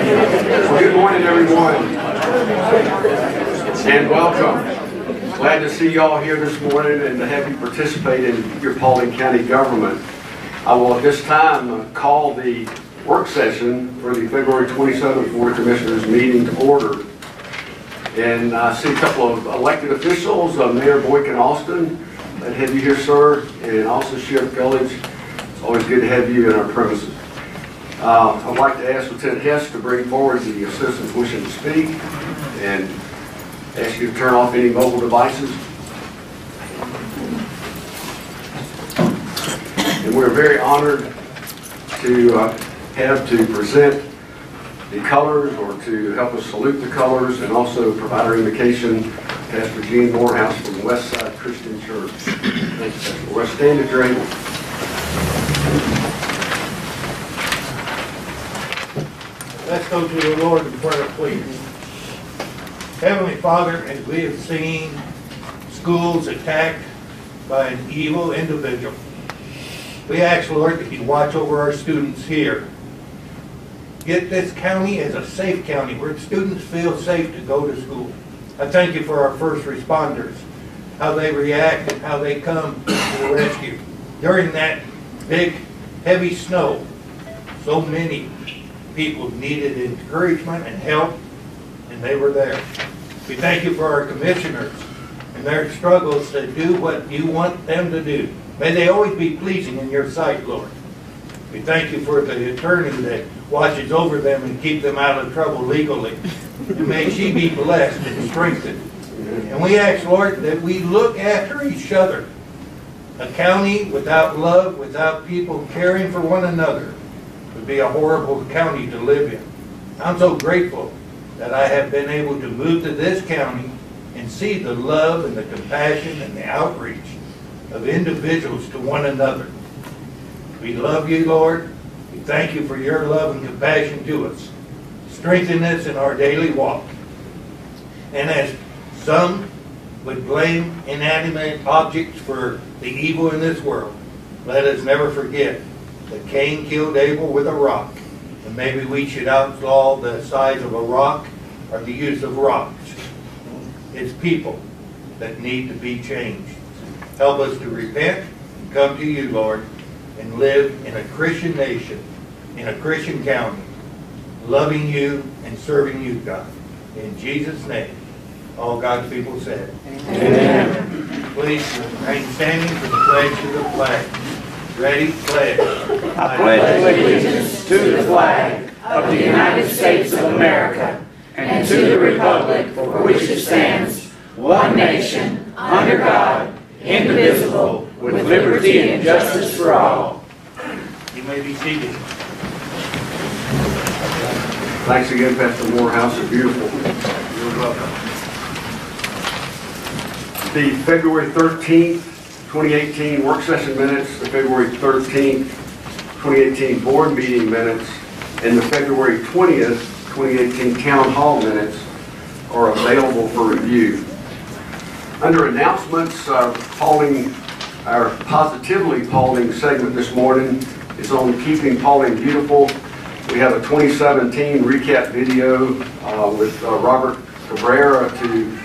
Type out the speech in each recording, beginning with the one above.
Well, good morning, everyone, and welcome. Glad to see you all here this morning and to have you participate in your Paulding County government. I will at this time call the work session for the February 27th Board of Commissioners meeting to order. And I see a couple of elected officials, Mayor Boykin Austin, glad to have you here, sir, and also Sheriff Gullidge. It's always good to have you in our premises. I'd like to ask Lieutenant Hess to bring forward the citizens wishing to speak and ask you to turn off any mobile devices. And we're very honored to have to present the colors, or to help us salute the colors, and also provide our invocation, Pastor Gene Morehouse from Westside Christian Church. Thank you, Pastor. We'll stand at your able. Let's go to the Lord in prayer, please. Heavenly Father, as we have seen schools attacked by an evil individual, we ask, Lord, that you watch over our students here. Get this county as a safe county where students feel safe to go to school. I thank you for our first responders, how they react and how they come to the rescue. During that big, heavy snow, so many people needed encouragement and help, and they were there. We thank you for our commissioners and their struggles to do what you want them to do. May they always be pleasing in your sight, Lord. We thank you for the attorney that watches over them and keep them out of trouble legally. And may she be blessed and strengthened. And we ask, Lord, that we look after each other. A county without love, without people caring for one another, would be a horrible county to live in. I'm so grateful that I have been able to move to this county and see the love and the compassion and the outreach of individuals to one another. We love you, Lord. We thank you for your love and compassion to us. Strengthen us in our daily walk. And as some would blame inanimate objects for the evil in this world, let us never forget that Cain killed Abel with a rock. And maybe we should outlaw the size of a rock or the use of rocks. It's people that need to be changed. Help us to repent and come to you, Lord, and live in a Christian nation, in a Christian county, loving you and serving you, God. In Jesus' name, all God's people said. Amen. Please remain standing for the pledge to the flag. Ready? Pledge. I pledge allegiance to the flag of the United States of America and to the republic for which it stands, one nation, under God, indivisible, with liberty and justice for all. You may be seated. Thanks again, Pastor Morehouse. It's beautiful. You're welcome. The February 13th, 2018 work session minutes, the February 13th, 2018 board meeting minutes, and the February 20th, 2018 town hall minutes are available for review. Under announcements, our Positively Paulding segment this morning is on Keeping Paulding Beautiful. We have a 2017 recap video with Robert Cabrera to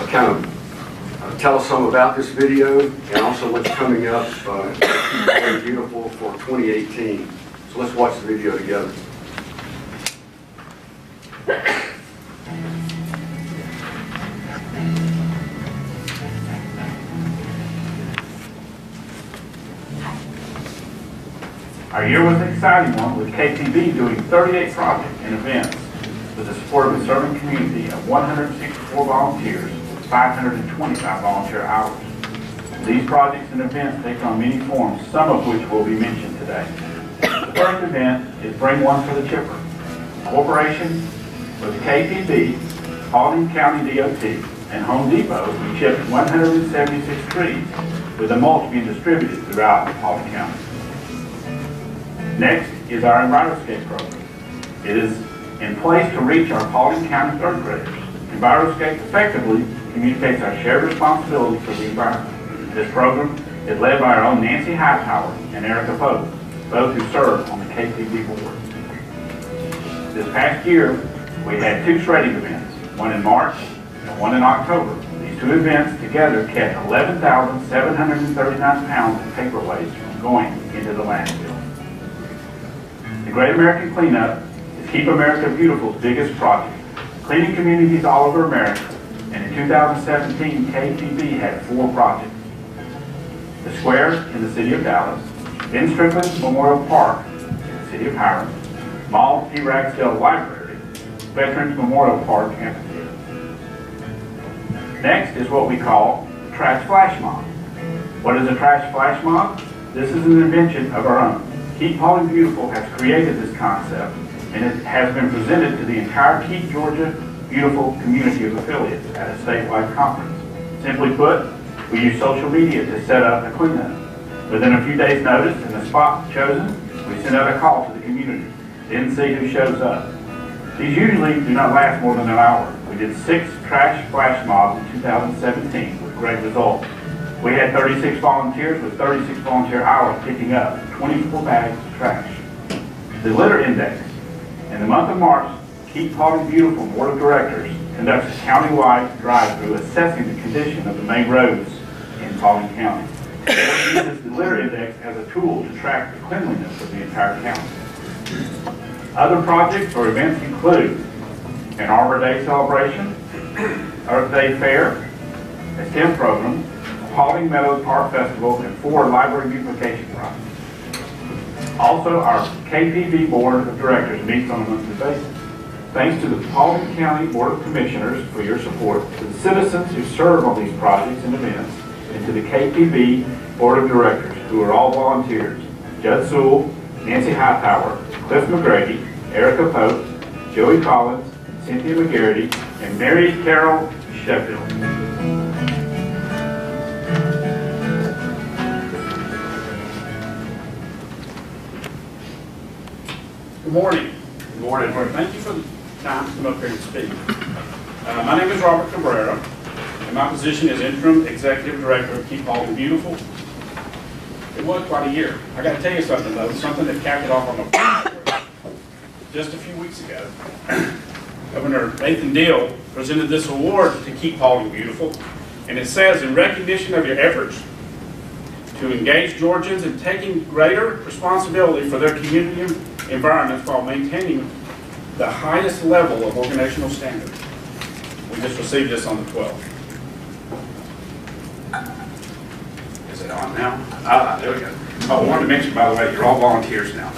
kind of tell us some about this video and also what's coming up very beautiful for 2018. So let's watch the video together. Our year was an exciting one, with KTV doing 38 projects and events with the support of a serving community of 164 volunteers with 525 volunteer hours. These projects and events take on many forms, some of which will be mentioned today. The first event is Bring One for the Chipper. Cooperation with KTV, Paulding County DOT, and Home Depot, we chipped 176 trees, with the mulch being distributed throughout Paulding County. Next is our EnviroScape program. It is in place to reach our Paulding County third graders. EnviroScape effectively communicates our shared responsibility for the environment. This program is led by our own Nancy Hightower and Erica Pope, both who serve on the KTV board. This past year, we had 2 shredding events, one in March and one in October. These 2 events together kept 11,739 pounds of paper waste from going into the landfill. The Great American Cleanup is Keep America Beautiful's biggest project, cleaning communities all over America. And in 2017, KPB had 4 projects. The square in the city of Dallas, Ben Strickland Memorial Park in the city of Hiram, Mall P. Ragsdale Library, Veterans Memorial Park Amphitheater. Next is what we call Trash Flash Mob. What is a Trash Flash Mob? This is an invention of our own. Keep Hauling Beautiful has created this concept, and it has been presented to the entire Keep Georgia Beautiful community of affiliates at a statewide conference. Simply put, we use social media to set up the cleanup. Within a few days' notice and the spot chosen, we send out a call to the community, then see who shows up. These usually do not last more than an hour. We did 6 trash flash mobs in 2017 with great results. We had 36 volunteers with 36 volunteer hours picking up 24 bags of trash. The litter index. In the month of March, Keep Hauling Beautiful Board of Directors conducts a county-wide drive-through assessing the condition of the main roads in Paulding County. It uses the litter index as a tool to track the cleanliness of the entire county. Other projects or events include an Arbor Day celebration, Earth Day Fair, a STEM program, Paulding Meadows Park Festival, and 4 library beautification projects. Also, our KPB Board of Directors meets on a monthly basis. Thanks to the Paulding County Board of Commissioners for your support, to the citizens who serve on these projects and events, and to the KPB Board of Directors, who are all volunteers: Judd Sewell, Nancy Hightower, Cliff McGrady, Erica Pope, Joey Collins, Cynthia McGarity, and Mary Carol Sheffield. Good morning. Good morning. Thank you for the time to come up here and speak. My name is Robert Cabrera, and my position is Interim Executive Director of Keep Hauling Beautiful. It was quite a year. I got to tell you something, though, something that capped it off on the just a few weeks ago. Governor Nathan Deal presented this award to Keep Hauling Beautiful, and it says, in recognition of your efforts to engage Georgians in taking greater responsibility for their community environments while maintaining the highest level of organizational standards. We just received this on the 12th. Is it on now? Ah, there we go. Oh, I wanted to mention, by the way, you're all volunteers now.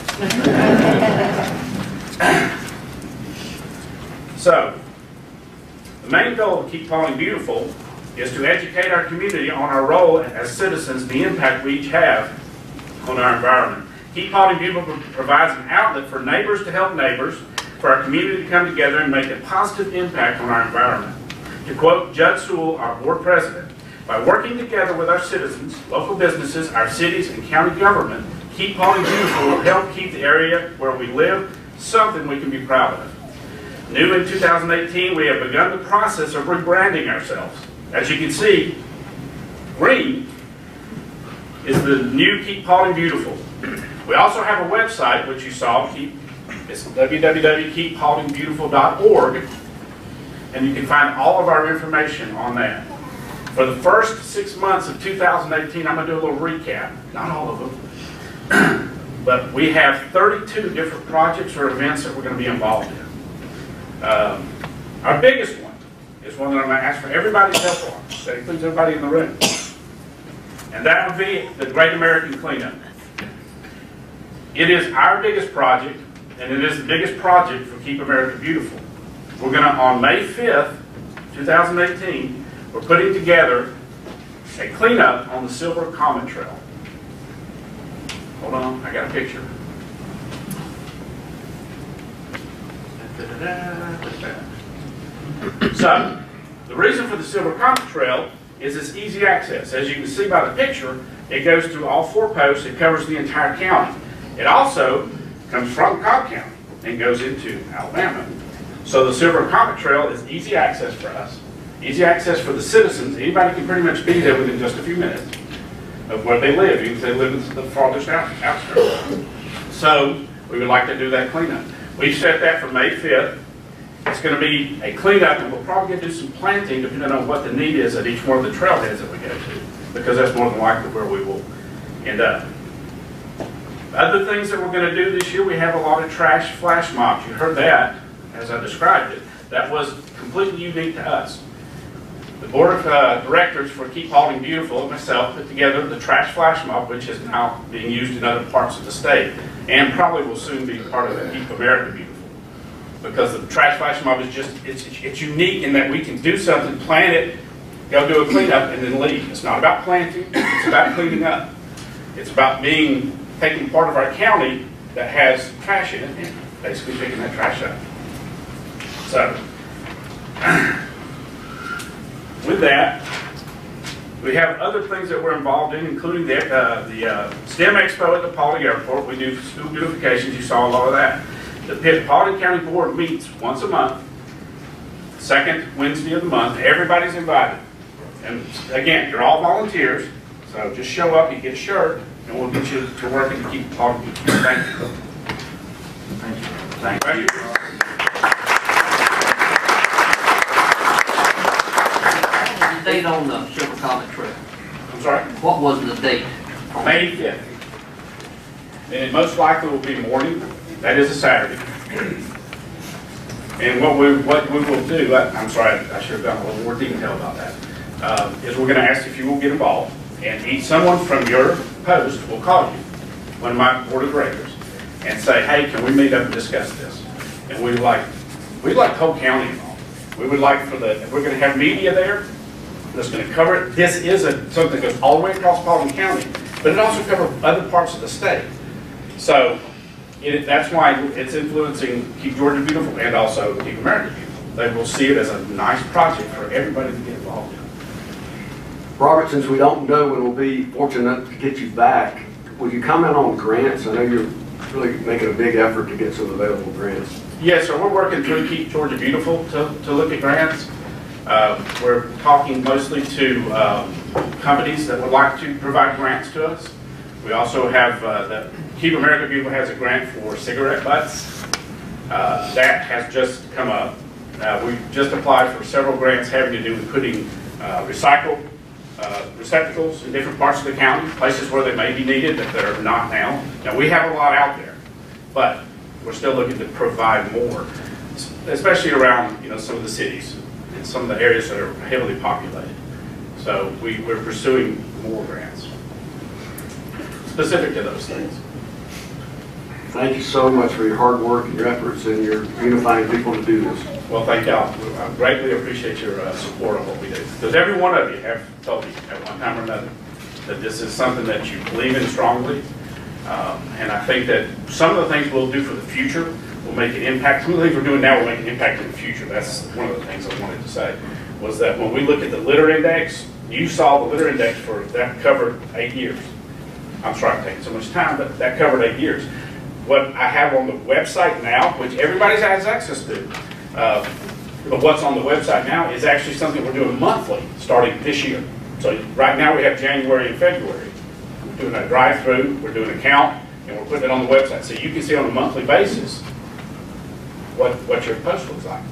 So, the main goal of Keep Hauling Beautiful is to educate our community on our role as citizens, the impact we each have on our environment. Keep Hauling Beautiful provides an outlet for neighbors to help neighbors, for our community to come together and make a positive impact on our environment. To quote Judd Sewell, our board president, by working together with our citizens, local businesses, our cities, and county government, Keep Hauling Beautiful will help keep the area where we live something we can be proud of. New in 2018, we have begun the process of rebranding ourselves. As you can see, green is the new Keep Hauling Beautiful. We also have a website, which you saw. It's www.keephaulingbeautiful.org, and you can find all of our information on that. For the first 6 months of 2018, I'm going to do a little recap. Not all of them. But we have 32 different projects or events that we're going to be involved in. Our biggest one is one that I'm going to ask for everybody's help on. That includes everybody in the room. And that would be the Great American Cleanup. It is our biggest project, and it is the biggest project for Keep America Beautiful. We're going to, on May 5th, 2018, we're putting together a cleanup on the Silver Comet Trail. Hold on, I got a picture. So, the reason for the Silver Comet Trail is it's easy access. As you can see by the picture, it goes through all 4 posts. It covers the entire county. It also comes from Cobb County and goes into Alabama. So the Silver Comet Trail is easy access for us, easy access for the citizens. Anybody can pretty much be there within just a few minutes of where they live, even if they live in the farthest outskirts. So we would like to do that cleanup. We've set that for May 5th. It's going to be a cleanup, and we'll probably do some planting depending on what the need is at each one of the trailheads that we go to, because that's more than likely where we will end up. Other things that we're going to do this year, we have a lot of trash flash mobs. You heard that as I described it. That was completely unique to us. The board of directors for Keep Hauling Beautiful and myself put together the trash flash mob, which is now being used in other parts of the state, and probably will soon be part of the Keep America Beautiful. Because the trash flash mob is just, it's unique in that we can do something, plant it, go do a cleanup, and then leave. It's not about planting, it's about cleaning up. It's about taking part of our county that has trash in it and basically picking that trash up. So, with that, we have other things that we're involved in, including the STEM Expo at the Paulding Airport. We do school beautifications. You saw a lot of that. The Paulding County Board meets once a month, second Wednesday of the month. Everybody's invited. And again, you're all volunteers, so just show up, you get a shirt, and we'll get you to work and keep Paulding beautiful. Thank you. Thank you. Thank you. Date on the Silver Comet Trail. I'm sorry? What was the date? May 5th. And it most likely will be morning. That is a Saturday. And what we will do, I'm sorry, I should have done a little more detail about that, is we're going to ask if you will get involved. And someone from your post will call you, one of my board of directors, and say, hey, can we meet up and discuss this? And we'd like whole county involved. We would like we're going to have media there that's going to cover it. This is something that goes all the way across Paulding County, but it also covers other parts of the state. So that's why it's influencing Keep Georgia Beautiful and also Keep America Beautiful. They will see it as a nice project for everybody to get involved in. Robert, since we don't know when we'll be fortunate to get you back, would you comment on grants? I know you're really making a big effort to get some available grants. Yes, sir. We're working through Keep Georgia Beautiful to look at grants. We're talking mostly to companies that would like to provide grants to us. We also have the Keep America Beautiful has a grant for cigarette butts. That has just come up. We've just applied for several grants having to do with putting recycled receptacles in different parts of the county, places where they may be needed that they're not now. Now we have a lot out there, but we're still looking to provide more, especially around some of the cities and some of the areas that are heavily populated. So we're pursuing more grants specific to those things. Thank you so much for your hard work and your efforts and your unifying people to do this. Well, thank y'all. I greatly appreciate your support on what we do. Because every one of you have told me at one time or another that this is something that you believe in strongly. And I think that some of the things we'll do for the future will make an impact. Some of the things we're doing now will make an impact in the future. That's one of the things I wanted to say, was that when we look at the litter index, you saw the litter index that covered 8 years. I'm sorry I'm taking so much time, but that covered 8 years. What I have on the website now, which everybody has access to, but what's on the website now is actually something we're doing monthly starting this year. So right now we have January and February. We're doing a drive-through, we're doing a count, and we're putting it on the website. So you can see on a monthly basis what your post looks like.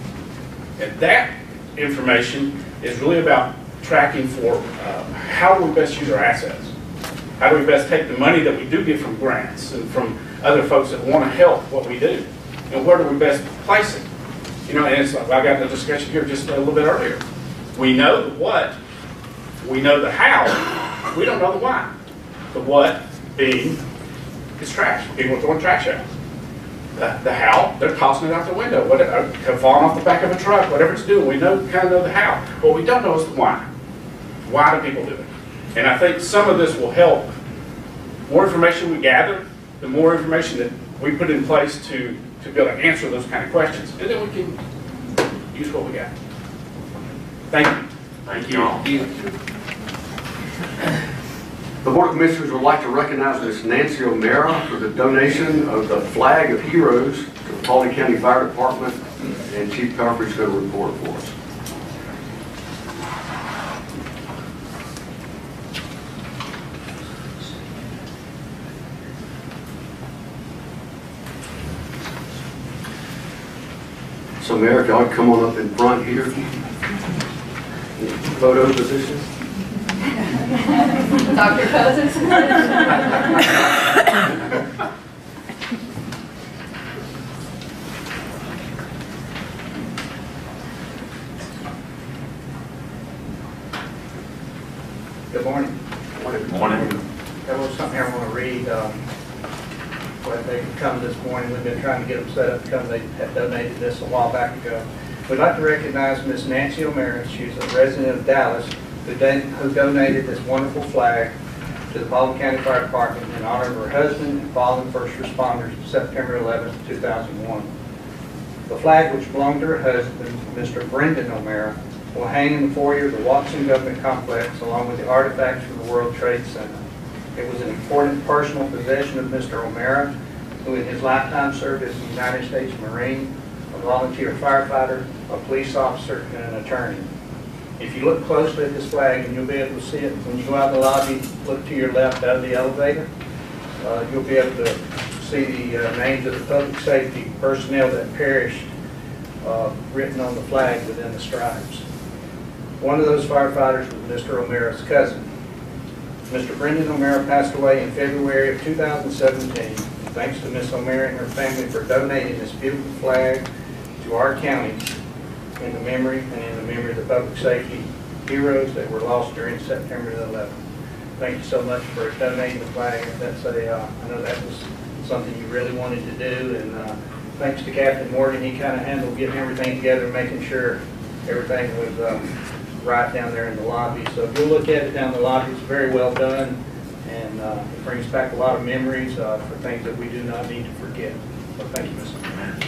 And that information is really about tracking for how do we best use our assets? How do we best take the money that we do get from grants and from other folks that want to help what we do? And where do we best place it? And it's like I got the discussion here just a little bit earlier. We know the what, we know the how, we don't know the why. The what being is trash. People are throwing trash out. The how, they're tossing it out the window, falling off the back of a truck, whatever it's doing. We kind of know the how. What we don't know is the why. Why do people do it? And I think some of this will help. The more information we gather, the more information that we put in place to be able to answer those kind of questions. And then we can use what we got. Thank you. Thank you all. The Board of Commissioners would like to recognize Ms. Nancy O'Mara for the donation of the Flag of Heroes to the Paulding County Fire Department, and Chief Carford's going to report for us. So Mayor, if y'all come on up in front here. Photo position. Dr. Cousins? Good morning. Good Morning. There was something here I want to read. When they come this morning, we've been trying to get them set up to come. They had donated this a while back ago. We'd like to recognize Miss Nancy O'Meara. She's a resident of Dallas who donated this wonderful flag to the Baldwin County Fire Department in honor of her husband and fallen first responders September 11, 2001. The flag, which belonged to her husband, Mr. Brendan O'Meara, will hang in the foyer of the Watson Government Complex along with the artifacts from the World Trade Center. It was an important personal possession of Mr. O'Meara, who in his lifetime served as a United States Marine, a volunteer firefighter, a police officer, and an attorney. If you look closely at this flag, and you'll be able to see it when you go out in the lobby, look to your left out of the elevator, you'll be able to see the names of the public safety personnel that perished written on the flag within the stripes. One of those firefighters was Mr. O'Meara's cousin. Mr. Brendan O'Meara passed away in February of 2017. Thanks to Miss O'Meara and her family for donating this beautiful flag to our county in the memory of the public safety heroes that were lost during September the 11th. Thank you so much for donating the flag. That's I know that was something you really wanted to do, and thanks to Captain Morgan, he kind of handled getting everything together, making sure everything was right down there in the lobby. So if you'll look at it down the lobby, it's very well done, and it brings back a lot of memories for things that we do not need to forget. So thank you, Mr. Mayor.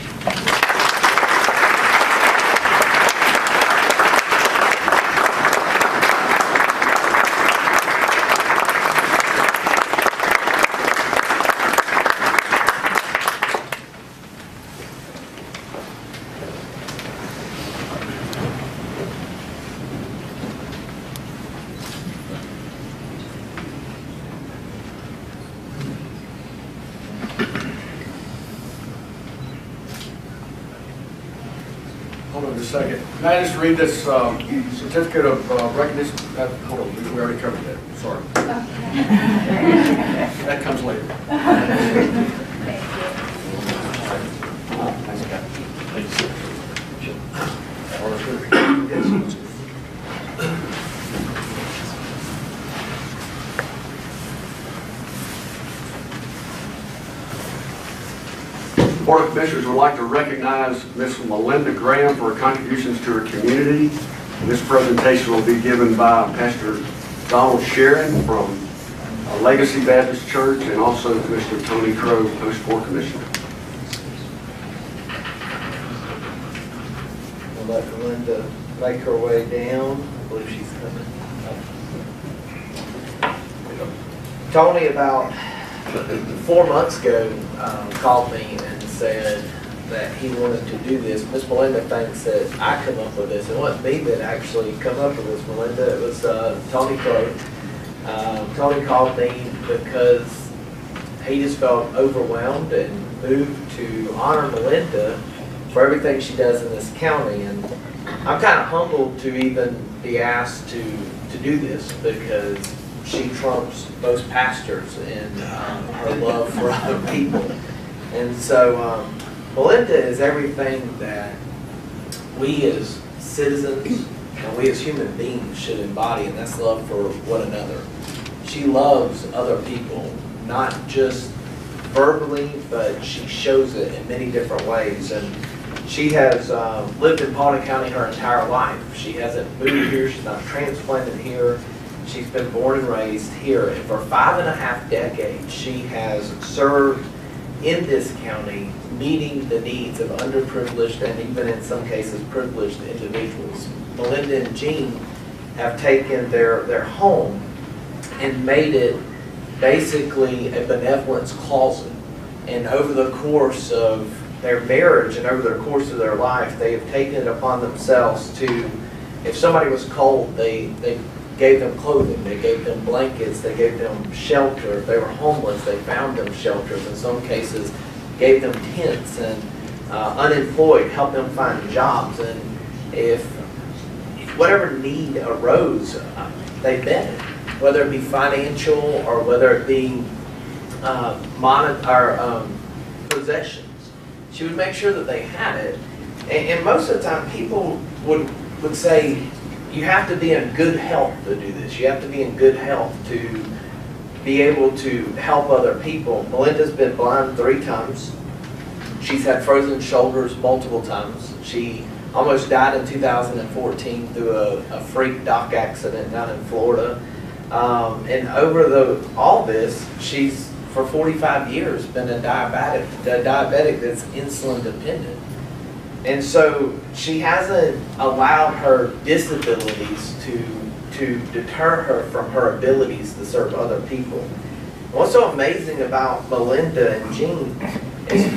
Hold on just a second. Can I just read this certificate of recognition? Hold on, we already covered that. Sorry. That comes later. Board of Commissioners would like to recognize Ms. Melinda Graham for her contributions to her community. And this presentation will be given by Pastor Donald Sharon from Legacy Baptist Church and also Commissioner Tony Crow, Post-Board Commissioner. We'll let Melinda make her way down. I believe she's coming up. Tony, about 4 months ago, called me and said that he wanted to do this. Miss Melinda thinks that I come up with this. It wasn't me that actually come up with this, Melinda. It was Tony Crow. Tony called me because he just felt overwhelmed and moved to honor Melinda for everything she does in this county. And I'm kind of humbled to even be asked to do this because she trumps most pastors in her love for other people. And so Melinda is everything that we as citizens and we as human beings should embody, and that's love for one another. She loves other people, not just verbally, but she shows it in many different ways. And she has lived in Paulding County her entire life. She hasn't moved here. She's not transplanted here. She's been born and raised here. And for 5.5 decades, she has served in this county, meeting the needs of underprivileged and even in some cases privileged individuals. Melinda and Jean have taken their home and made it basically a benevolence closet. And over the course of their marriage and over the course of their life, they have taken it upon themselves to, if somebody was cold, they gave them clothing, they gave them blankets, they gave them shelter. If they were homeless, they found them shelters. In some cases, gave them tents. And unemployed, help them find jobs. And if whatever need arose, they've met it, whether it be financial or whether it be possessions. She would make sure that they had it. And most of the time, people would say, you have to be in good health to do this. You have to be in good health to be able to help other people. Melinda's been blind 3 times. She's had frozen shoulders multiple times. She almost died in 2014 through a freak dock accident down in Florida. And over all this, she's for 45 years been a diabetic that's insulin dependent. And so she hasn't allowed her disabilities to deter her from her abilities to serve other people. What's so amazing about Melinda and Jean is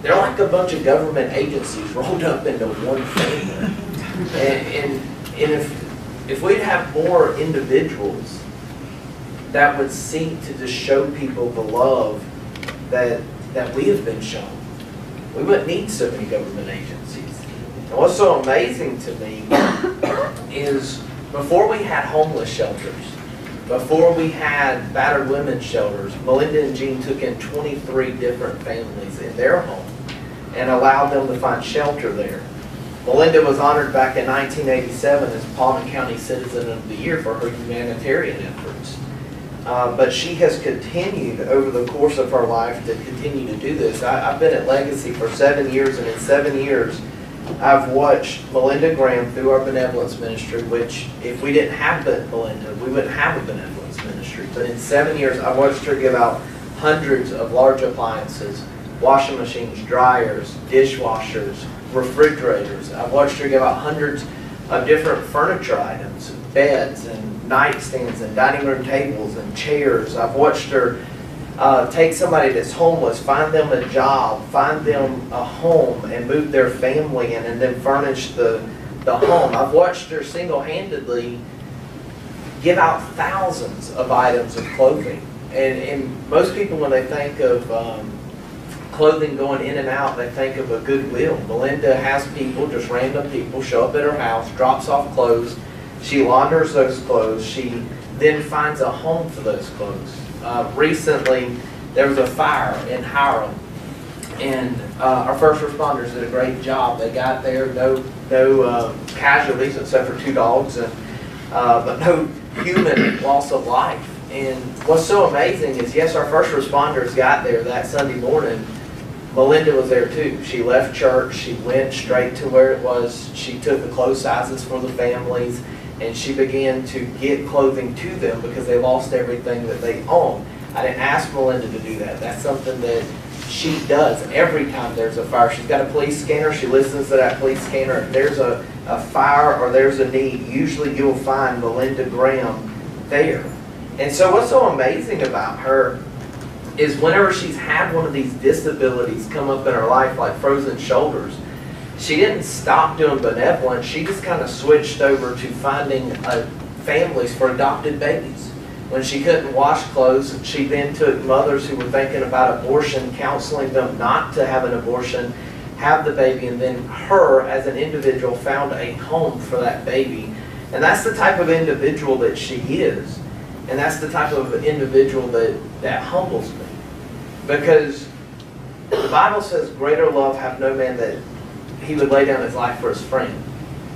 they're like a bunch of government agencies rolled up into one family. And if we'd have more individuals that would seek to just show people the love that we have been shown, we wouldn't need so many government agencies. And what's so amazing to me is before we had homeless shelters, before we had battered women's shelters, Melinda and Jean took in 23 different families in their home and allowed them to find shelter there. Melinda was honored back in 1987 as Paulding County Citizen of the Year for her humanitarian efforts. But she has continued over the course of her life to continue to do this. I've been at Legacy for 7 years, and in 7 years, I've watched Melinda Graham through our benevolence ministry, which if we didn't have Melinda, we wouldn't have a benevolence ministry. But in 7 years, I watched her give out hundreds of large appliances, washing machines, dryers, dishwashers, refrigerators. I've watched her give out hundreds of different furniture items, beds and nightstands and dining room tables and chairs. I've watched her take somebody that's homeless, find them a job, find them a home, and move their family in, and then furnish the home. I've watched her single-handedly give out thousands of items of clothing. And most people, when they think of clothing going in and out, they think of a Goodwill. Melinda has people, just random people, show up at her house, drops off clothes. She launders those clothes. She then finds a home for those clothes. Recently, there was a fire in Hiram, and our first responders did a great job. They got there, no casualties except for 2 dogs, and but no human loss of life. And what's so amazing is, yes, our first responders got there that Sunday morning. Melinda was there too. She left church. She went straight to where it was. She took the clothes sizes for the families, and she began to get clothing to them because they lost everything that they own. I didn't ask Melinda to do that. That's something that she does every time there's a fire. She's got a police scanner. She listens to that police scanner. If there's a fire or there's a need, usually you'll find Melinda Graham there. And so what's so amazing about her is whenever she's had one of these disabilities come up in her life, like frozen shoulders, she didn't stop doing benevolence. She just kind of switched over to finding families for adopted babies. When she couldn't wash clothes, she then took mothers who were thinking about abortion, counseling them not to have an abortion, have the baby, and then her, as an individual, found a home for that baby. And that's the type of individual that she is. And that's the type of individual that humbles me. Because the Bible says, greater love hath no man that he would lay down his life for his friend.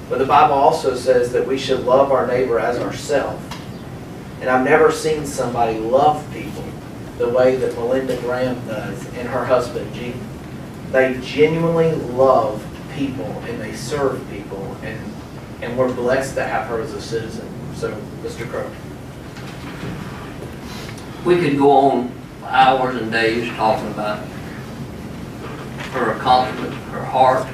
But the Bible also says that we should love our neighbor as ourselves. And I've never seen somebody love people the way that Melinda Graham does and her husband, Gene. They genuinely love people and they serve people. And we're blessed to have her as a citizen. So, Mr. Crow. We could go on hours and days talking about her accomplishment, her heart.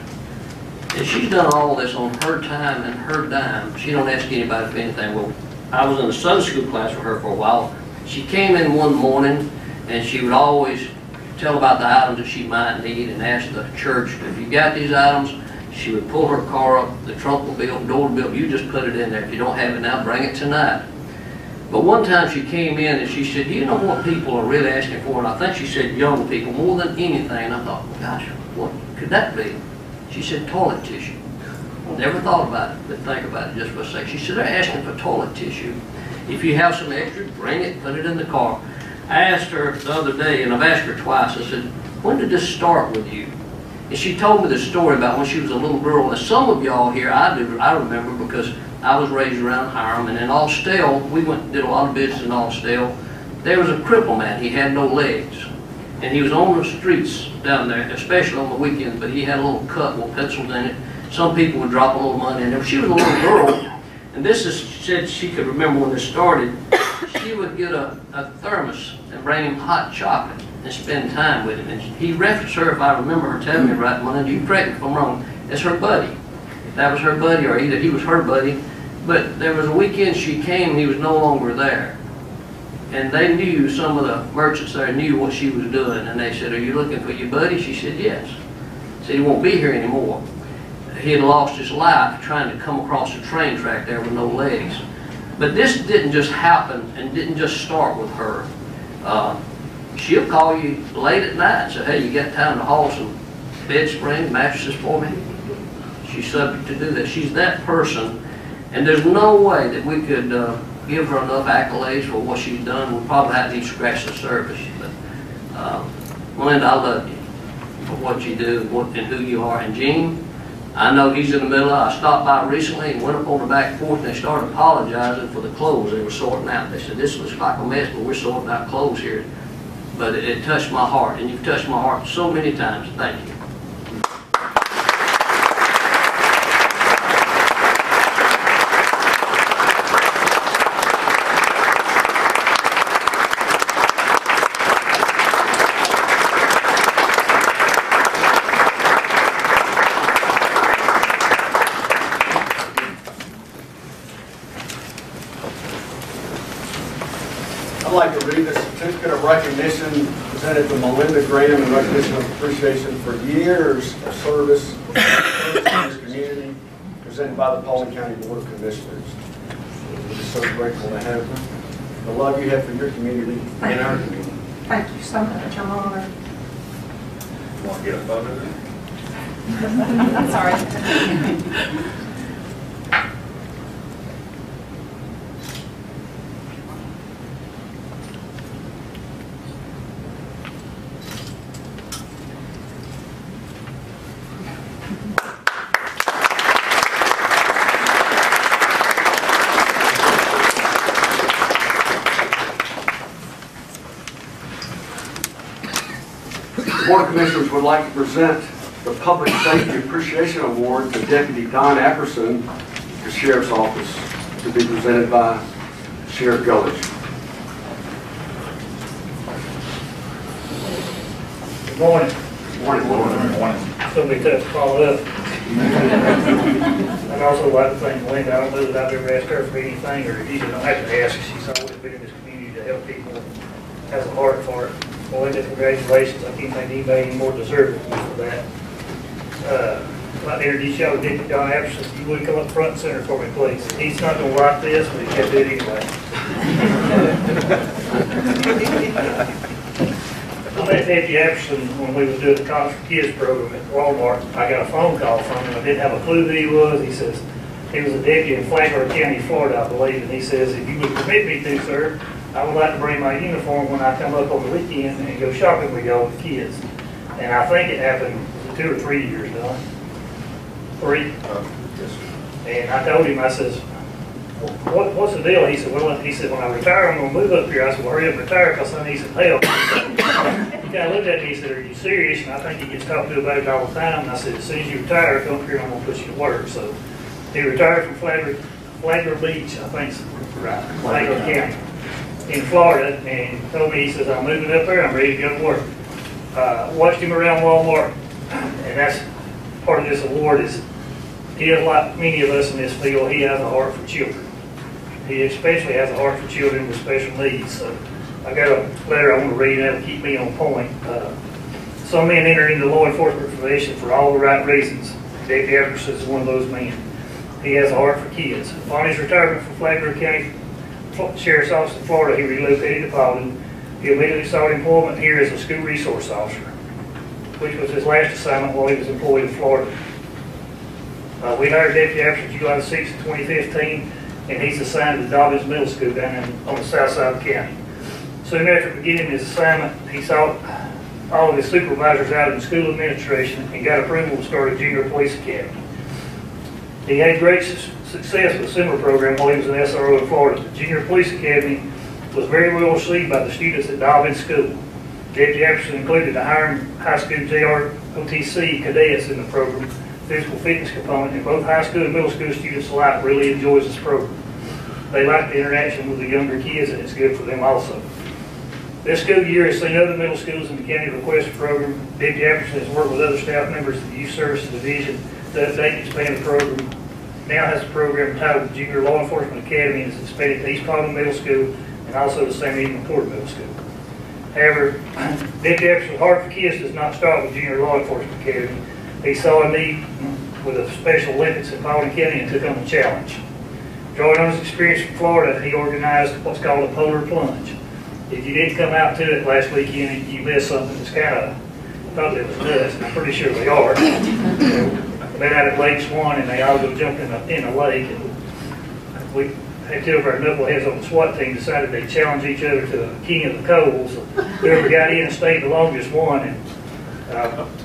And she's done all this on her time and her dime. She don't ask anybody for anything. Well, I was in a Sunday school class with her for a while. She came in one morning and she would always tell about the items that she might need and ask the church, if you got these items, she would pull her car up, the trunk will be open, door will be open, you just put it in there. If you don't have it now, bring it tonight. But one time she came in and she said, you know what people are really asking for? And I think she said young people more than anything. And I thought, well, gosh, what could that be? She said, toilet tissue. Never thought about it, but think about it just for a second. She said, they're asking for toilet tissue. If you have some extra, bring it, put it in the car. I asked her the other day, and I've asked her twice, I said, when did this start with you? And she told me the story about when she was a little girl. And some of y'all here, I remember because I was raised around Hiram, and in Austell, we went and did a lot of business in Austell. There was a cripple man, he had no legs. And he was on the streets down there, especially on the weekends, but he had a little cut with pencils in it. Some people would drop a little money in there. She was a little girl, and this is, she said she could remember when this started. She would get a thermos and bring him hot chocolate and spend time with him. And he referenced her, if I remember her telling me right, Melinda, you correct me if I'm wrong, as her buddy. That was her buddy, or either he was her buddy. But there was a weekend she came, and he was no longer there. And they knew, some of the merchants there knew what she was doing. And they said, are you looking for your buddy? She said, yes. Said he won't be here anymore. He had lost his life trying to come across the train track there with no legs. But this didn't just happen and didn't just start with her. She'll call you late at night and say, hey, you got time to haul some bed springs, mattresses for me? She's subject to do that. She's that person. And there's no way that we could give her enough accolades for what she's done. We'll probably have to even scratch the surface. But Melinda, I love you for what you do and who you are. And Gene, I know he's in the middle of it. I stopped by recently and went up on the back porch, and they started apologizing for the clothes they were sorting out. They said, this looks like a mess, but we're sorting out clothes here. But it touched my heart, and you've touched my heart so many times. Thank you. I'd like to read the certificate of recognition presented to Melinda Graham in recognition of appreciation for years of service in this community, presented by the Paulding County Board of Commissioners. We're just so grateful to have the love you have for your community and our community. Thank you so much. I'm honored. Want to get a photo? I'm sorry. The Board of Commissioners would like to present the Public Safety Appreciation Award to Deputy Don Apperson, the Sheriff's Office, to be presented by Sheriff Gulledge. Good morning. Morning. Morning. It's going to be tough to follow up. I'd also like to thank Melinda. I don't know that I've ever asked her for anything, or usually don't have to ask. She's always been in this community to help people, has a heart for it. Melinda, congratulations. I can't think anybody any more deserving of you for that. I'd like to introduce y'all to Deputy Don Apperson. If you would come up front and center for me, please. He's not going to like this, but he's got to do it anyway. I met Deputy Apperson when we was doing the Cops for Kids program at Walmart. I got a phone call from him. I didn't have a clue who he was. He says, he was a deputy in Flagler County, Florida, I believe, and he says, if you would permit me to, sir, I would like to bring my uniform when I come up on the weekend and go shopping with y'all with the kids. And I think it happened 2 or 3 years, Don? 3? Yes, sir. And I told him, I says, what's the deal? He said, well, when I retire, I'm going to move up here. I said, well, hurry up and retire because I need some help. He kind of looked at me and he said, are you serious? And I think he gets talked to about it all the time. And I said, as soon as you retire, come up here and I'm going to put you to work. So he retired from Flagler Beach, I think, right, Flagler County, in Florida, and told me, he says, I'm moving up there, I'm ready to go to work. Watched him around Walmart, and that's part of this award is, he has, like many of us in this field, he has a heart for children. He especially has a heart for children with special needs. So I got a letter I want to read that'll keep me on point. Some men enter into law enforcement profession for all the right reasons. Deputy Apperson is one of those men. He has a heart for kids. Upon his retirement from Flagler County Sheriff's Office in Florida, he relocated to Paulding. He immediately sought employment here as a school resource officer. which was his last assignment while he was employed in Florida. We hired Deputy after July 6, 2015, and he's assigned to Dobbins Middle School down on the south side of the county. Soon after beginning his assignment, he sought all of his supervisors out in school administration and got approval to start a junior police academy. He had great success with a similar program while he was an SRO in Florida. The junior police academy was very well received by the students at Dobbins School. Deputy Jefferson included the high school JROTC cadets in the program, physical fitness component, and both high school and middle school students alike really enjoys this program. They like the interaction with the younger kids, and it's good for them also. This school year has seen other middle schools in the county request a program. Deputy Jefferson has worked with other staff members of the Youth Services Division to update and expand the program. Now has a program titled Junior Law Enforcement Academy and is expanded to East Paulding Middle School and also to St. Edmund Court Middle School. However, Deputy Jefferson's Heart for Kids does not start with Junior Law Enforcement Academy. He saw a need with a Special Olympics in Paulding County and took on the challenge. Drawing on his experience from Florida, he organized what's called a polar plunge. If you didn't come out to it last weekend, you missed something that's kind of, thought it was nuts, and I'm pretty sure they are. Met out at Lake Swan, and they all go jump in a lake, and we had two of our knuckleheads on the SWAT team decided they'd challenge each other to the king of the coals. Whoever got in and stayed the longest won, and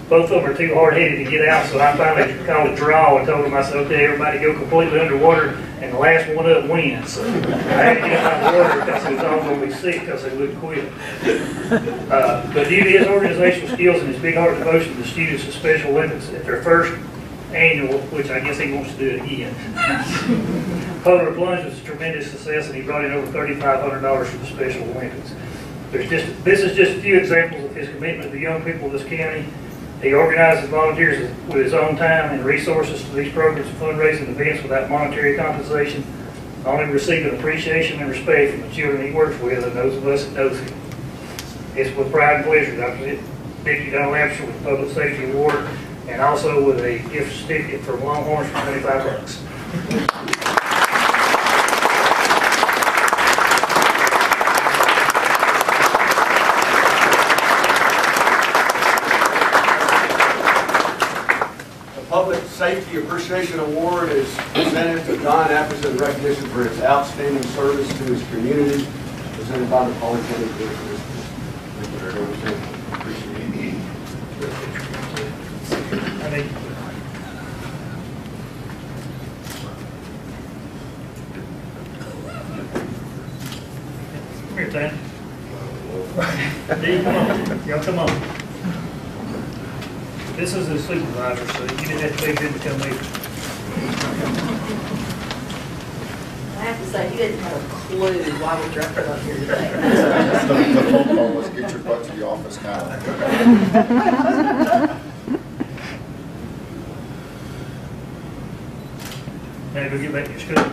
both of them are too hard-headed to get out, so I finally called a draw and told them, I said, okay, everybody go completely underwater, and the last one up wins. So I had to get out of the water because they was all going to be sick because they wouldn't quit. But due to his organizational skills and his big heart devotion to the students of Special Olympics at their first annual, which I guess he wants to do it again, Polar Plunge was a tremendous success, and he brought in over $3,500 for the Special Olympics. This is just a few examples of his commitment to the young people of this county. He organizes volunteers with his own time and resources to these programs and fundraising events without monetary compensation, only receiving appreciation and respect from the children he works with and those of us that knows him. It's with pride and pleasure that I present Deputy Donald Lamshire with the Public Safety Award and also with a gift certificate from Longhorns for $25. Public Safety Appreciation Award is presented to Don Apperson in recognition for his outstanding service to his community, presented by the Paulding County Police District. Thank you very much. Appreciate it. Come here, Dan. Dee, come on. Y'all come on. This is the supervisor, so you didn't have to leave him to come either. I have to say, he didn't have a clue why we dropped it up here today. The phone call was, get your butt to the office now. Now go get back to your school.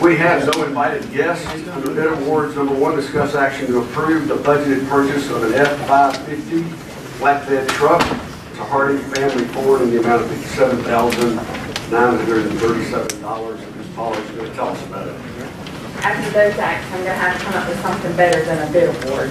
We have no invited guests. Under bid awards, number one, discuss action to approve the budgeted purchase of an F-550 flatbed truck to Harding Family Ford in the amount of $57,937. And Ms. Pollard's going to tell us about it. After those acts, I'm going to have to come up with something better than a bid award.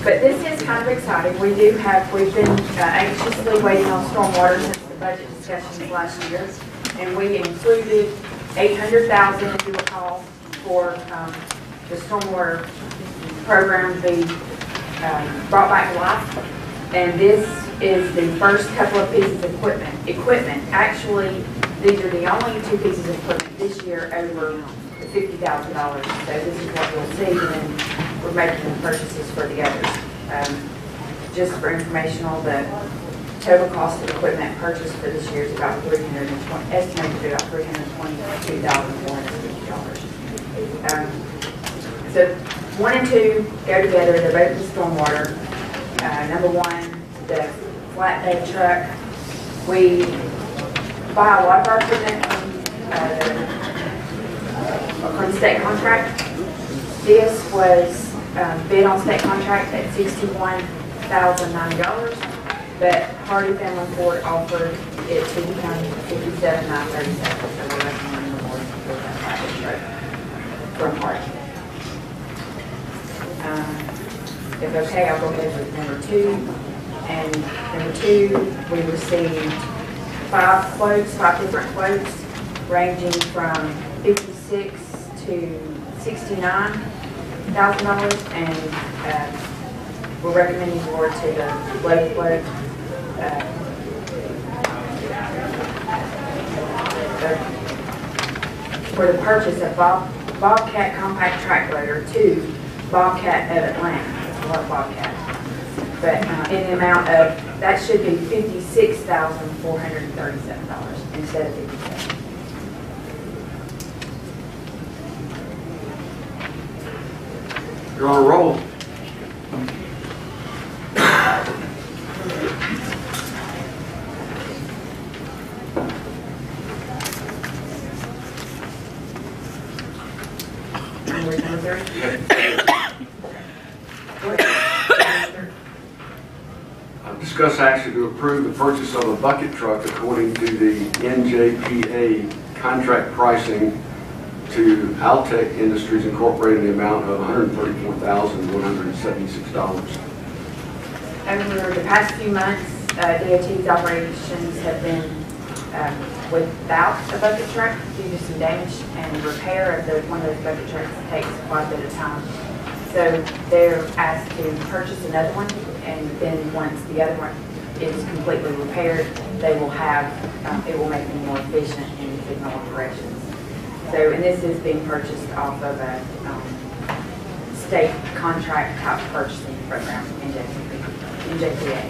But this is kind of exciting. We've been anxiously waiting on stormwater since the budget discussions last year. And we included $800,000, if you recall, for the stormwater program to be brought back to life. And this is the first couple of pieces of equipment. Actually, these are the only two pieces of equipment this year over the $50,000. So this is what you'll see when we're making the purchases for the others. Just for informational, the total cost of equipment purchased for this year is about estimated to be about $322,450. So 1 and 2 go together. They're both the stormwater. Number one, the flatbed truck. We buy a lot of our equipment on state contract. This was bid on state contract at $61,090. but Hardy Family Ford offered it to the county for $57,937, so we're recommending the board for that package truck from Hardy. If okay, I'll go ahead with number 2. And number 2, we received 5 different quotes, ranging from $56,000 to $69,000, and we're recommending the board to the low quote. For the purchase of Bobcat compact track loader to Bobcat of Atlanta. That's a lot of Bobcat. But in the amount of, that should be $56,437 instead of $57,000. You're on a roll. Discuss action to approve the purchase of a bucket truck according to the NJPA contract pricing to Altech Industries Incorporated in the amount of $134,176. Over the past few months, DOT's operations have been without a bucket truck due to some damage and repair of one of those bucket trucks takes quite a bit of time. So they're asked to purchase another one, and then once the other one is completely repaired, they will have, it will make them more efficient in signal operations. So, and this is being purchased off of a state contract type purchasing program, NJPA.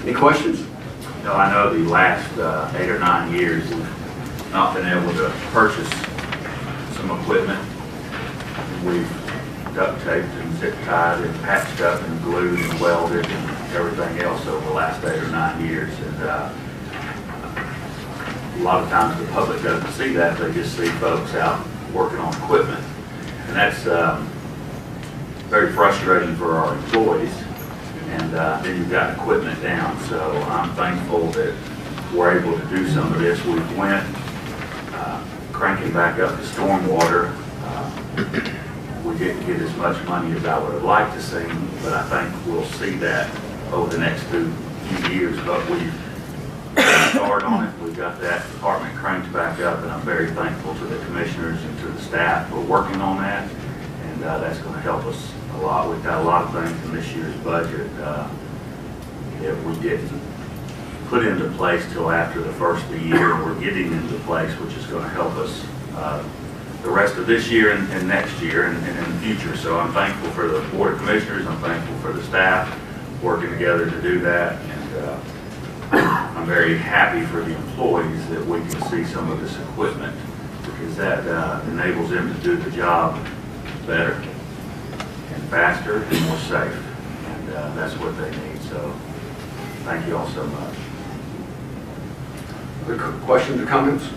Any questions? No, I know the last 8 or 9 years we've not been able to purchase some equipment. We've duct taped and zip tied and patched up and glued and welded and everything else over the last 8 or 9 years. And a lot of times the public doesn't see that. They just see folks out working on equipment. And that's very frustrating for our employees. And then you've got equipment down. So I'm thankful that we're able to do some of this. We went cranking back up the stormwater. We didn't get as much money as I would have liked to see, but I think we'll see that over the next few years. But we've started on it. We've got that department cranked back up, and I'm very thankful to the commissioners and to the staff for working on that. And that's going to help us a lot. We've got a lot of things in this year's budget that we didn't put into place till after the first of the year. We're getting into place, which is going to help us the rest of this year and next year and in the future. So I'm thankful for the Board of Commissioners. I'm thankful for the staff working together to do that. And I'm very happy for the employees that we can see some of this equipment, because that enables them to do the job better and faster and more safe. And that's what they need. So thank you all so much. Other questions or comments?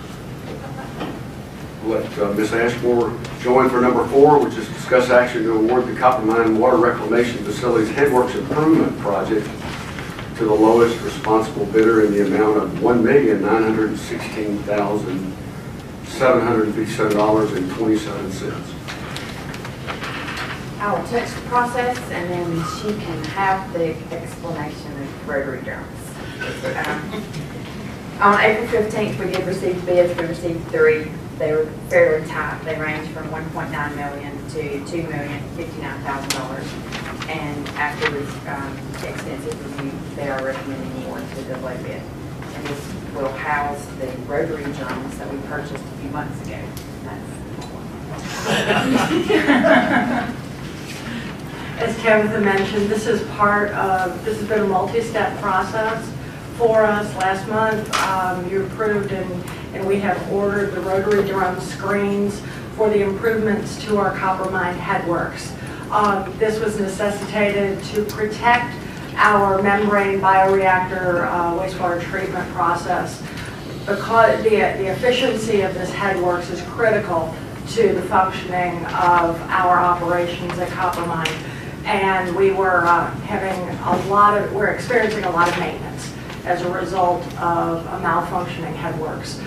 Let Ms. Ashmore join for number 4, which is discuss action to award the Copper Mine Water Reclamation Facilities Headworks Improvement Project to the lowest responsible bidder in the amount of $1,916,757.27. I'll touch the process, and then she can have the explanation of rotary drums. On April 15th, we did receive bids. We received 3. They were fairly tight. They ranged from $1.9 million to $2,059,000. And after this extensive review, they are recommending more to the low bid. And this will house the rotary drums that we purchased a few months ago. As Tabitha mentioned, this has been a multi-step process for us. Last month, you approved and we have ordered the rotary drum screens for the improvements to our copper mine headworks. This was necessitated to protect our membrane bioreactor wastewater treatment process, because the efficiency of this headworks is critical to the functioning of our operations at Copper Mine. and we were we're experiencing a lot of maintenance as a result of a malfunctioning headworks.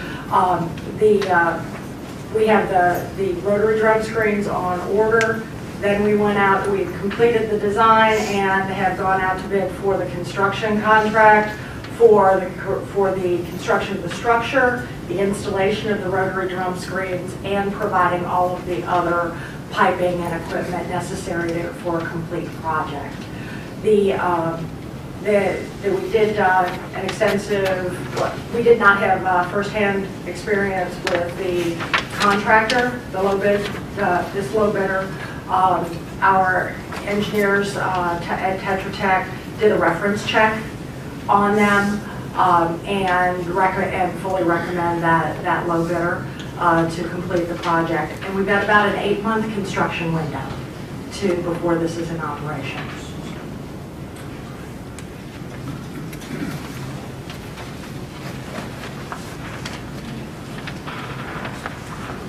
We have the rotary drum screens on order. Then we went out, we completed the design and have gone out to bid for the construction contract for the construction of the structure, the installation of the rotary drum screens, and providing all of the piping and equipment necessary for a complete project. We did an extensive, we did not have firsthand experience with the contractor, the low bid, this low bidder. Our engineers at Tetra Tech did a reference check on them and fully recommend that low bidder to complete the project. And we've got about an 8-month construction window before this is in operation.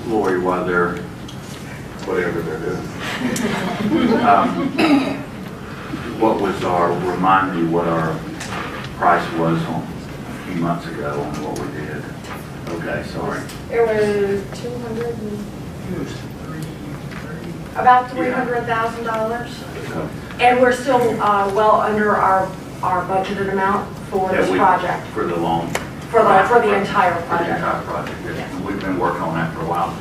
Lori, while they're, whatever they're doing. Remind me what our price was a few months ago on what we did. Okay, sorry. It was about $300,000. Okay. And we're still well under our budgeted amount for this project. For the loan? For the entire project. For the entire project, yes. Yes. We've been working on that for a while.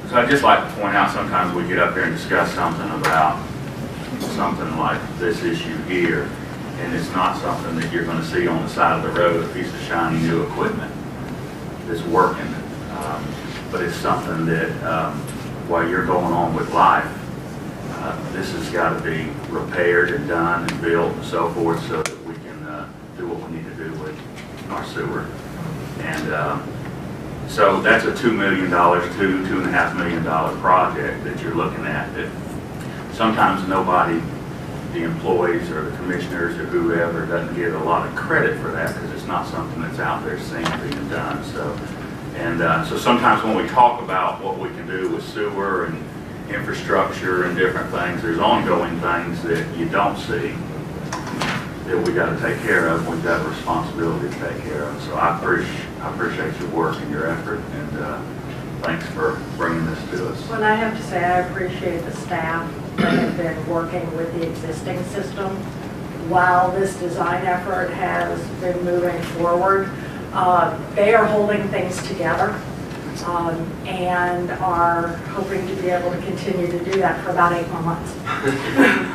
So I'd just like to point out, sometimes we get up here and discuss something about something like this issue here, and it's not something that you're going to see on the side of the road, a piece of shiny new equipment that's working. But it's something that while you're going on with life, this has got to be repaired and done and built and so forth so that we can do what we need to do with our sewer. And so that's a $2 million, $2.5 million project that you're looking at. That sometimes nobody, the employees or the commissioners or whoever, doesn't get a lot of credit for that because it's not something that's out there seen being done. So sometimes when we talk about what we can do with sewer and infrastructure and different things, there's ongoing things that you don't see that we got to take care of. We've got a responsibility to take care of. So I appreciate your work and your effort, and thanks for bringing this to us. Well, I have to say I appreciate the staff that have been working with the existing system while this design effort has been moving forward. They are holding things together and are hoping to be able to continue to do that for about 8 more months.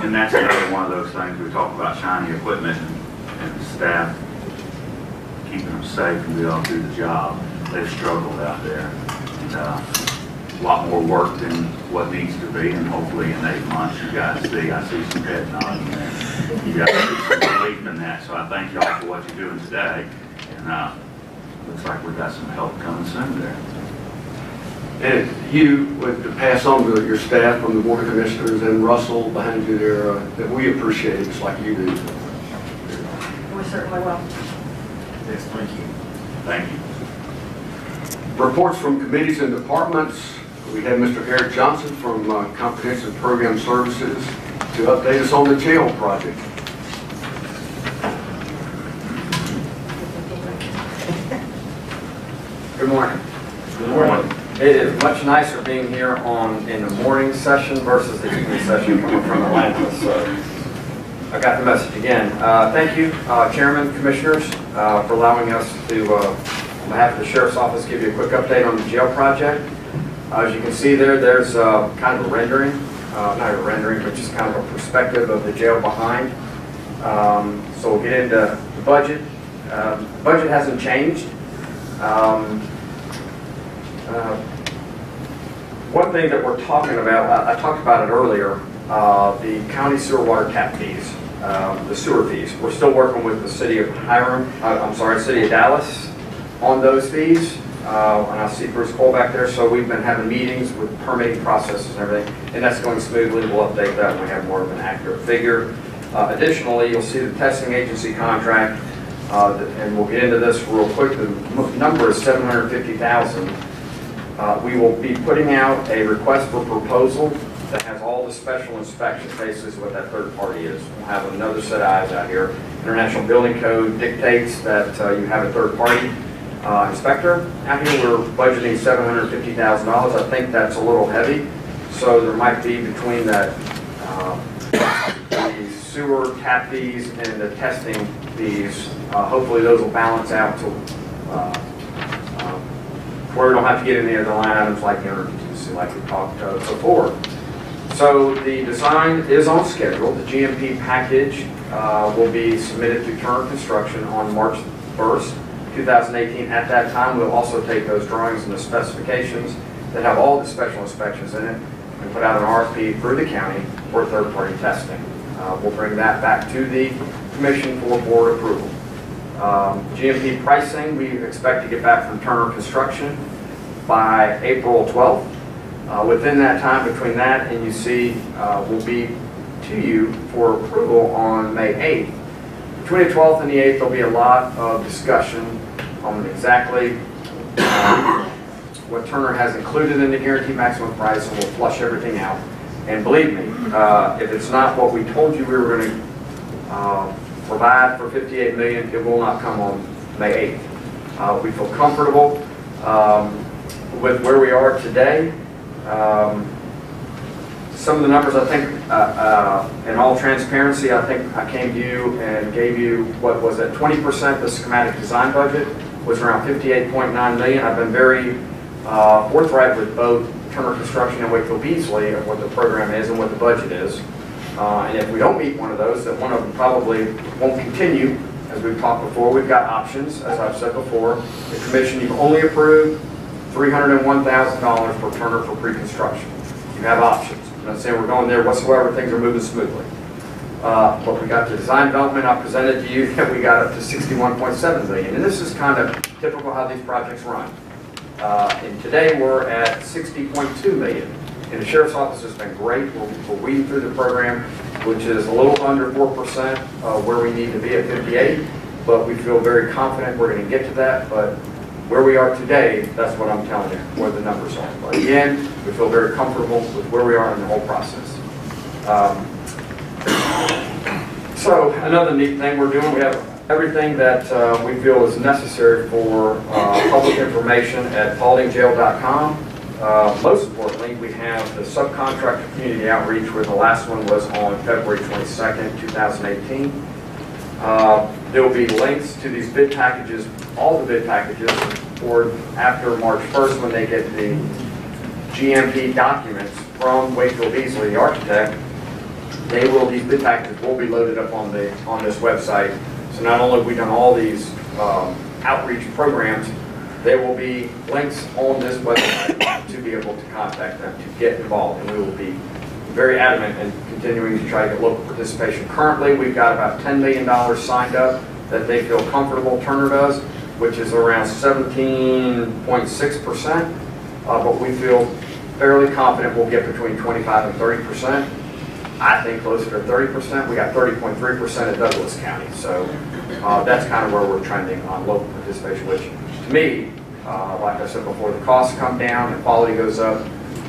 And that's another one of those things we talk about, shiny equipment and staff keeping them safe and be able to do the job. They've struggled out there. And a lot more work than what needs to be, and hopefully in 8 months you guys see, I see some head nodding there. You guys see some relief in that, so I thank y'all for what you're doing today. And looks like we've got some help coming soon there. And you would pass on to your staff from the Board of Commissioners and Russell behind you there that we appreciate it just like you do. We certainly will. Yes, thank you. Thank you. Reports from committees and departments. We have Mr. Eric Johnson from Comprehensive Program Services to update us on the jail project. Good morning. Good morning. It is much nicer being here in the morning session versus the evening session coming from Atlanta. So I got the message again. Thank you, Chairman, Commissioners, for allowing us to, on behalf of the Sheriff's Office, give you a quick update on the jail project. As you can see there's kind of a rendering, not a rendering, but just kind of a perspective of the jail behind. So we'll get into the budget. The budget hasn't changed. One thing that we're talking about, I talked about it earlier, the county sewer water tap fees, the sewer fees. We're still working with the city of city of Dallas on those fees. And I see Bruce Cole back there, so we've been having meetings with permitting processes and everything, and that's going smoothly. We'll update that when we have more of an accurate figure. Additionally, you'll see the testing agency contract, and we'll get into this real quick. The number is $750,000. We will be putting out a request for proposal that has all all the special inspections. Basically is what that third party is. We'll have another set of eyes out here. International Building Code dictates that you have a third party inspector. Out here we're budgeting $750,000. I think that's a little heavy. So there might be between that the sewer tap fees and the testing fees, hopefully those will balance out to where we don't have to get any of the line items like energy, like we talked before. So the design is on schedule. The GMP package will be submitted to Turner Construction on March 1st, 2018. At that time, we'll also take those drawings and the specifications that have all the special inspections in it and put out an RFP through the county for third-party testing. We'll bring that back to the commission for board approval. GMP pricing, we expect to get back from Turner Construction by April 12th. Within that time, between that and you see, will be to you for approval on May 8th. Between the 12th and the 8th, there'll be a lot of discussion on exactly what Turner has included in the guaranteed maximum price, and we'll flush everything out. And believe me, if it's not what we told you we were going to provide for $58 million, it will not come on May 8th. We feel comfortable with where we are today. Some of the numbers, I think, in all transparency, I think I came to you and gave you, what was it, 20% the schematic design budget was around $58.9 million. I've been very forthright with both Turner Construction and Wakefield Beasley of what the program is and what the budget is. And if we don't meet one of those, that one of them probably won't continue. As we've talked before, we've got options, as I've said before. The commission, you've only approved $301,000 for Turner for pre-construction. You have options. I'm not saying we're going there whatsoever, things are moving smoothly. But we got the design development, I presented to you that we got up to $61.7 million. And this is kind of typical how these projects run. And today we're at $60.2 million. And the Sheriff's Office has been great. We're weeding through the program, which is a little under 4% of where we need to be at 58. But we feel very confident we're going to get to that. But where we are today, that's what I'm telling you, where the numbers are. But again, we feel very comfortable with where we are in the whole process. So another neat thing we're doing, we have everything that we feel is necessary for public information at pauldingjail.com. Most importantly, we have the subcontractor community outreach, where the last one was on February 22nd, 2018. There will be links to these bid packages, all the bid packages, for after March 1st when they get the GMP documents from Wakefield Beasley, the architect. These bid packages will be loaded up on this website. So not only have we done all these outreach programs, there will be links on this website to be able to contact them, to get involved, and we will be very adamant in continuing to try to get local participation. Currently, we've got about $10 million signed up that they feel comfortable, Turner does, which is around 17.6%, but we feel fairly confident we'll get between 25 and 30%. I think closer to 30%. We got 30.3% at Douglas County, so that's kind of where we're trending on local participation, which to me, like I said before, the costs come down, the quality goes up,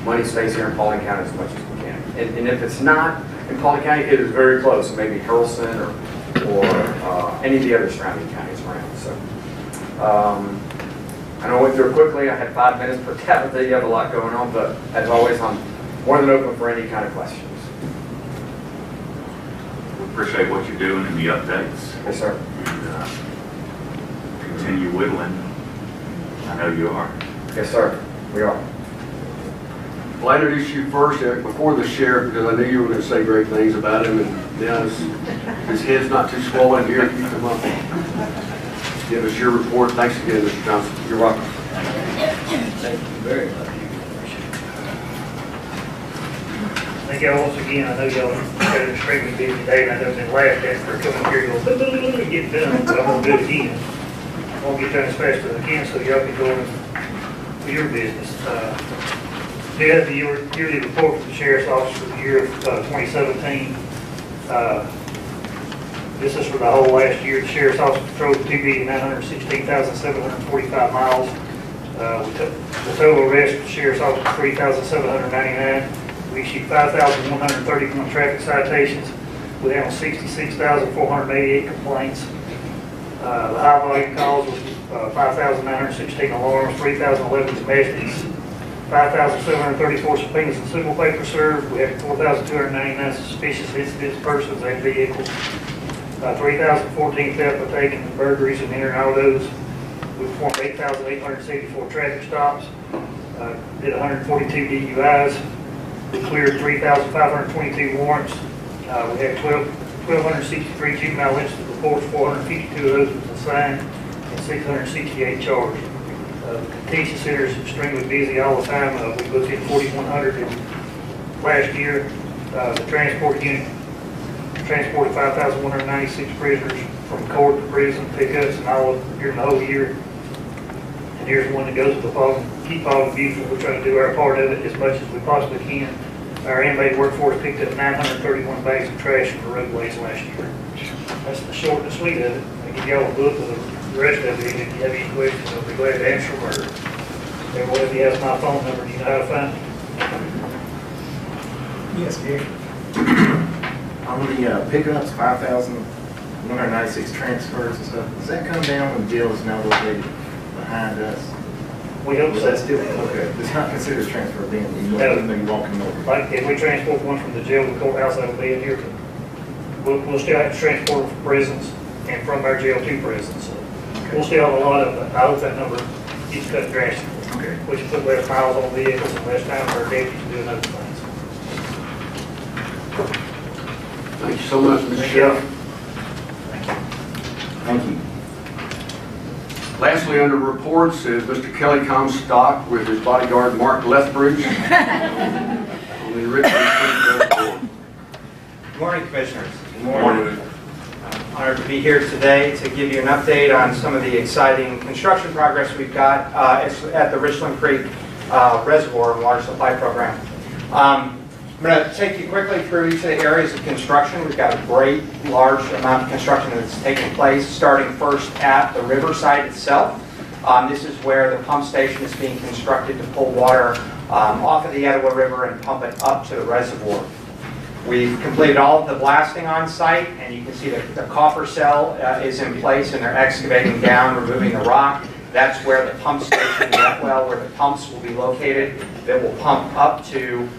money stays here in Paulding County as much as we can. And if it's not in Paulding County, it is very close, maybe Harrelson or any of the other surrounding counties around. So I know I went through it quickly. I had 5 minutes, but Tabitha, you have a lot going on, but as always, I'm more than open for any kind of questions. We appreciate what you're doing and the updates. Yes, sir. And continue whittling. I know you are. Yes, sir. We are. Well, I introduced you first before the sheriff because I knew you were going to say great things about him, and now his head's not too swollen here. You come up and give us your report. Thanks again, Mr. Johnson. You're welcome. Thank you very much. Thank y'all once again. I know y'all had an extremely busy day, and I know been laughed at for coming here and going, get done, but I'm going to do it again. I'm going to get done as fast as I can so y'all can go into your business. We have the yearly report from the Sheriff's Office for the year of 2017. This is for the whole last year. The Sheriff's Office patrolled 2,916,745 miles. The total arrest for the Sheriff's Office was 3,799. We issued 5,131 traffic citations. We handled 66,488 complaints. The high volume calls was 5,916 alarms, 3,011 domestics, 5,734 subpoenas and civil paper served. We had 4,299 suspicious incidents, persons and vehicles, 3,014 theft, taken, burglaries, and entered autos. We performed 8,874 traffic stops, did 142 DUIs. We cleared 3,522 warrants. We had 1,263 juvenile incident reports, 452 of those was assigned, and 668 charged. The detention center is extremely busy all the time. We booked in 4,100 last year. The transport unit transported 5,196 prisoners from court to prison, pickups, and all during the whole year. And here's one that goes with the keep Paulding beautiful. We're trying to do our part of it as much as we possibly can. Our inmate workforce picked up 931 bags of trash from the roadways last year. That's the short and sweet of it. I give y'all a book with the rest of it. If you have any questions, I'll be glad to answer them. Or everyone, if you have my phone number, you know how to find me. Yes, Gary. On the pickups, 5,196 transfers and stuff, does that come down when jail is now located behind us? We hope so. That's still, okay, it's not considered transfer then, even though you're walking over. Like if we transport one from the jail to the courthouse, that'll be in here. We'll still have to transport them from prisons and from our jail to prisons. So we'll still have a lot of it. I hope that number gets cut drastically. Okay. We should put less miles on vehicles and less time for our deputies doing other things. Thank you so much, Mr. Sheriff. Thank you. Lastly, under reports is Mr. Kelly Comstock with his bodyguard Mark Lethbridge on the Richmond Creek Reservoir. Good morning, Commissioners. Good morning. I'm honored to be here today to give you an update on some of the exciting construction progress we've got at the Richland Creek Reservoir and Water Supply Program. I'm going to take you quickly through each of the areas of construction. We've got a great large amount of construction that's taking place, starting first at the riverside itself. This is where the pump station is being constructed to pull water off of the Etowah River and pump it up to the reservoir. We've completed all of the blasting on site, and you can see that the copper cell is in place, and they're excavating down, removing the rock. That's where the pump station, that well, where the pumps will be located, that will pump up to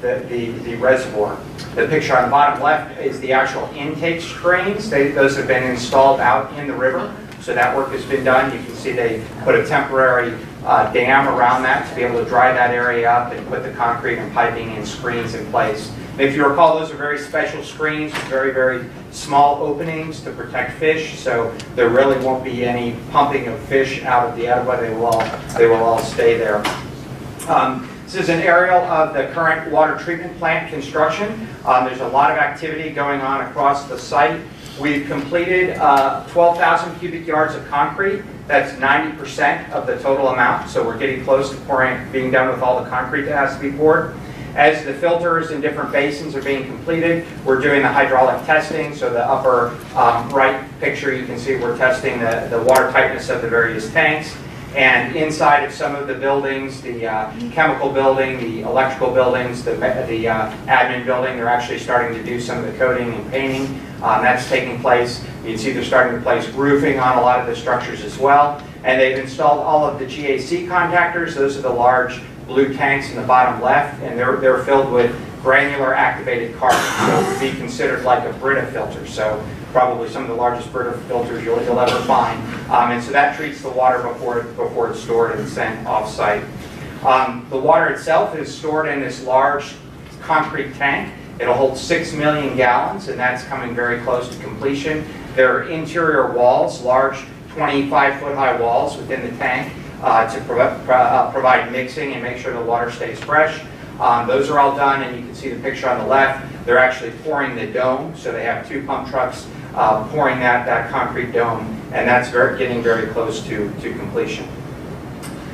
the reservoir. The picture on the bottom left is the actual intake screens. Those have been installed out in the river, so that work has been done. You can see they put a temporary dam around that to be able to dry that area up and put the concrete and piping and screens in place. And if you recall, those are very special screens with very, very small openings to protect fish, so there really won't be any pumping of fish out of the Etowah. They will all stay there. This is an aerial of the current water treatment plant construction. There's a lot of activity going on across the site. We've completed 12,000 cubic yards of concrete. That's 90% of the total amount, so we're getting close to being done with all the concrete that has to be poured. As the filters in different basins are being completed, we're doing the hydraulic testing. So the upper right picture, you can see we're testing the water tightness of the various tanks. And inside of some of the buildings, the chemical building, the electrical buildings, the admin building, they're actually starting to do some of the coating and painting. That's taking place. You can see they're starting to place roofing on a lot of the structures as well. And they've installed all of the GAC contactors. Those are the large blue tanks in the bottom left, and they're filled with granular activated carbon. So it would be considered like a Brita filter. So probably some of the largest Brita filters you'll ever find. And so that treats the water before it's stored and sent off-site. The water itself is stored in this large concrete tank. It'll hold 6 million gallons, and that's coming very close to completion. There are interior walls, large 25-foot high walls within the tank to provide mixing and make sure the water stays fresh. Those are all done, and you can see the picture on the left. They're actually pouring the dome, so they have 2 pump trucks pouring that concrete dome, and that's getting very close to completion.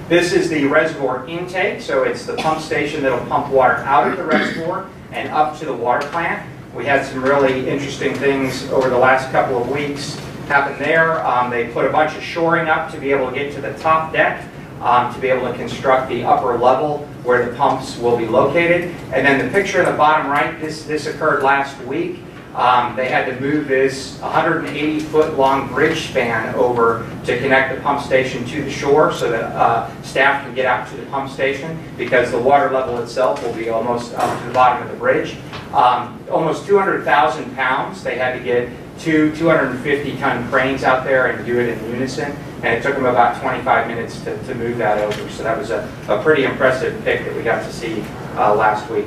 This is the reservoir intake, so it's the pump station that'll pump water out of the reservoir and up to the water plant. We had some really interesting things over the last couple of weeks happen there. They put a bunch of shoring up to be able to get to the top deck. to be able to construct the upper level where the pumps will be located. And then the picture in the bottom right, this occurred last week. They had to move this 180-foot long bridge span over to connect the pump station to the shore so that staff can get out to the pump station, because the water level itself will be almost up to the bottom of the bridge. Almost 200,000 pounds. They had to get two 250-ton cranes out there and do it in unison, and it took them about 25 minutes to move that over. So that was a pretty impressive pic that we got to see last week.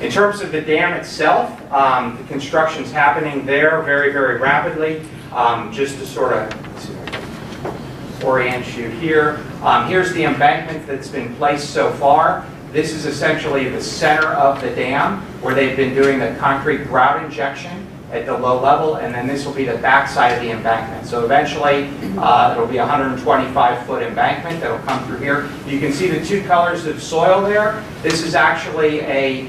In terms of the dam itself, the construction's happening there very, very rapidly. Just to sort of orient you here, here's the embankment that's been placed so far. This is essentially the center of the dam where they've been doing the concrete grout injection at the low level, and then this will be the back side of the embankment. So eventually it'll be a 125-foot embankment that'll come through here. You can see the two colors of soil there. This is actually a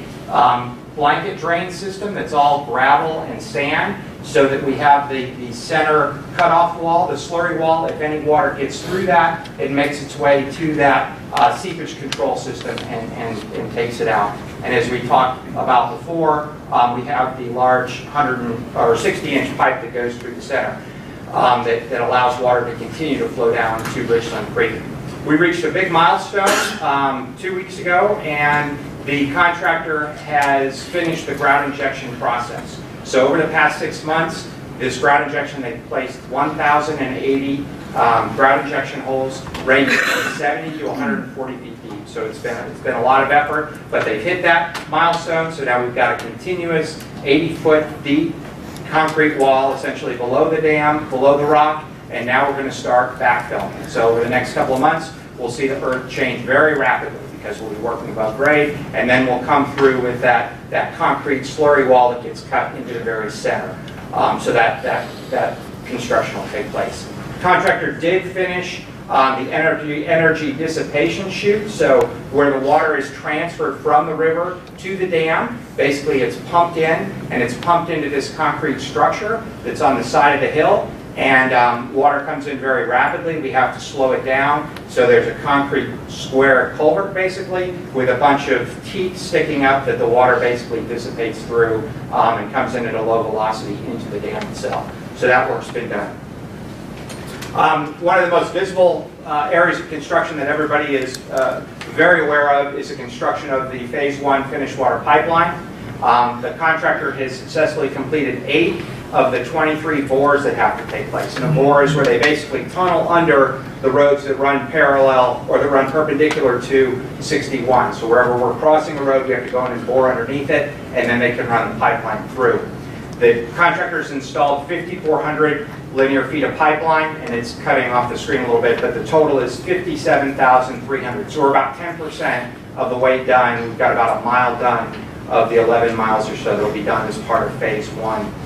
blanket drain system that's all gravel and sand, so that we have the center cutoff wall, the slurry wall. If any water gets through that, it makes its way to that seepage control system and takes it out. And as we talked about before, we have the large 60-inch pipe that goes through the center that allows water to continue to flow down to Richland Creek. We reached a big milestone 2 weeks ago, and the contractor has finished the grout injection process. So over the past 6 months, this grout injection, they've placed 1,080 grout injection holes ranging from 70 to 140 feet deep. So it's been a lot of effort, but they've hit that milestone. So now we've got a continuous 80-foot deep concrete wall essentially below the dam, below the rock, and now we're going to start backfilling. So over the next couple of months, we'll see the earth change very rapidly, because we'll be working above grade, and then we'll come through with that concrete slurry wall that gets cut into the very center. So that construction will take place. The contractor did finish the energy dissipation chute, so where the water is transferred from the river to the dam. Basically, it's pumped in, and it's pumped into this concrete structure that's on the side of the hill. And water comes in very rapidly. We have to slow it down. So there's a concrete square culvert, basically, with a bunch of teeth sticking up that the water basically dissipates through and comes in at a low velocity into the dam itself. So that work's been done. One of the most visible areas of construction that everybody is very aware of is the construction of the Phase 1 finished water pipeline. The contractor has successfully completed 8 of the 23 bores that have to take place. And a bore is where they basically tunnel under the roads that run parallel or that run perpendicular to 61. So wherever we're crossing a road, we have to go in and bore underneath it, and then they can run the pipeline through. The contractors installed 5,400 linear feet of pipeline, and it's cutting off the screen a little bit, but the total is 57,300. So we're about 10% of the way done. We've got about a mile done of the 11 miles or so that will be done as part of Phase 1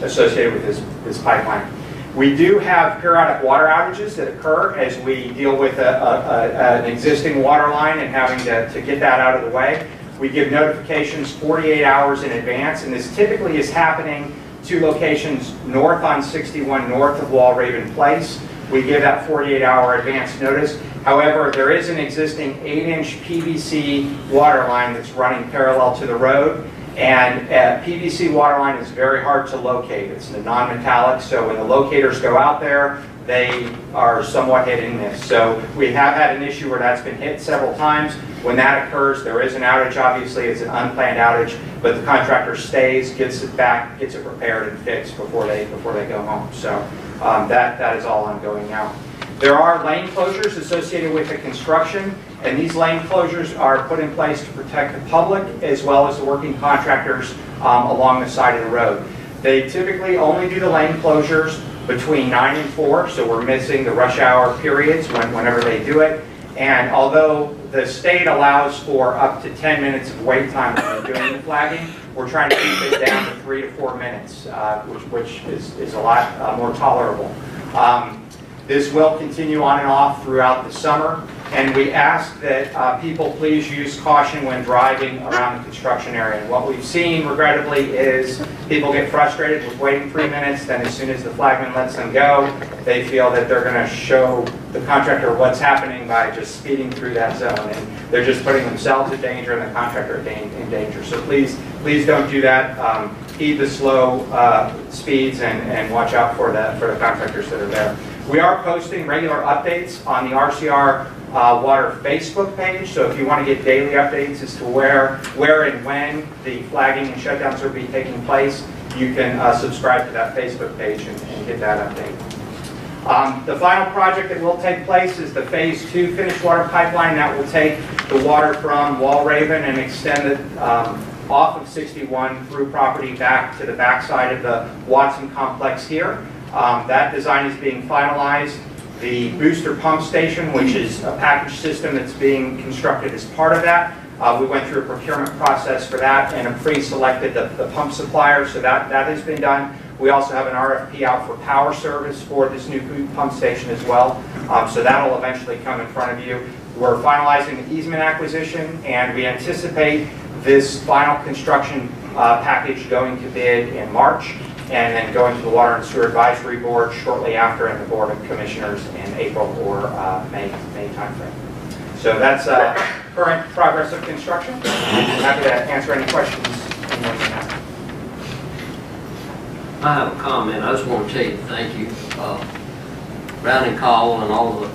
associated with this pipeline. We do have periodic water outages that occur as we deal with an existing water line and having to get that out of the way. We give notifications 48 hours in advance, and this typically is happening to locations north on 61, north of Walraven Place. We give that 48-hour advance notice. However, there is an existing 8-inch PVC water line that's running parallel to the road, and PVC water line is very hard to locate. It's the non-metallic, so when the locators go out there, they are somewhat hit and miss. So we have had an issue where that's been hit several times. When that occurs, there is an outage. Obviously, it's an unplanned outage, but the contractor stays, gets it back, gets it repaired and fixed before they go home. So that is all ongoing now. There are lane closures associated with the construction, and these lane closures are put in place to protect the public as well as the working contractors along the side of the road. They typically only do the lane closures between 9 and 4, so we're missing the rush hour periods whenever they do it. And although the state allows for up to 10 minutes of wait time when they're doing the flagging, we're trying to keep it down to 3 to 4 minutes, which is a lot more tolerable. This will continue on and off throughout the summer. And we ask that people please use caution when driving around the construction area. And what we've seen, regrettably, is people get frustrated with waiting 3 minutes, then as soon as the flagman lets them go, they feel that they're going to show the contractor what's happening by just speeding through that zone. And they're just putting themselves in danger and the contractor in danger. So please don't do that. Heed the slow speeds and watch out for the contractors that are there. We are posting regular updates on the RCR Water Facebook page, so if you want to get daily updates as to where and when the flagging and shutdowns will be taking place, you can subscribe to that Facebook page and get that update. The final project that will take place is the Phase 2 finished water pipeline that will take the water from Walraven and extend it off of 61 through property back to the backside of the Watson complex here. That design is being finalized. The booster pump station, which is a package system that's being constructed as part of that. We went through a procurement process for that and pre-selected the pump supplier, so that has been done. We also have an RFP out for power service for this new pump station as well, so that will eventually come in front of you. We're finalizing the easement acquisition, and we anticipate this final construction package going to bid in March, and then going to the Water and Sewer Advisory Board shortly after, and the Board of Commissioners in April or May timeframe. So that's current progress of construction. I'm happy to answer any questions anyone may have. I have a comment. I just want to tell you thank you. Brown and Call and all the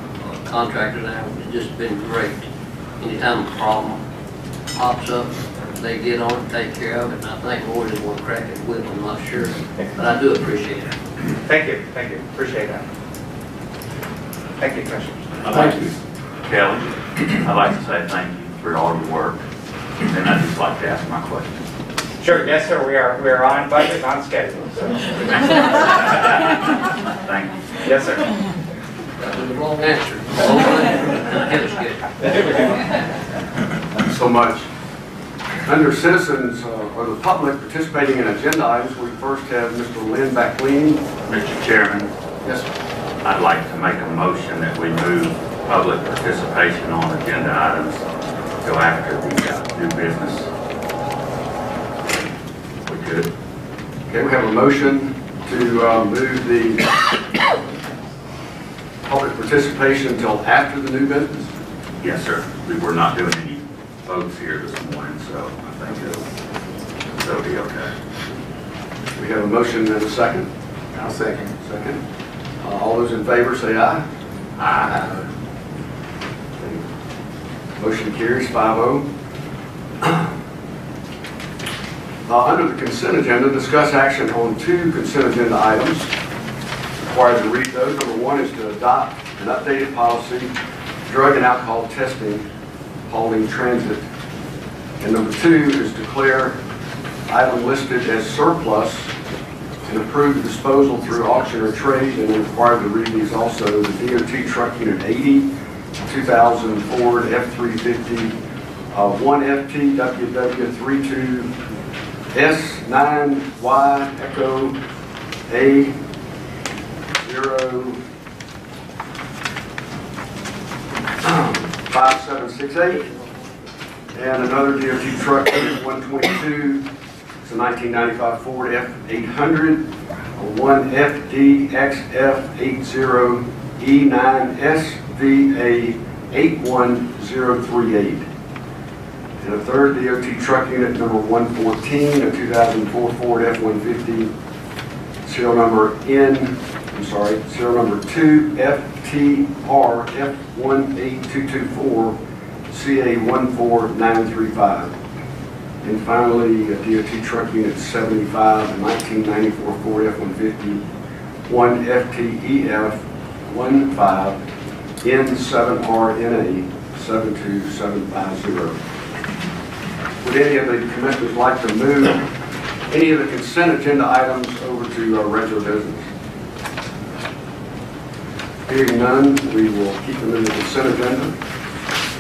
contractors there have just been great. Anytime a problem pops up, they get on it, take care of it, and I think Lord is going to crack it with them, I'm not sure. But I do appreciate it. Thank you. Appreciate that. Thank you, Commissioners. Thank you. Kelly, I'd like to say thank you for all your work. And I'd just like to ask my question. Sure, yes, sir. We are on budget, on schedule. So. Thank you. Yes, sir. That was the wrong answer. Thanks so much. Under citizens or the public participating in agenda items, we first have Mr. Lynn Backlien. Mr. Chairman. Yes, sir. I'd like to make a motion that we move public participation on agenda items, go after the new business. We could. Okay, we have a motion to move the public participation until after the new business? Yes, sir. We were not doing any votes here this morning, so I think it'll be okay. We have a motion and a second. I'll second. Second. All those in favor say aye. Aye. Motion carries 5-0. Under the consent agenda, discuss action on 2 consent agenda items. Required to read those. Number 1 is to adopt an updated policy, drug and alcohol testing, hauling transit. And number 2 is declare item listed as surplus and approve the disposal through auction or trade, and then required to read these also. The DOT Truck Unit 80, 2000 Ford F-350, 1FT WW32 S9Y Echo A 05768, and another DOT Truck Unit 122. It's a 1995 Ford F800, a 1FDXF80 E9SVA 81038. And a third DOT Truck Unit number 114, a 2004 Ford F-150, serial number 2FTR F18224 CA14935. And finally, a DOT Truck Unit 75, a 1994 Ford F-150, 1FTEF 15 N7RNA 72750. Would any of the commissioners like to move any of the consent agenda items over to regular business? Hearing none, we will keep them in the consent agenda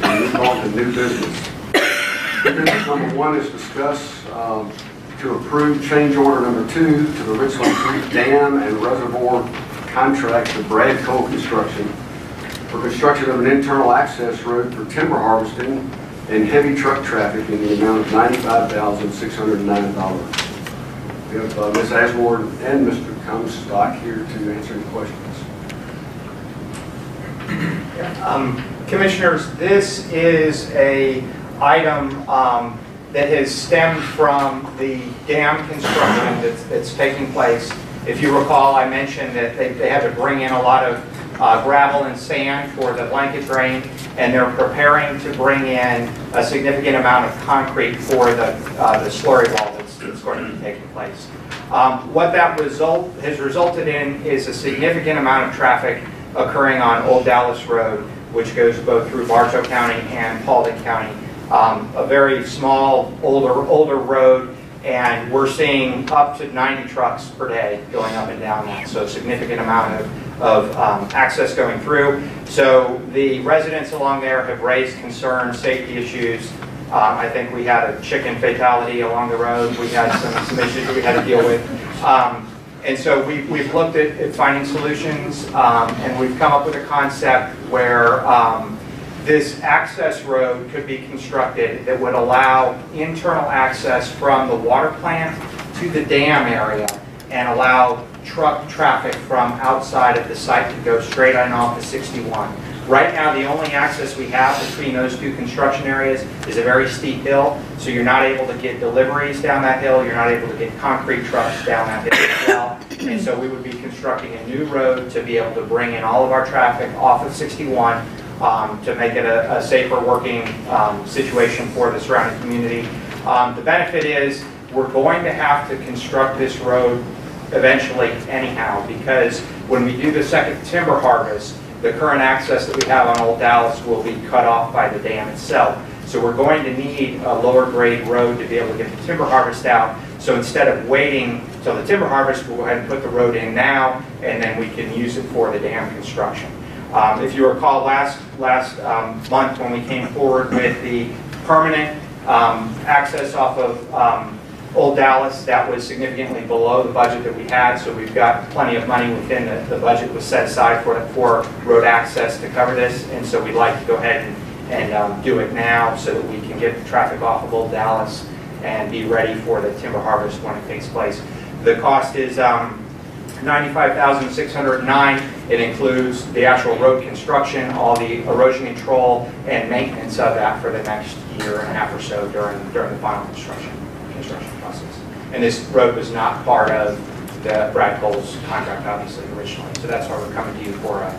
and move on to new business. New business number 1 is discuss to approve change order number 2 to the Richland Creek Dam and Reservoir contract to Brad Cole Construction for construction of an internal access road for timber harvesting and heavy truck traffic in the amount of $95,609. We have Ms. Ashmore and Mr. Comstock here to answer any questions. Commissioners, this is a item that has stemmed from the dam construction that's taking place. If you recall, I mentioned that they had to bring in a lot of gravel and sand for the blanket drain, and they're preparing to bring in a significant amount of concrete for the slurry wall that's going to be taking place. What that has resulted in is a significant amount of traffic occurring on Old Dallas Road, which goes both through Bartow County and Paulding County. A very small, older road, and we're seeing up to 90 trucks per day going up and down that, so a significant amount of access going through. So the residents along there have raised concerns, safety issues. I think we had a chicken fatality along the road. We had some issues that we had to deal with. And so we've looked at finding solutions, and we've come up with a concept where this access road could be constructed that would allow internal access from the water plant to the dam area and allow truck traffic from outside of the site to go straight on off of 61. Right now, the only access we have between those two construction areas is a very steep hill, so you're not able to get deliveries down that hill, you're not able to get concrete trucks down that hill as well. And so we would be constructing a new road to be able to bring in all of our traffic off of 61 to make it a safer working situation for the surrounding community. The benefit is we're going to have to construct this road eventually anyhow, because when we do the second timber harvest, the current access that we have on Old Dallas will be cut off by the dam itself. So we're going to need a lower grade road to be able to get the timber harvest out. So instead of waiting till the timber harvest, we'll go ahead and put the road in now, and then we can use it for the dam construction. If you recall last month when we came forward with the permanent access off of Old Dallas, that was significantly below the budget that we had, so we've got plenty of money within the budget was set aside for road access to cover this, and so we'd like to go ahead and do it now so that we can get the traffic off of Old Dallas and be ready for the timber harvest when it takes place. The cost is $95,609. It includes the actual road construction, all the erosion control, and maintenance of that for the next year and a half or so during the final construction process. And this road was not part of the Brad Cole's contract, obviously, originally. So that's why we're coming to you for a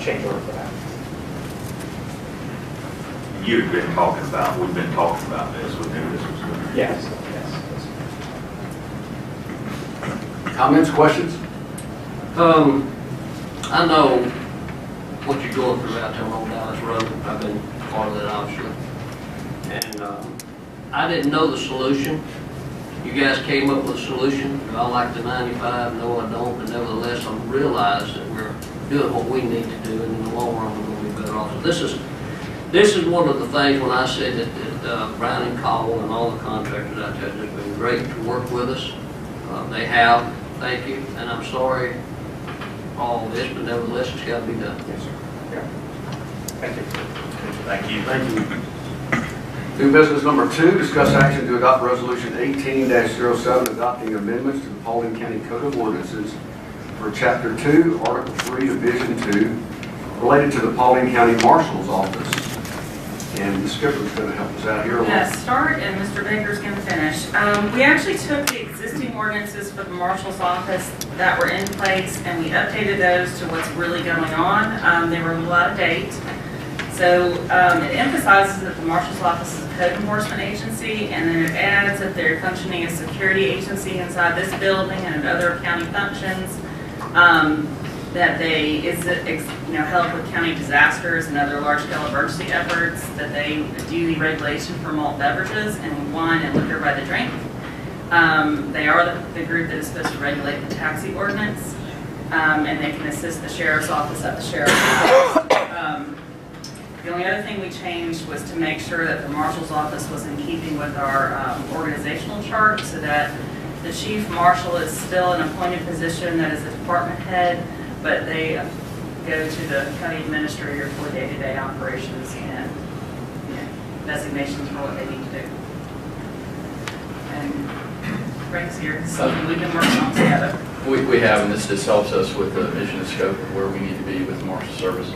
change order for that. We've been talking about this. We knew this was going to. Yes. Comments, questions? I know what you're going through out there on Old Dallas Road. I've been part of that, obviously. And I didn't know the solution. You guys came up with a solution. Do I like the 95? No, I don't. But nevertheless, I realize that we're doing what we need to do, and in the long run, we're going to be better off. So this is one of the things when I said that Brown and Cowell and all the contractors out there have been great to work with us. They have. Thank you. And I'm sorry for all this, but nevertheless, it's got to be done. Yes, sir. Yeah. Thank you. Thank you. Thank you. New business number 2, discuss action to adopt resolution 18-07, adopting amendments to the Paulding County Code of Ordinances for Chapter 2, Article 3, Division 2, related to the Paulding County Marshal's Office. And the skipper's going to help us out here. Yes, start and Mr. Baker's going to finish. We actually took the existing ordinances for the Marshal's Office that were in place and we updated those to what's really going on. They were a little out of date. So it emphasizes that the Marshal's Office is a code enforcement agency, and then it adds that they're functioning as a security agency inside this building and other county functions. That they help with county disasters and other large-scale emergency efforts, that they do the regulation for malt beverages and wine and liquor by the drink. They are the group that is supposed to regulate the taxi ordinance, and they can assist the sheriff's office at the sheriff's office. The only other thing we changed was to make sure that the marshal's office was in keeping with our organizational chart, so that the chief marshal is still an appointed position that is a department head, but they go to the county administrator for day-to-day operations and designations for what they need to do. And Frank's here, so we've been working on together. We have, and this just helps us with the mission and scope of where we need to be with the Marshal Service.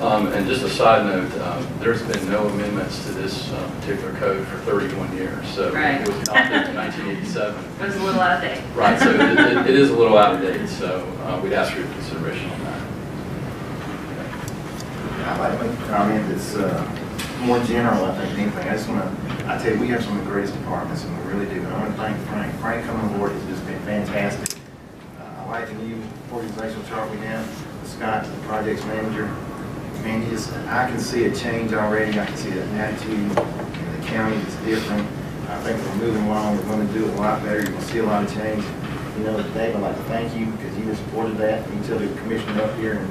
And just a side note, there's been no amendments to this particular code for 31 years. So right. It was adopted in 1987. It was a little out of date. Right, so it is a little out of date. So we'd ask for your consideration on that. I'd like to make a comment that's more general, I think, than anything. I just want to, I tell you, we have some of the greatest departments, and we really do. And I want to thank Frank. Frank coming on board has just been fantastic. I like the new organizational chart we have. Scott, the projects manager. Man, I can see a change already. I can see an attitude in the county that's different. I think we're moving along. We're going to do it a lot better. You're going to see a lot of change. You know, Dave, I'd like to thank you because you supported that. You tell the commissioner up here, and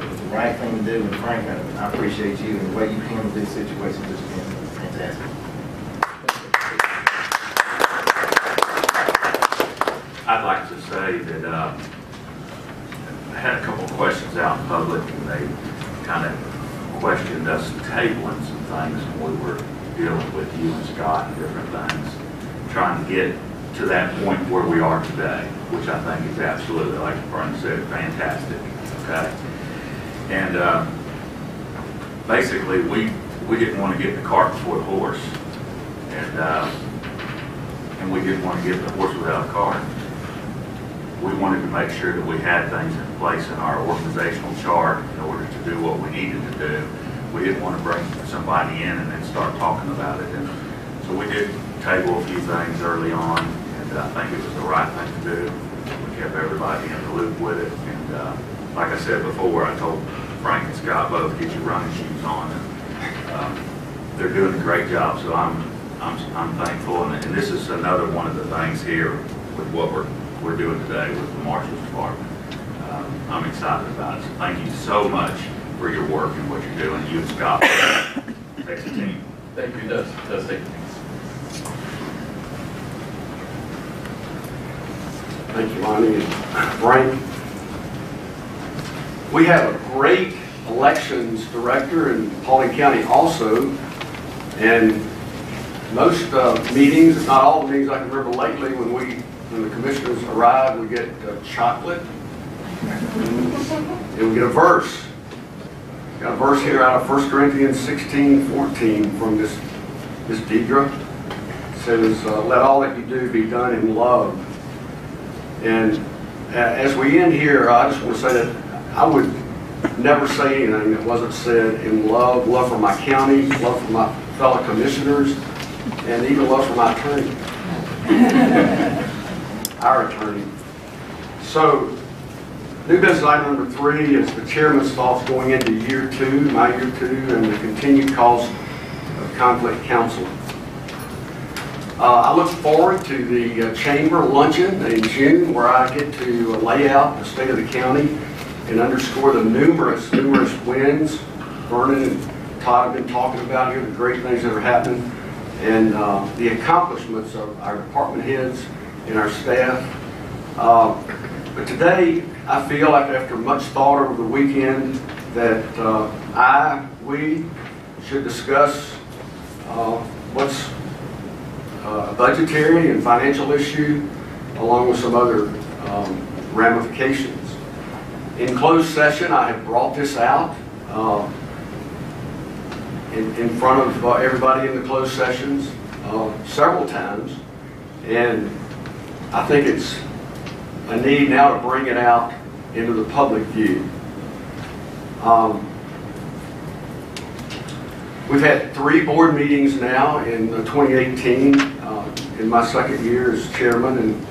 it was the right thing to do. And Frank, I appreciate you and the way you handled this situation. Just been fantastic. I'd like to say that I had a couple of questions out in public, and they kind of questioned us tabling some things when we were dealing with you and Scott and different things, trying to get to that point where we are today, which I think is absolutely, like Frank said, fantastic. Okay, and basically we didn't want to get the cart before the horse, and we didn't want to get the horse without a cart. We wanted to make sure that we had things in place in our organizational chart in order to do what we needed to do. We didn't want to bring somebody in and then start talking about it. And so we did table a few things early on, and I think it was the right thing to do. We kept everybody in the loop with it. And like I said before, I told Frank and Scott both, get your running shoes on. And they're doing a great job, so I'm thankful. And this is another one of the things here with what we're doing today with the Marshal's Department. I'm excited about it. So thank you so much for your work and what you're doing. You and Scott takes a team. Thank you. It does take a team. Thank you, Lonnie and Frank. We have a great elections director in Paulding County also, and most meetings, if not all the meetings I can remember lately, when the commissioners arrive, we get chocolate, and we get a verse. Got a verse here out of 1 Corinthians 16:14 from this Deidre. It says, let all that you do be done in love. And as we end here, I just want to say that I would never say anything that wasn't said in love for my county, love for my fellow commissioners, and even love for my attorney. Our attorney. So, new business item number 3 is the chairman's thoughts going into year 2, my year 2, and the continued cost of conflict counseling. I look forward to the chamber luncheon in June, where I get to lay out the state of the county and underscore the numerous wins Vernon and Todd have been talking about here, the great things that are happening, and the accomplishments of our department heads and our staff. But today, I feel like after much thought over the weekend that we should discuss what's a budgetary and financial issue, along with some other ramifications. In closed session, I have brought this out in front of everybody in the closed sessions several times, and I think it's a need now to bring it out into the public view. We've had 3 board meetings now in 2018, in my second year as chairman, and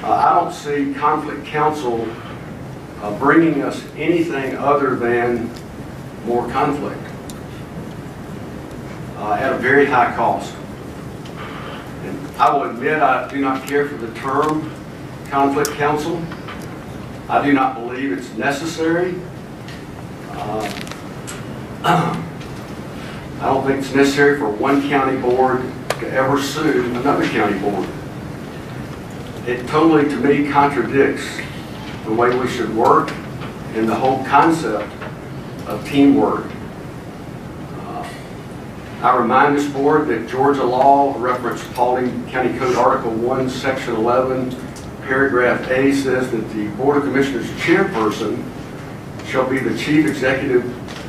I don't see conflict counsel bringing us anything other than more conflict at a very high cost. And I will admit I do not care for the term conflict counsel. I do not believe it's necessary. I don't think it's necessary for one county board to ever sue another county board. It totally, to me, contradicts the way we should work in the whole concept of teamwork. I remind this board that Georgia law referenced Paulding County Code Article 1, Section 11, Paragraph A says that the Board of Commissioners chairperson shall be the chief executive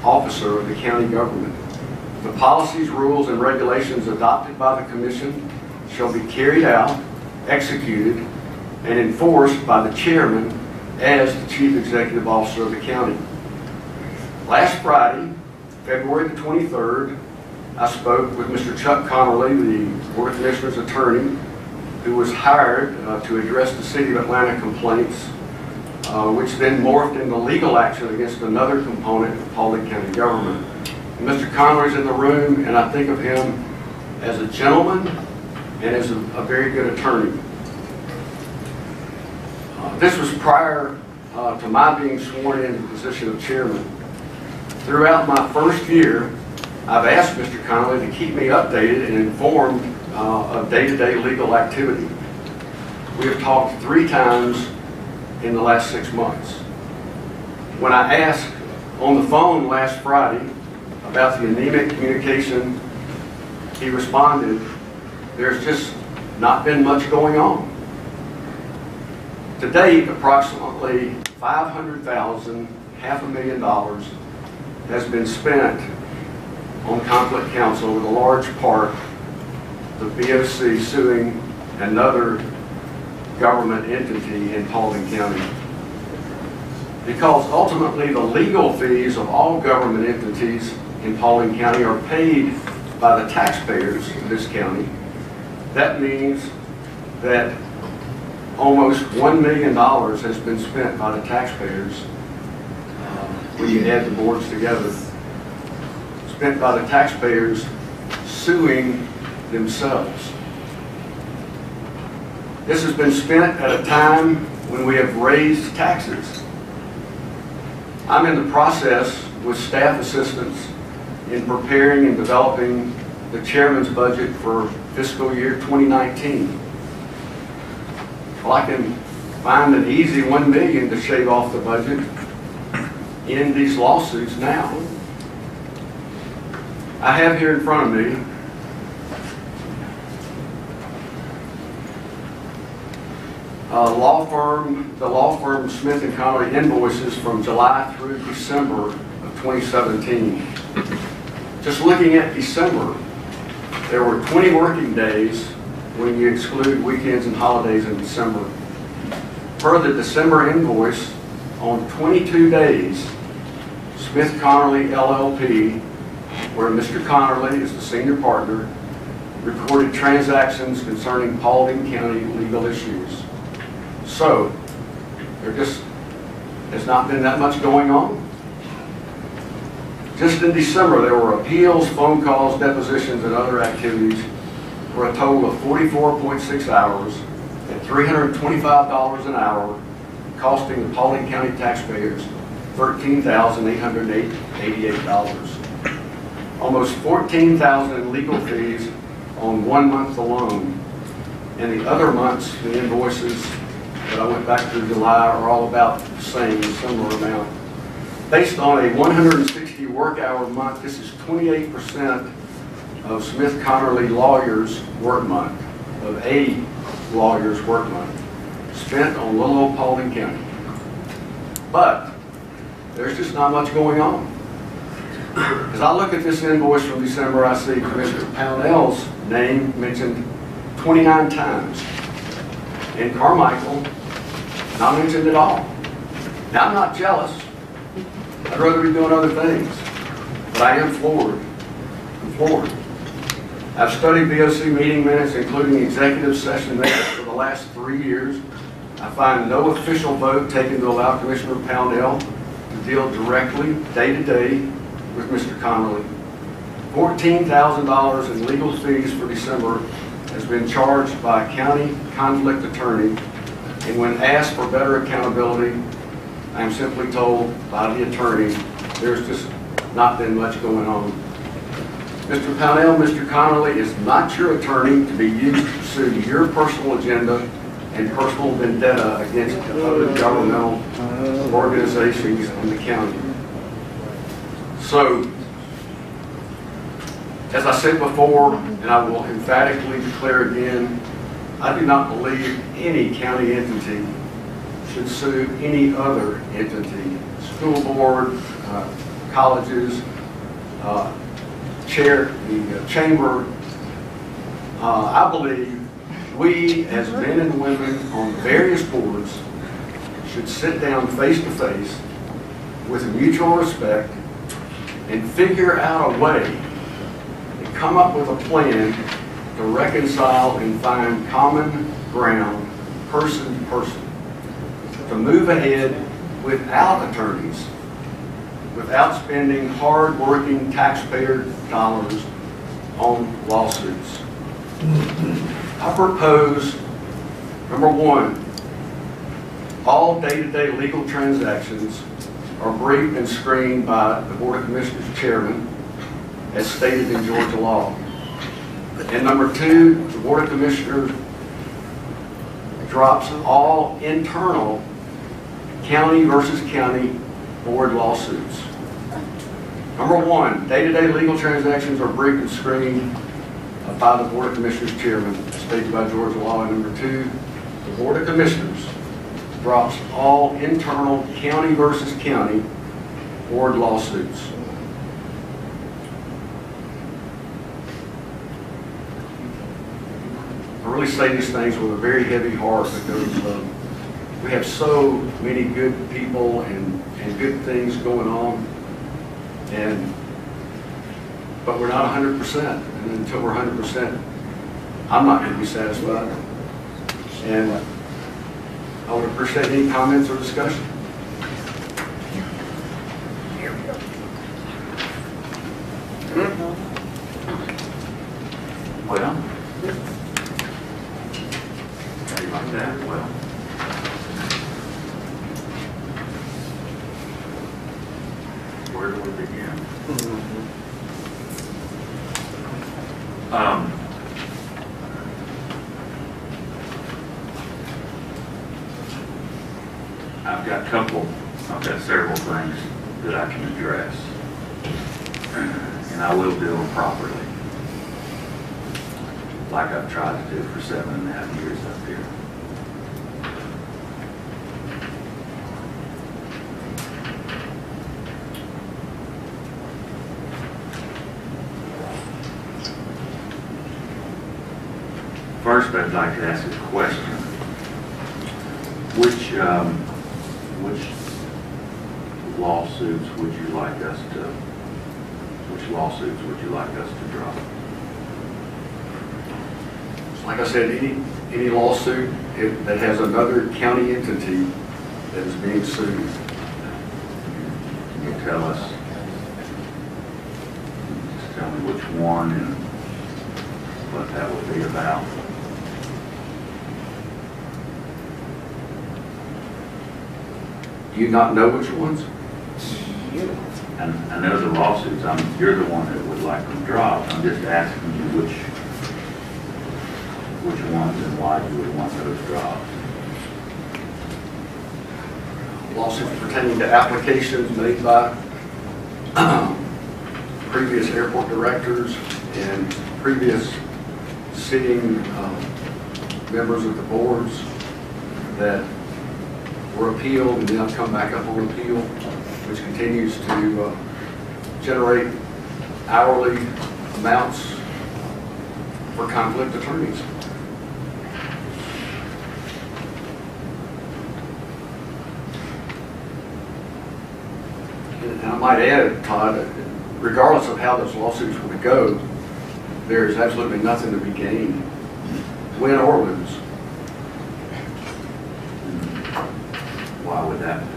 officer of the county government. The policies, rules, and regulations adopted by the commission shall be carried out, executed, and enforced by the chairman as the chief executive officer of the county. Last Friday, February the 23rd, I spoke with Mr. Chuck Connerly, the Board of Commissioners attorney, who was hired to address the City of Atlanta complaints, which then morphed into legal action against another component of Paulding County government. And Mr. Connerly's in the room, and I think of him as a gentleman and as a very good attorney. This was prior to my being sworn in the position of chairman. Throughout my first year, I've asked Mr. Connerly to keep me updated and informed of day-to-day legal activity. We have talked 3 times in the last 6 months. When I asked on the phone last Friday about the anemic communication, he responded, "There's just not been much going on." To date, approximately $500,000, $500,000 has been spent on conflict counsel, with a large part the BOC suing another government entity in Paulding County. Because ultimately the legal fees of all government entities in Paulding County are paid by the taxpayers of this county, that means that almost $1 million has been spent by the taxpayers when you add the boards together. Spent by the taxpayers suing themselves. This has been spent at a time when we have raised taxes. I'm in the process with staff assistants in preparing and developing the chairman's budget for fiscal year 2019. Well, I can find an easy $1 million to shave off the budget in these lawsuits now. I have here in front of me the law firm Smith & Connolly invoices from July through December of 2017. Just looking at December, there were 20 working days when you exclude weekends and holidays in December. Per the December invoice, on 22 days, Smith Connerly LLP, where Mr. Connerly is the senior partner, recorded transactions concerning Paulding County legal issues. So, there just has not been that much going on. Just in December, there were appeals, phone calls, depositions, and other activities for a total of 44.6 hours at $325 an hour, costing the Paulding County taxpayers $13,888. Almost $14,000 in legal fees on 1 month alone. And the other months, the invoices that I went back through July are all about the same, similar amount. Based on a 160 work hour month, this is 28% of Smith Connerly lawyers' work month, of a lawyer's work month, spent on little old Paulding County. But there's just not much going on. As I look at this invoice from December, I see Commissioner Pownell's name mentioned 29 times. And Carmichael, not mentioned at all. Now, I'm not jealous. I'd rather be doing other things. But I am floored. I'm floored. I've studied BOC meeting minutes, including executive session minutes, for the last 3 years. I find no official vote taken to allow Commissioner Pownell to deal directly, day to day, with Mr. Connerly. $14,000 in legal fees for December has been charged by a county conflict attorney, and when asked for better accountability, I am simply told by the attorney there's just not been much going on. Mr. Pownell, Mr. Connerly is not your attorney to be used to pursue your personal agenda and personal vendetta against other governmental organizations in the county. So, as I said before, and I will emphatically declare again, I do not believe any county entity should sue any other entity, school board, colleges, the chamber. I believe we, as men and women on various boards, should sit down face to face with mutual respect and figure out a way to come up with a plan to reconcile and find common ground, person to person, to move ahead without attorneys, without spending hard-working taxpayer dollars on lawsuits. I propose, number one, all day-to-day legal transactions are briefed and screened by the Board of Commissioners chairman, as stated in Georgia law. And number two, the Board of Commissioners drops all internal county versus county board lawsuits. Number one, day-to-day legal transactions are briefed and screened by the Board of Commissioners chairman, stated by Georgia law. And number two, the Board of Commissioners drops all internal county versus county board lawsuits. I really say these things with a very heavy heart because we have so many good people and good things going on, but we're not 100%, and until we're 100%, I'm not going to be satisfied. And I would appreciate any comments or discussion. Well, you like that? Well, where do we begin? I've got several things that I can address, and I will do them properly, like I've tried to do for 7.5 years up here. First, I'd like to ask a question. Which lawsuits would you like us to drop? Like I said, any lawsuit that has another county entity that is being sued. Can you tell us? Just tell me which one and what that would be about. Do you not know which ones? And I know the lawsuits. You're the one that would like them dropped. I'm just asking you which ones and why you would want those dropped. Lawsuits pertaining to applications made by previous airport directors and previous sitting members of the boards that were appealed and now come back up on appeal, which continues to generate hourly amounts for conflict attorneys. And I might add, Todd, regardless of how those lawsuits would go, there is absolutely nothing to be gained, win or lose. Why would that be?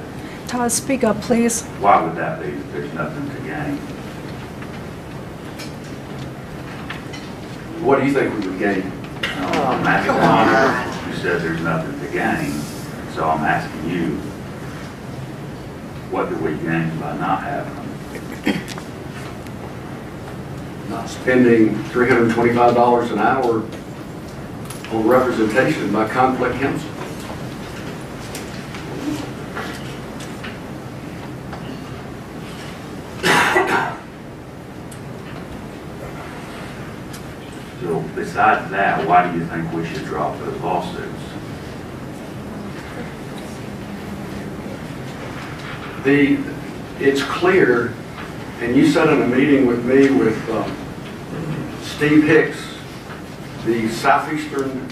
Todd, speak up, please. Why would that be? There's nothing to gain. What do you think we would gain? I'm asking you. You said there's nothing to gain, so I'm asking you, what do we gain by not having them? Not spending $325 an hour on representation by conflict counsel. So besides that, why do you think we should drop those lawsuits? It's clear, and you sat in a meeting with me with Steve Hicks, the Southeastern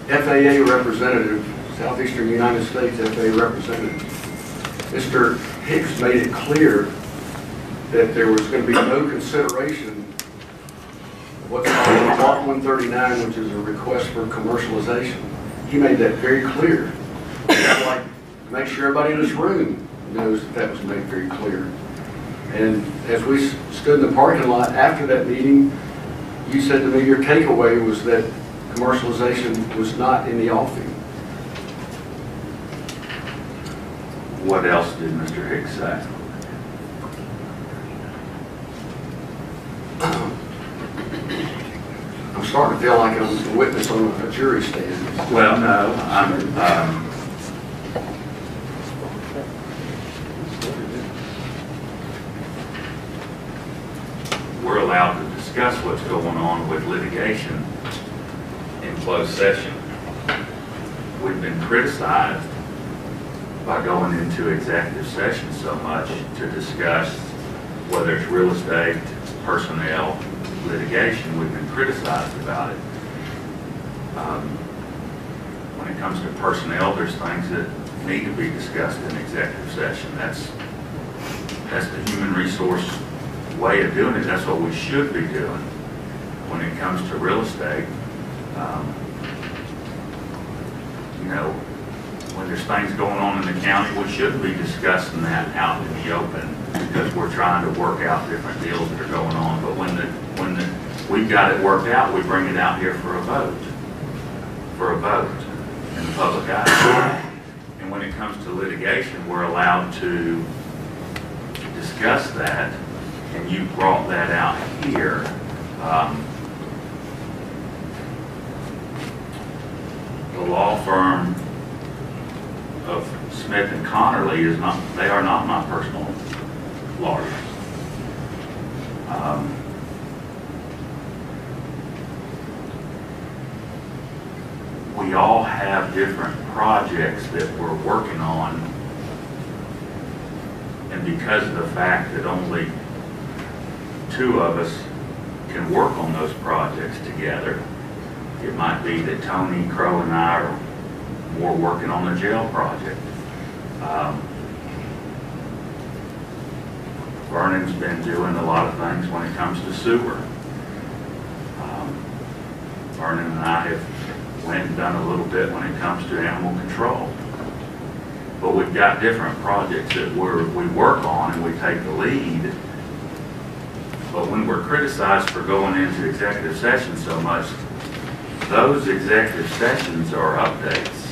FAA representative, Southeastern United States FAA representative. Mr. Hicks made it clear that there was going to be no consideration of what's called Part 139, which is a request for commercialization. He made that very clear. I'd like to make sure everybody in this room knows that was made very clear. And as we stood in the parking lot after that meeting, you said to me your takeaway was that commercialization was not in the offing. What else did Mr. Hicks say? I'm starting to feel like I was a witness on a jury stand. Well, no, we're allowed to discuss what's going on with litigation in closed session. We've been criticized by going into executive session so much to discuss whether it's real estate, personnel, litigation. We've been criticized about it. When it comes to personnel, there's things that need to be discussed in executive session. That's the human resource way of doing it. That's what we should be doing. When it comes to real estate, you know, when there's things going on in the county, we should be discussing that out in the open because we're trying to work out different deals that are going on. But when we've got it worked out, we bring it out here for a vote in the public eye. And when it comes to litigation, we're allowed to discuss that, and you brought that out here. The law firm of Smith and Connerly they are not my personal lawyers. We all have different projects that we're working on, and because of the fact that only two of us can work on those projects together, it might be that Tony, Crow, and I are more working on the jail project. Vernon's been doing a lot of things when it comes to sewer. Vernon and I have went and done a little bit when it comes to animal control. But we've got different projects that we work on and we take the lead. But when we're criticized for going into executive session so much, those executive sessions are updates.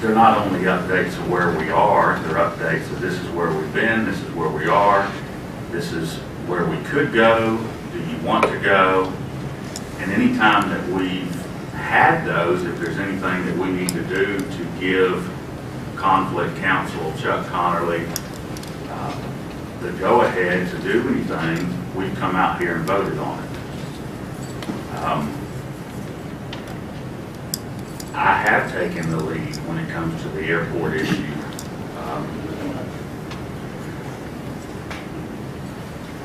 They're not only updates of where we are, they're updates of this is where we've been, this is where we are, this is where we could go, do you want to go? And any time that we've had those, if there's anything that we need to do to give conflict counsel, Chuck Connerly, the go-ahead to do anything, we've come out here and voted on it. I have taken the lead when it comes to the airport issue.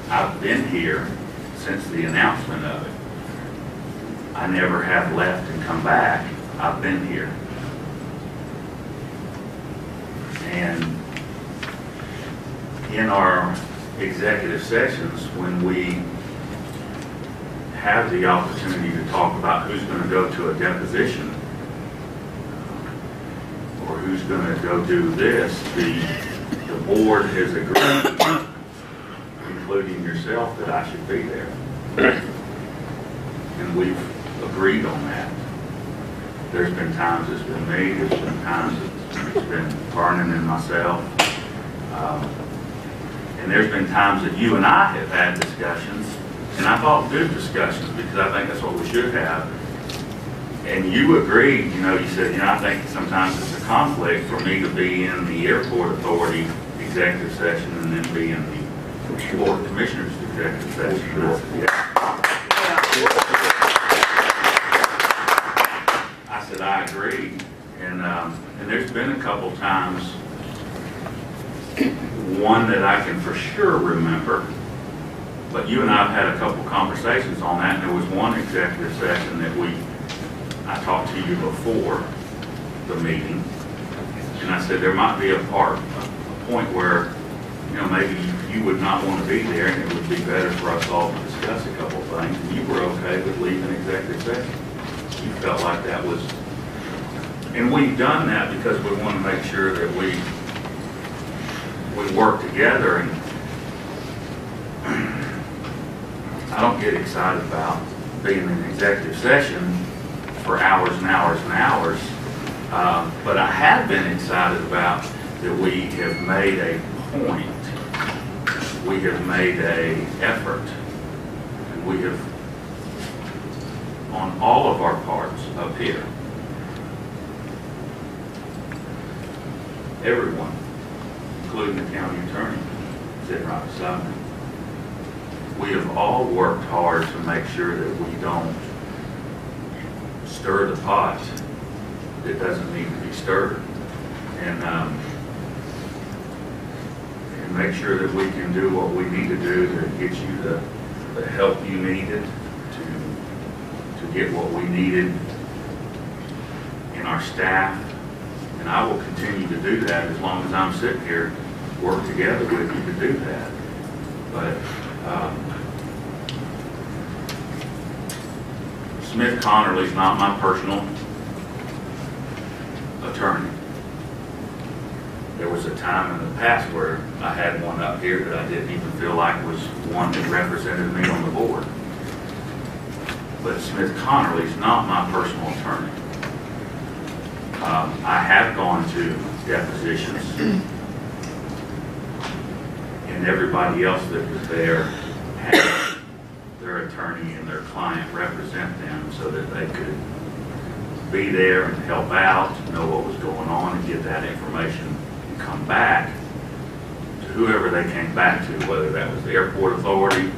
I've been here since the announcement of it. I never have left and come back. I've been here. And in our executive sessions, when we have the opportunity to talk about who's going to go to a deposition or who's going to go do this, the board has agreed, including yourself, that I should be there. And we've agreed on that. There's been times it's been me, there's been times it's been Vernon and myself. And there's been times that you and I have had discussions, and I thought good discussions, because I think that's what we should have. And you agreed, you know, you said, you know, I think sometimes it's a conflict for me to be in the airport authority executive session and then be in the board of commissioners executive session. And I said, yeah. I said, I agree. And there's been a couple times, one that I can for sure remember, but you and I have had a couple conversations on that, and there was one executive session that I talked to you before the meeting, and I said there might be a point where, you know, maybe you would not want to be there, and it would be better for us all to discuss a couple of things, and you were okay with leaving executive session. You felt like that was, and we've done that because we want to make sure that we work together. And I don't get excited about being in executive session for hours and hours and hours, but I have been excited about that we have made a point, we have made a effort, and we have, on all of our parts up here, everyone, including the county attorney, sitting right beside me, we have all worked hard to make sure that we don't stir the pot that doesn't need to be stirred, and make sure that we can do what we need to do to get you the help you needed, to get what we needed in our staff. And I will continue to do that as long as I'm sitting here, work together with you to do that. But Smith Connerly's not my personal attorney. There was a time in the past where I had one up here that I didn't even feel like was one that represented me on the board. But Smith Connerly's not my personal attorney. I have gone to depositions, and everybody else that was there had their attorney and their client represent them so that they could be there and help out, know what was going on, and get that information and come back to whoever they came back to, whether that was the airport authority,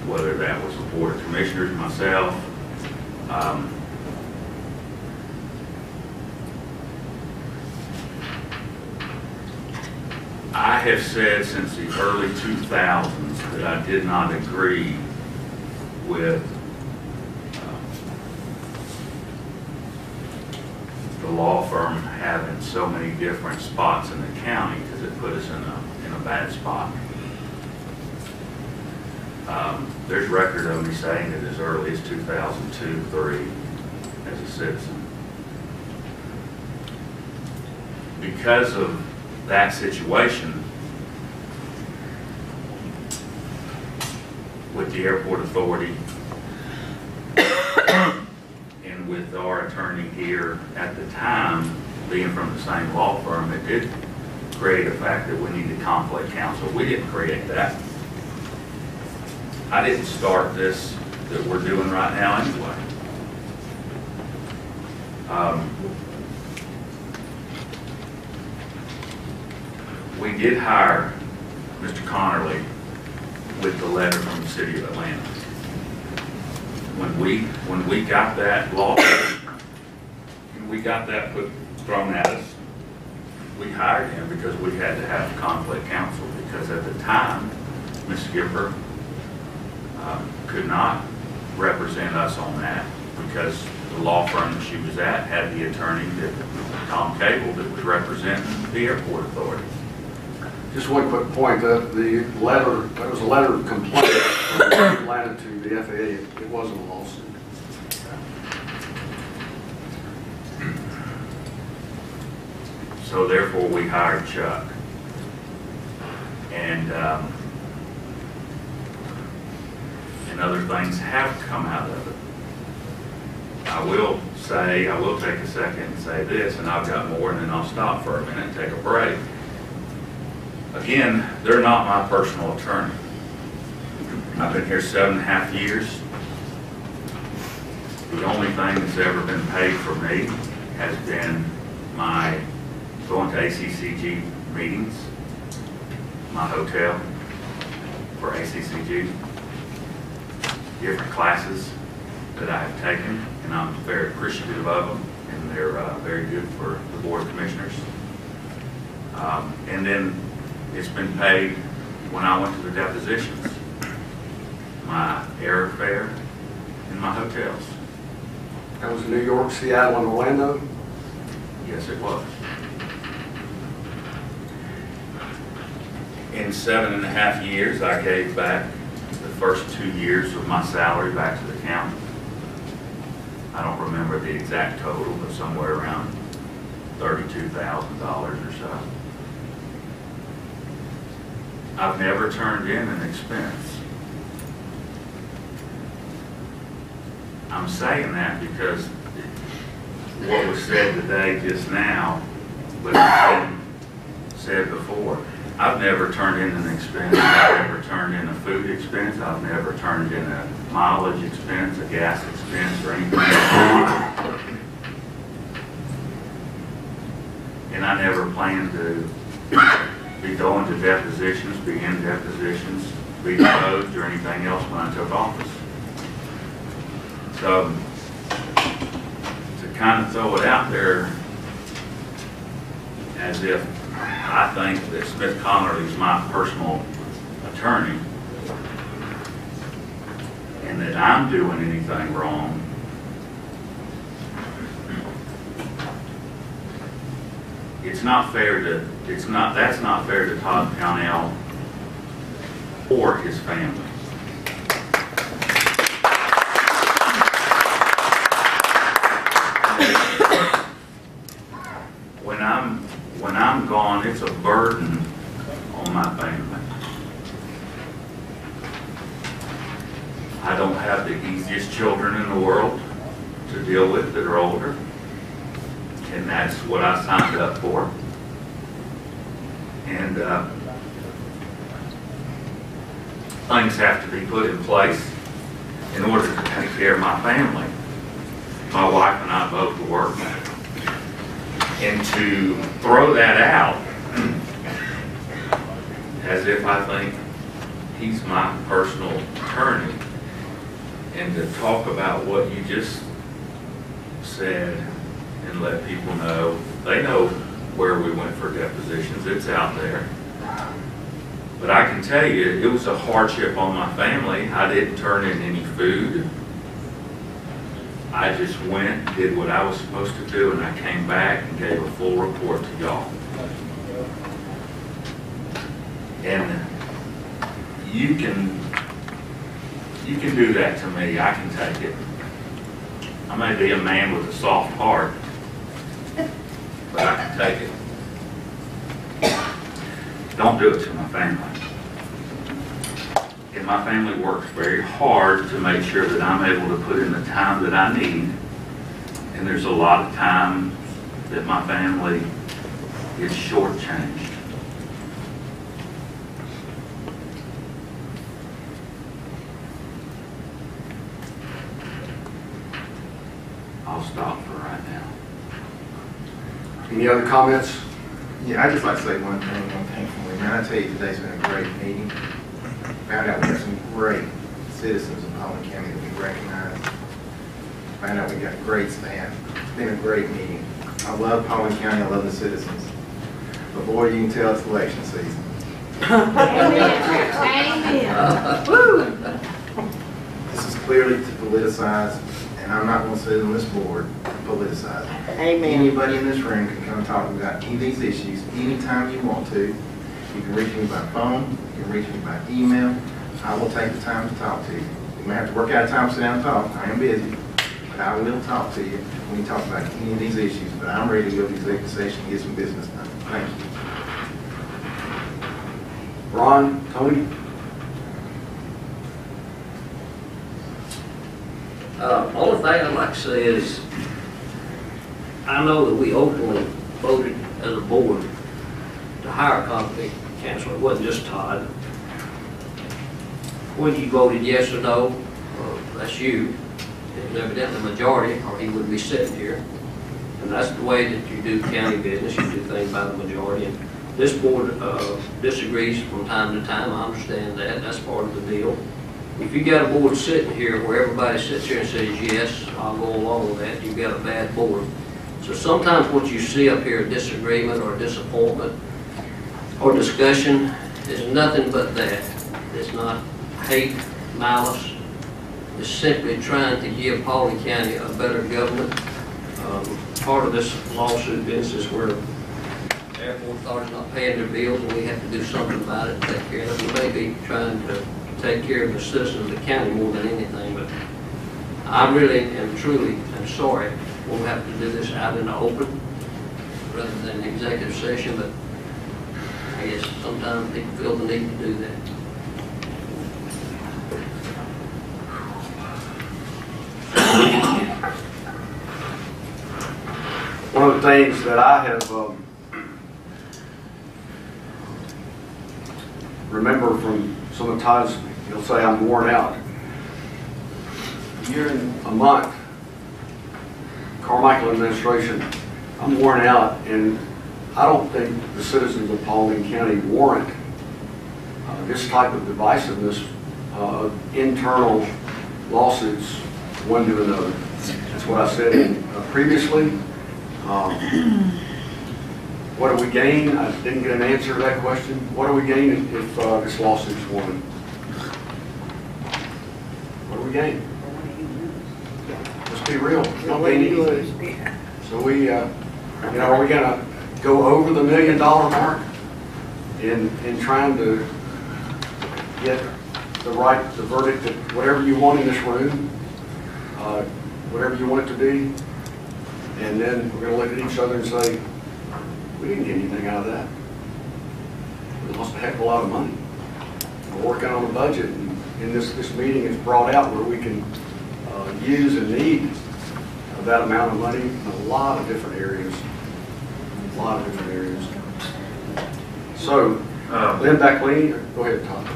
whether that was the board of commissioners, myself. I have said since the early 2000s that I did not agree with the law firm having so many different spots in the county, because it put us in a bad spot. There's record of me saying it as early as 2002, 3 as a citizen. Because of that situation with the airport authority and with our attorney here at the time being from the same law firm, it did create a fact that we needed conflict counsel. We didn't create that. I didn't start this that we're doing right now anyway. We did hire Mr. Connerly with the letter from the city of Atlanta. When we got that law, when we got that thrown at us, we hired him because we had to have conflict counsel, because at the time, Ms. Skipper could not represent us on that, because the law firm that she was at had the attorney, Tom Cable, that was representing the airport authority. Just one quick point, the letter, there was a letter of complaint from Atlanta to the FAA. It wasn't a lawsuit. So therefore we hired Chuck. And other things have come out of it. I will take a second and say this, and I've got more, and then I'll stop for a minute and take a break. Again, they're not my personal attorney. I've been here 7.5 years. The only thing that's ever been paid for me has been my going to ACCG meetings, my hotel for ACCG, different classes that I have taken, and I'm very appreciative of them, and they're very good for the Board of Commissioners. And then it's been paid when I went to the depositions, my airfare and my hotels. That was New York, Seattle, and Orlando? Yes, it was. In 7.5 years, I gave back the first 2 years of my salary back to the county. I don't remember the exact total, but somewhere around $32,000 or so. I've never turned in an expense. I'm saying that because what was said today just now, but it's been said before. I've never turned in an expense. I've never turned in a food expense. I've never turned in a mileage expense, a gas expense, or anything like that. And I never planned to be going to depositions, be in depositions, be deposed, or anything else when I took office. So, to kind of throw it out there as if I think that Smith Connerly is my personal attorney and that I'm doing anything wrong, it's not fair to, that's not fair to Todd Pownell or his family. When I'm gone, it's a burden on my family. I don't have the easiest children in the world to deal with that are older, and that's what I signed up for. And things have to be put in place in order to take care of my family. My wife and I both work. And to throw that out as if I think he's my personal attorney, and to talk about what you just said and let people know, they know where we went for depositions, it's out there. But I can tell you, it was a hardship on my family. I didn't turn in any food. I just went, did what I was supposed to do, and I came back and gave a full report to y'all. And you can do that to me. I can take it. I may be a man with a soft heart, but I can take it. Don't do it to my family. And my family works very hard to make sure that I'm able to put in the time that I need. And there's a lot of time that my family is shortchanged. I'll stop for right now. Any other comments? Yeah, I'd just like to say one thing from me. Man, I tell you, today's been a great meeting. Found out we have some great citizens in Paulding County that we recognize. Found out we got great staff. It's been a great meeting. I love Paulding County, I love the citizens. But boy, you can tell it's election season. Amen. Woo! This is clearly to politicize, and I'm not going to sit on this board to politicize it. Amen. Anybody in this room can come talk about any of these issues anytime you want to. You can reach me by phone, you can reach me by email. I will take the time to talk to you. You may have to work out a time to sit down and talk. I am busy, but I will talk to you when you talk about any of these issues. But I'm ready to go to executive session and get some business done. Thank you. Ron, Tony? Only thing I'd like to say is, I know that we openly voted as a board to hire a conflict counselor. It wasn't just Todd. When you voted yes or no, that's you. is evidently the majority, or he wouldn't be sitting here. And that's the way that you do county business. You do things by the majority. And this board disagrees from time to time. I understand that. That's part of the deal. If you got a board sitting here where everybody sits here and says, yes, I'll go along with that, you've got a bad board. So sometimes what you see up here, disagreement or disappointment or discussion, is nothing but that. It's not hate, malice. It's simply trying to give Paulding County a better government. Part of this lawsuit business is where the airport authority's not paying their bills and we have to do something about it and take care of it. We may be trying to take care of the citizens of the county more than anything, but I really and truly am sorry we'll have to do this out in the open rather than executive session, but I guess sometimes people feel the need to do that. One of the things that I have remember from some of the times, he'll say I'm worn out. A year and a month, Carmichael administration, I'm worn out, and I don't think the citizens of Paulding County warrant this type of divisiveness, internal lawsuits, one to another. That's what I said previously. What do we gain? I didn't get an answer to that question. What do we gain if this lawsuit's won? What do we gain? Let's be real. We don't gain anything. So we, are we going to go over the $1 million mark in trying to get the verdict that whatever you want in this room, whatever you want it to be, and then we're going to look at each other and say, we didn't get anything out of that. We lost a heck of a lot of money. We're working on a budget, and in this meeting it's brought out where we can use and need that amount of money in a lot of different areas. A lot of different areas. So, Lynn Backley, go ahead, Tom.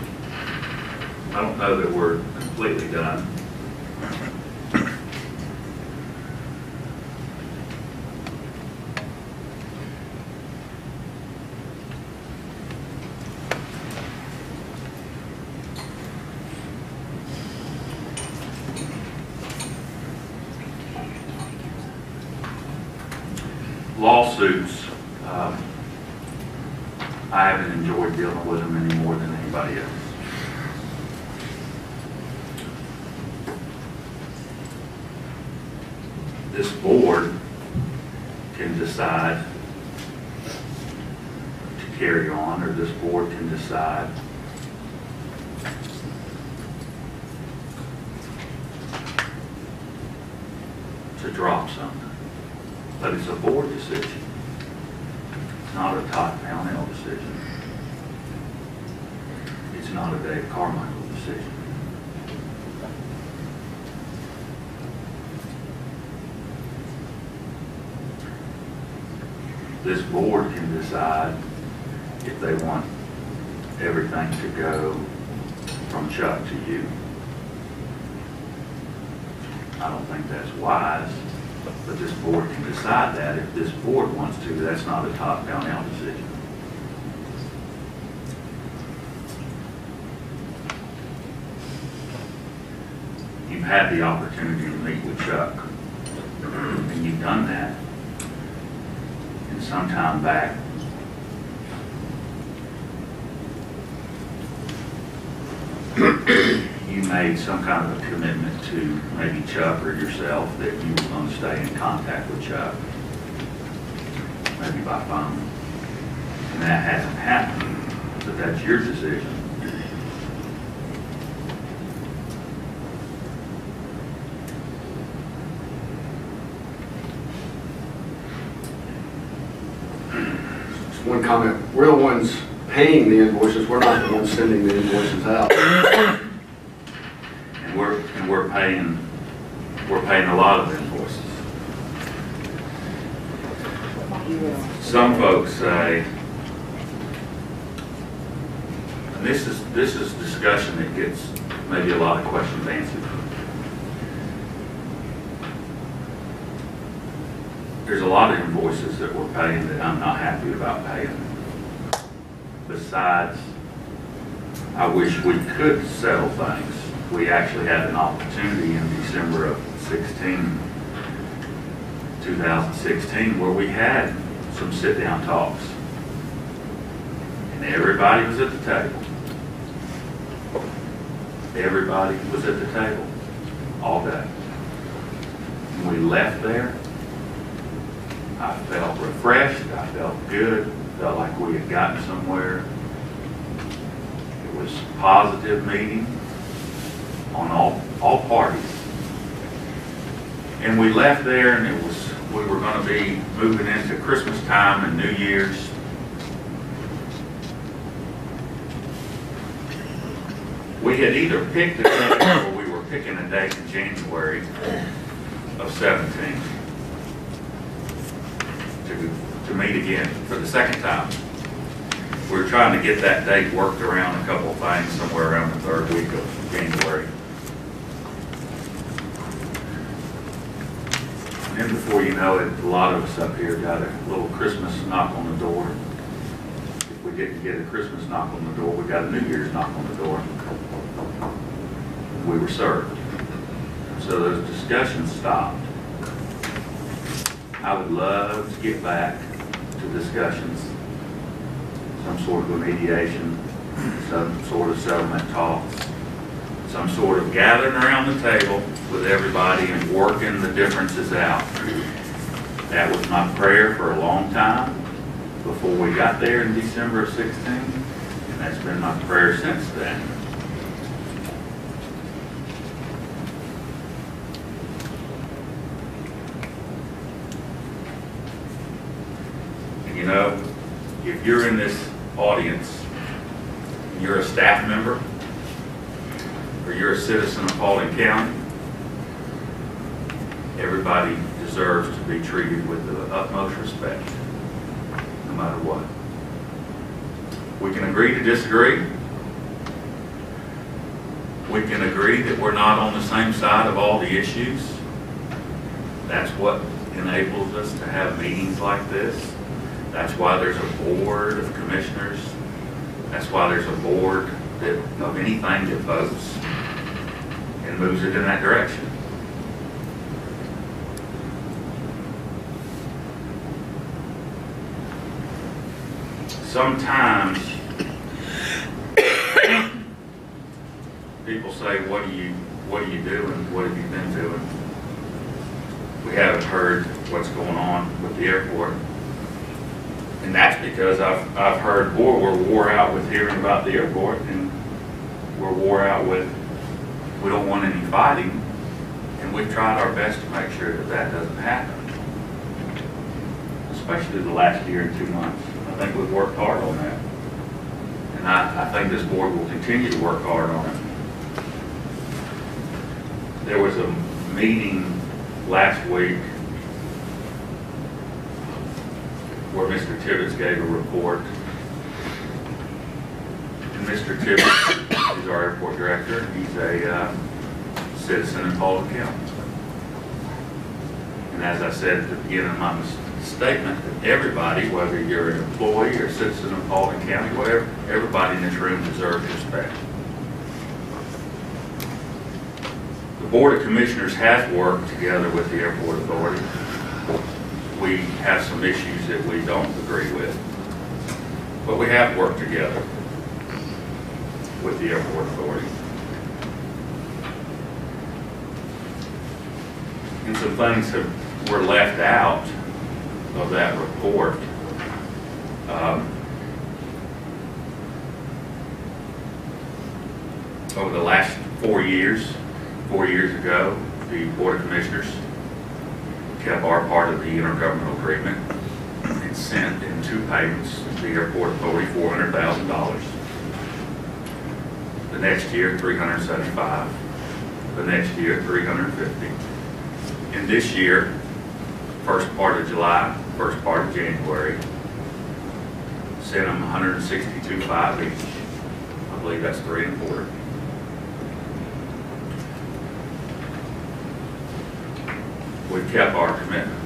I don't know that we're completely done. Lawsuits, I haven't enjoyed dealing with them any more than anybody else. This board can decide to carry on, or this board can decide to drop something. But it's a board decision. It's not a Todd Pownell decision. It's not a Dave Carmichael decision. This board can decide if they want everything to go from Chuck to you. I don't think that's wise. But this board can decide that. If this board wants to, that's not a top-down decision. You've had the opportunity to meet with Chuck, and you've done that. And some time back, you made some kind of a commitment to maybe Chuck or yourself that you were going to stay in contact with Chuck, maybe by phone. And that hasn't happened, but that's your decision. Just one comment. We're the ones paying the invoices. We're not the ones sending the invoices out. And we're paying a lot of invoices. Some folks say, and this is discussion that gets maybe a lot of questions answered. there's a lot of invoices that we're paying that I'm not happy about paying. Besides, I wish we could settle things. We actually had an opportunity in December of 2016, where we had some sit-down talks. And everybody was at the table. Everybody was at the table all day. When we left there, I felt refreshed, I felt good, felt like we had gotten somewhere. It was a positive meeting on all parties. And we left there, and we were going to be moving into Christmas time and New Year's. We had either picked a date or we were picking a date in January of 17 to meet again for the second time. We were trying to get that date worked around a couple of things somewhere around the third week of January. And then before you know it, a lot of us up here got a little Christmas knock on the door. If we didn't get a Christmas knock on the door, we got a New Year's knock on the door. We were served. So those discussions stopped. I would love to get back to discussions, some sort of a mediation, some sort of settlement talks, some sort of gathering around the table with everybody and working the differences out. That was my prayer for a long time before we got there in December of 16, and that's been my prayer since then. You know, if you're in this audience, and you're a staff member, or you're a citizen of Paulding County, everybody deserves to be treated with the utmost respect, no matter what. We can agree to disagree. We can agree that we're not on the same side of all the issues. That's what enables us to have meetings like this. That's why there's a board of commissioners. That's why there's a board of anything that votes and moves it in that direction. Sometimes people say, what are you doing? What have you been doing? We haven't heard what's going on with the airport. And that's because I've heard, boy, we're wore out with hearing about the airport, and we're wore out with, we don't want any fighting, and we've tried our best to make sure that that doesn't happen. Especially the last year and 2 months. I think we've worked hard on that. And I think this board will continue to work hard on it. There was a meeting last week where Mr. Tibbetts gave a report. And Mr. Tibbetts is our airport director. He's a citizen in Paulding County. And as I said at the beginning of my statement, that everybody, whether you're an employee or a citizen of Paulding County, whatever, everybody in this room deserves respect. The Board of Commissioners has worked together with the Airport Authority. We have some issues that we don't agree with, but we have worked together with the Airport Authority. And some things were left out of that report. Over the last 4 years ago, the Board of Commissioners kept our part of the intergovernmental agreement and sent in 2 payments to the Airport Authority $400,000. The next year, $375,000. The next year, $350,000. And this year, first part of July, first part of January, sent them $162,500 each. I believe that's 3 1/4. We kept our commitment.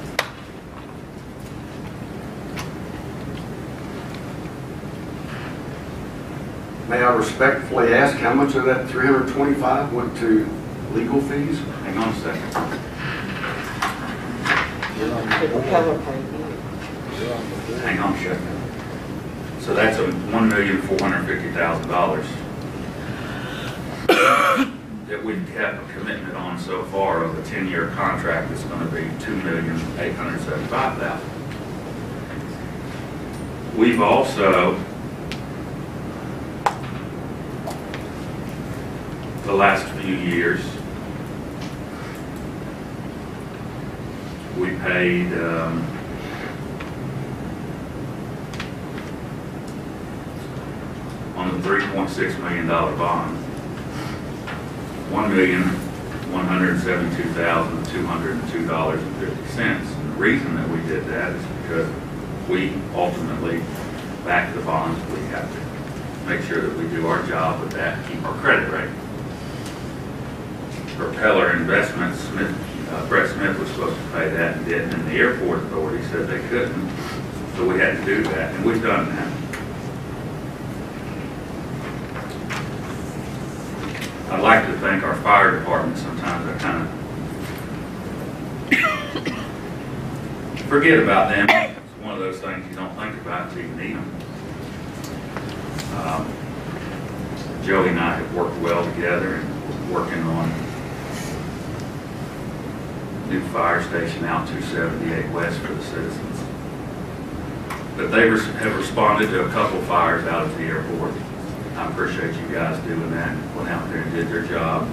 May I respectfully ask how much of that 325 went to legal fees? Hang on a second. Hang on a second. So that's $1,450,000 that we've kept a commitment on so far of a 10-year contract that's going to be $2,875,000. We've also, the last few years, we paid on the $3.6 million bond, $1,172,202.50. And the reason that we did that is because we ultimately back the bonds. We have to make sure that we do our job with that, keep our credit rating. Propeller Investments, Brett Smith was supposed to pay that and didn't, and the airport authority said they couldn't, so we had to do that, and we've done that. I'd like to thank our fire department. Sometimes I kind of forget about them. It's one of those things you don't think about until you need them. Joey and I have worked well together and working on new fire station out 278 West for the citizens. But they have responded to a couple fires out at the airport. I appreciate you guys doing that. Went out there and did their job.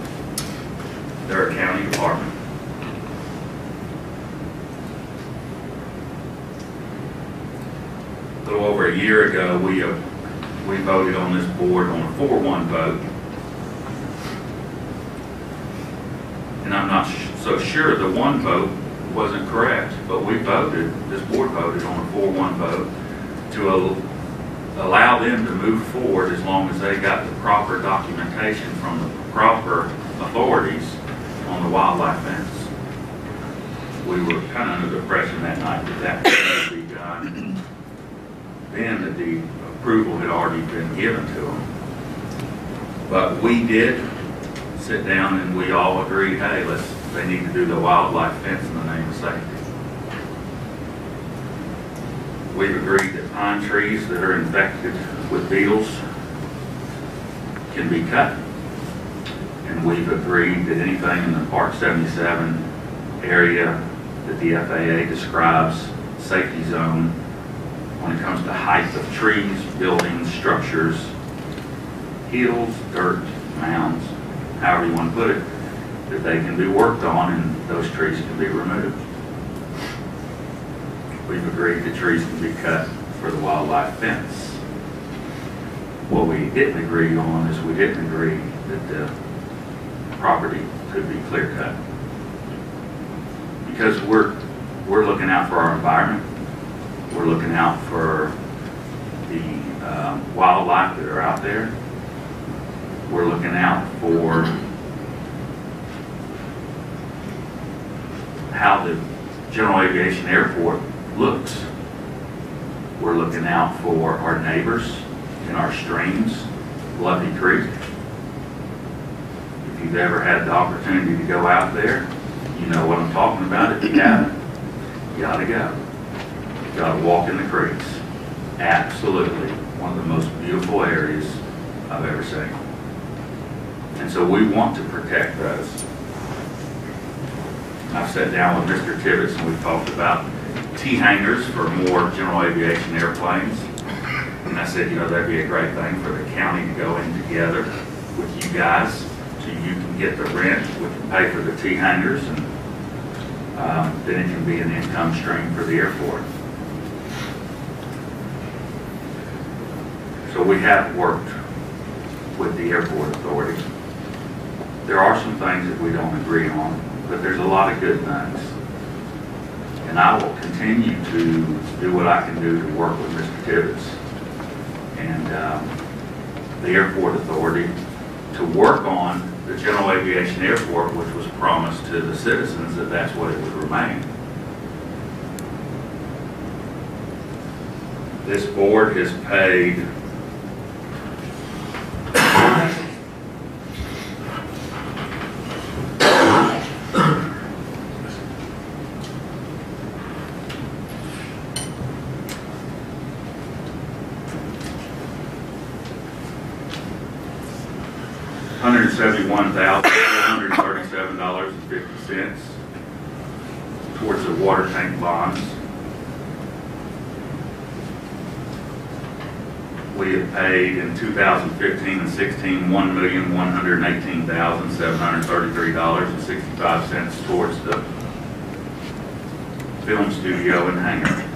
They're a county department. A little over a year ago, we voted on this board on a 4-1 vote. And I'm not so sure the one vote wasn't correct, but we voted, this board voted on a 4-1 vote to allow them to move forward as long as they got the proper documentation from the proper authorities on the wildlife fence. We were kind of under the impression that night that that could be done. Then that the approval had already been given to them. But we did sit down and we all agreed, hey, they need to do the wildlife fence in the name of safety. We've agreed that pine trees that are infected with beetles can be cut. And we've agreed that anything in the Park 77 area that the FAA describes safety zone when it comes to height of trees, buildings, structures, hills, dirt, mounds, however you want to put it, that they can be worked on and those trees can be removed. We've agreed that trees can be cut for the wildlife fence. What we didn't agree on is we didn't agree that the property could be clear cut. Because we're looking out for our environment. We're looking out for the wildlife that are out there. We're looking out for how the General Aviation Airport looks. We're looking out for our neighbors and our streams, Bluffy Creek. If you've ever had the opportunity to go out there, you know what I'm talking about. If you haven't, you gotta go. You gotta walk in the creeks. Absolutely one of the most beautiful areas I've ever seen. And so we want to protect those. I've sat down with Mr. Tibbetts and we've talked about T-hangers for more general aviation airplanes. And I said, you know, that'd be a great thing for the county to go in together with you guys so you can get the rent, we can pay for the T-hangers, and then it can be an income stream for the airport. So we have worked with the airport authority. There are some things that we don't agree on, but there's a lot of good things. And I will continue to do what I can do to work with Mr. Tibbetts and the airport authority to work on the general aviation airport, which was promised to the citizens that that's what it would remain. This board has paid $271,437.50 towards the water tank bonds. We have paid in 2015 and 16 $1,118,733.65 towards the film studio and hangar.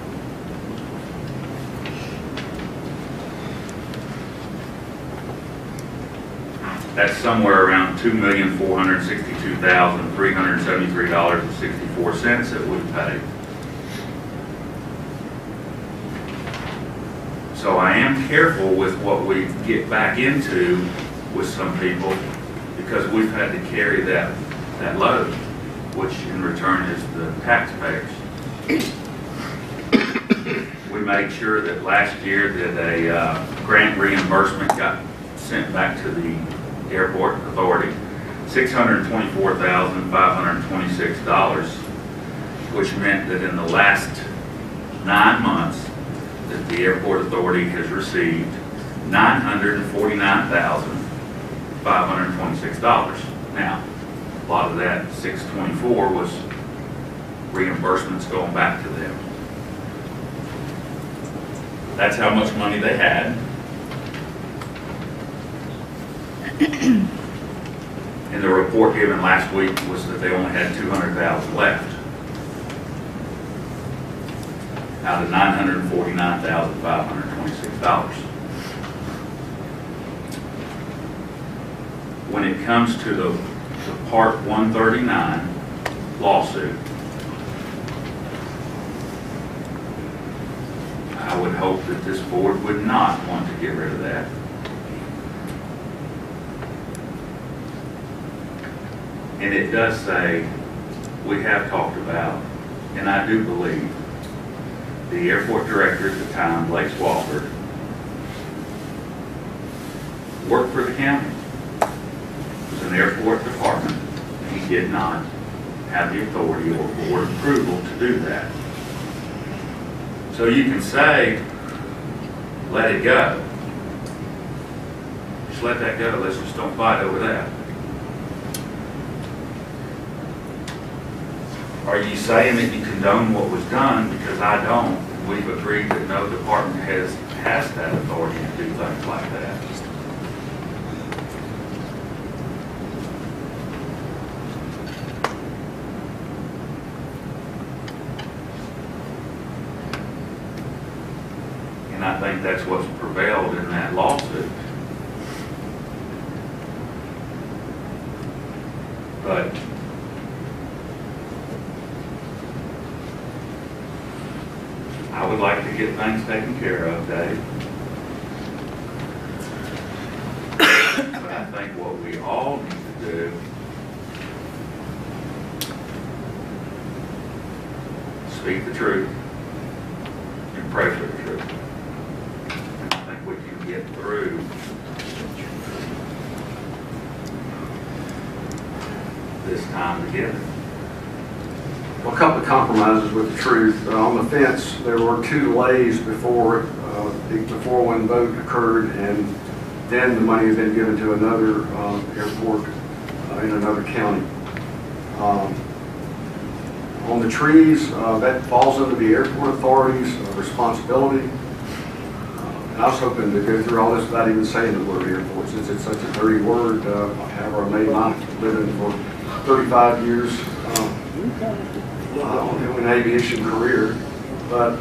That's somewhere around $2,462,373.64 that we paid. So I am careful with what we get back into with some people because we've had to carry that load, which in return is the taxpayers. We made sure that last year that a grant reimbursement got sent back to the airport authority, $624,526, which meant that in the last 9 months that the airport authority has received $949,526. Now, a lot of that 624 was reimbursements going back to them. That's how much money they had. And the report given last week was that they only had $200,000 left out of $949,526. When it comes to the Part 139 lawsuit, I would hope that this board would not want to get rid of that. And it does say, we have talked about, and I do believe, the airport director at the time, Blake Walford, worked for the county. It was an airport department. He did not have the authority or board approval to do that. So you can say, let it go. Just let that go. Let's just don't fight over that. Are you saying that you condone what was done? Because I don't. We've agreed that no department has that authority to do things like that. And I think that's what's prevailed in that lawsuit. But I would like to get things taken care of, Dave. But I think what we all need to do is speak the truth and pray for the truth. And I think we can get through this time together. Well, a couple of compromises with the truth. On the fence, there were 2 delays before one vote occurred, and then the money has been given to another airport in another county. On the trees, that falls under the airport authority's responsibility. And I was hoping to go through all this without even saying the word airport, since it's such a dirty word. However, I made my living for 35 years. An aviation career, but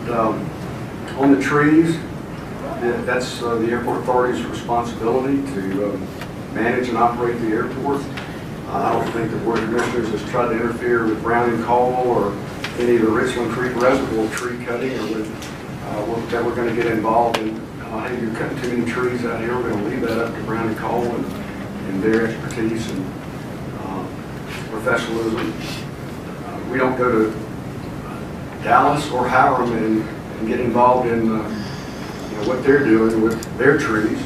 on the trees, that's the airport authority's responsibility to manage and operate the airport. I don't think the Board of Commissioners has tried to interfere with Brown and Caldwell or any of the Richland Creek Reservoir tree cutting, or with that we're going to get involved in. Hey, you're cutting too many trees out here. We're going to leave that up to Brown and Caldwell and their expertise and professionalism. We don't go to Dallas or Hiram and get involved in what they're doing with their trees.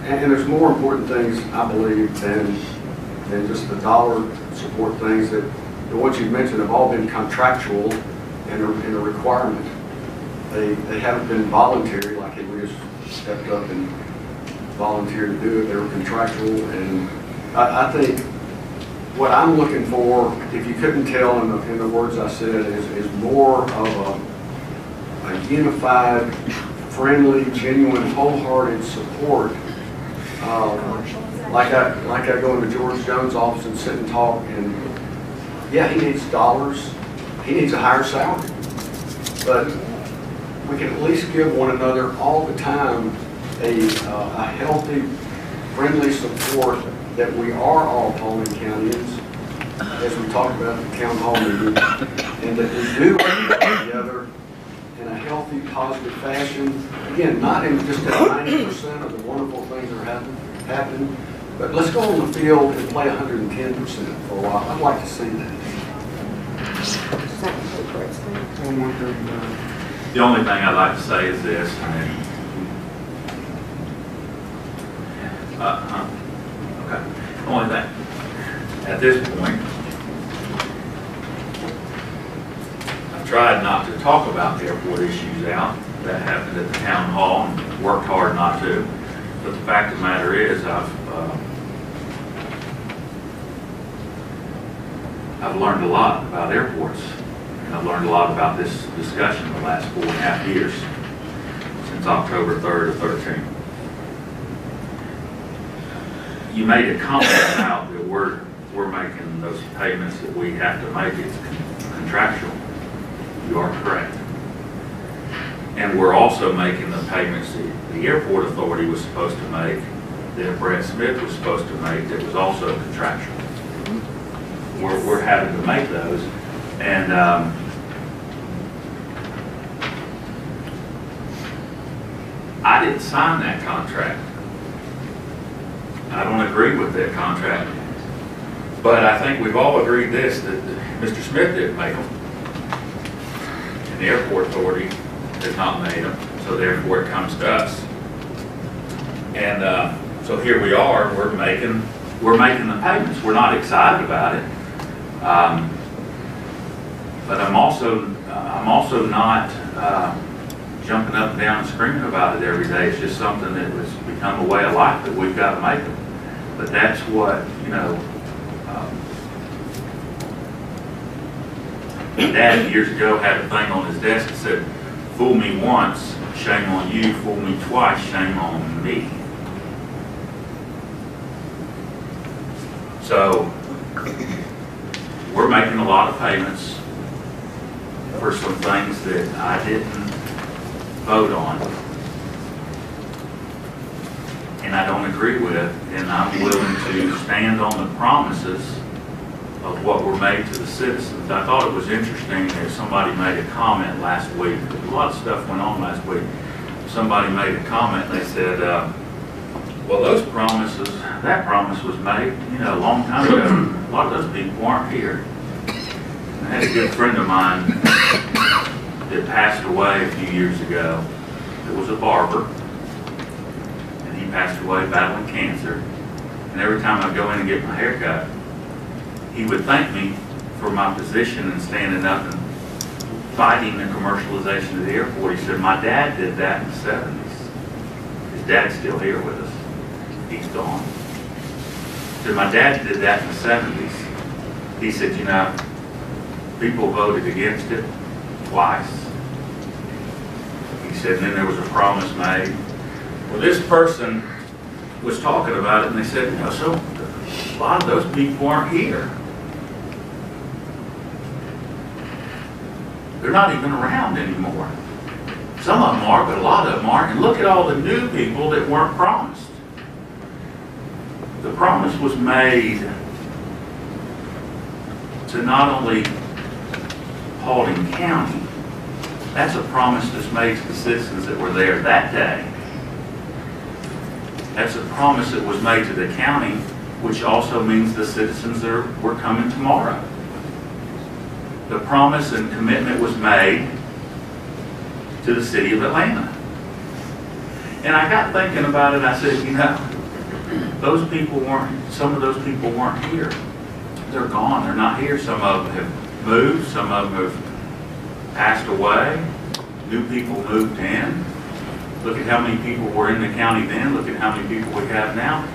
And there's more important things, I believe, than just the dollar support things. That the ones you've mentioned have all been contractual and a requirement. They haven't been voluntary, like we just stepped up and volunteered to do it. They were contractual, and I think what I'm looking for, if you couldn't tell in the words I said, is more of a unified, friendly, genuine, wholehearted support. Like I go into George Jones' office and sit and talk, and yeah, he needs dollars. He needs a higher salary. But we can at least give one another all the time a healthy, friendly support that we are all Paulding Countyans, as we talked about at the town hall meeting, and that we do work together in a healthy, positive fashion. Again, not in just that 90% of the wonderful things that are happening, but let's go on the field and play 110% for a while. I'd like to see that. The only thing I'd like to say is this, and then, okay. The only thing, at this point, I've tried not to talk about the airport issues out that happened at the town hall and worked hard not to. But the fact of the matter is, I've learned a lot about airports. And I've learned a lot about this discussion the last 4.5 years, since October 3rd of 13. You made a comment about that we're making those payments that we have to make. It's contractual. You are correct. And we're also making the payments that the airport authority was supposed to make, that Brett Smith was supposed to make, that was also contractual. We're having to make those. And I didn't sign that contract. I don't agree with that contract. But I think we've all agreed this, that Mr. Smith didn't make them. And the airport authority has not made them, so therefore it comes to us. And so here we are, we're making the payments. We're not excited about it. But I'm also not jumping up and down and screaming about it every day. It's just something that has become a way of life that we've got to make them. But that's what, Dad years ago had a thing on his desk that said, "Fool me once, shame on you. Fool me twice, shame on me." So we're making a lot of payments for some things that I didn't vote on and I don't agree with, and I'm willing to stand on the promises of what were made to the citizens. I thought it was interesting that somebody made a comment last week. A lot of stuff went on last week. Somebody made a comment and they said, well, those promises, that promise was made, a long time ago. A lot of those people weren't here. And I had a good friend of mine that passed away a few years ago. It was a barber, and he passed away battling cancer. And every time I go in and get my hair cut, he would thank me for my position in standing up and fighting the commercialization of the airport. He said, my dad did that in the 70s. His dad's still here with us. He's gone. He said, my dad did that in the 70s. He said, people voted against it twice. He said, and then there was a promise made. Well, this person was talking about it, and they said, so a lot of those people aren't here. They're not even around anymore. Some of them are, but a lot of them aren't. And look at all the new people that weren't promised. The promise was made to not only Paulding County, that's a promise that's made to the citizens that were there that day. That's a promise that was made to the county, which also means the citizens that were coming tomorrow. The promise and commitment was made to the city of Atlanta. And I got thinking about it, I said, those people weren't, some of those people weren't here. They're gone, they're not here. Some of them have moved, some of them have passed away. New people moved in. Look at how many people were in the county then. Look at how many people we have now.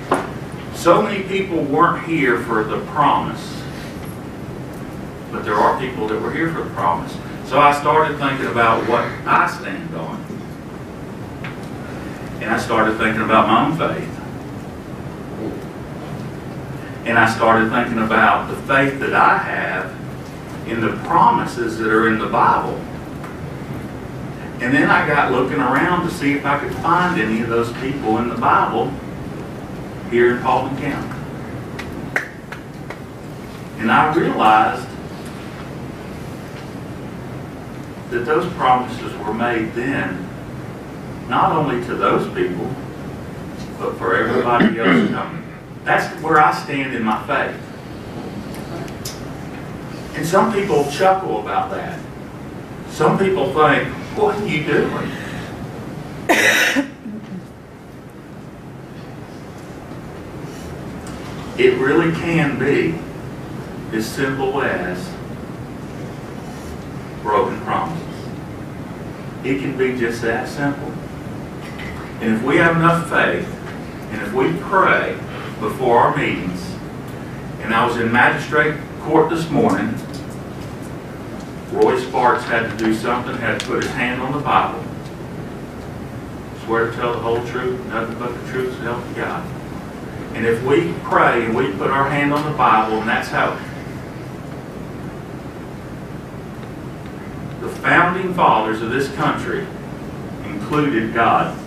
So many people weren't here for the promise, but there are people that were here for the promise. So I started thinking about what I stand on. And I started thinking about my own faith. And I started thinking about the faith that I have in the promises that are in the Bible. And then I got looking around to see if I could find any of those people in the Bible here in Paulding County. And I realized that those promises were made then, not only to those people, but for everybody else coming. That's where I stand in my faith. And some people chuckle about that. Some people think, what are you doing? It really can be as simple as broken promises. It can be just that simple. And if we have enough faith, and if we pray before our meetings, and I was in magistrate court this morning, Roy Sparks had to do something, had to put his hand on the Bible. Swear to tell the whole truth, nothing but the truth, so help you God. And if we pray and we put our hand on the Bible, and that's how the founding fathers of this country included God.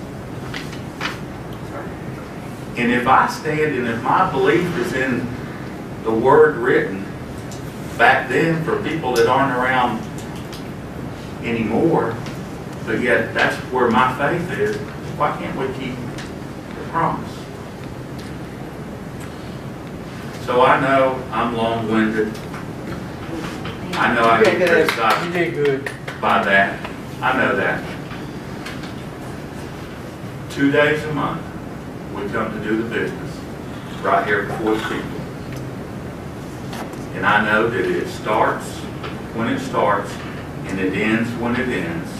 And if I stand and if my belief is in the word written back then for people that aren't around anymore, but yet that's where my faith is, why can't we keep the promise? So I know I'm long-winded. I know I get criticized You did good. by that. I know that. 2 days a month, we come to do the business right here before the people. And I know that it starts when it starts and it ends when it ends.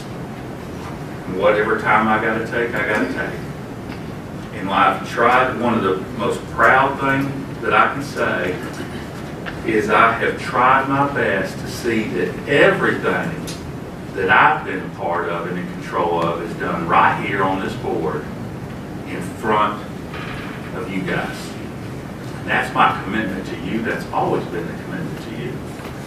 And whatever time I got to take, I got to take. And I've tried, one of the most proud things that I can say is I have tried my best to see that everything that I've been a part of and in control of is done right here on this board in front of you guys. And that's my commitment to you. That's always been the commitment to you.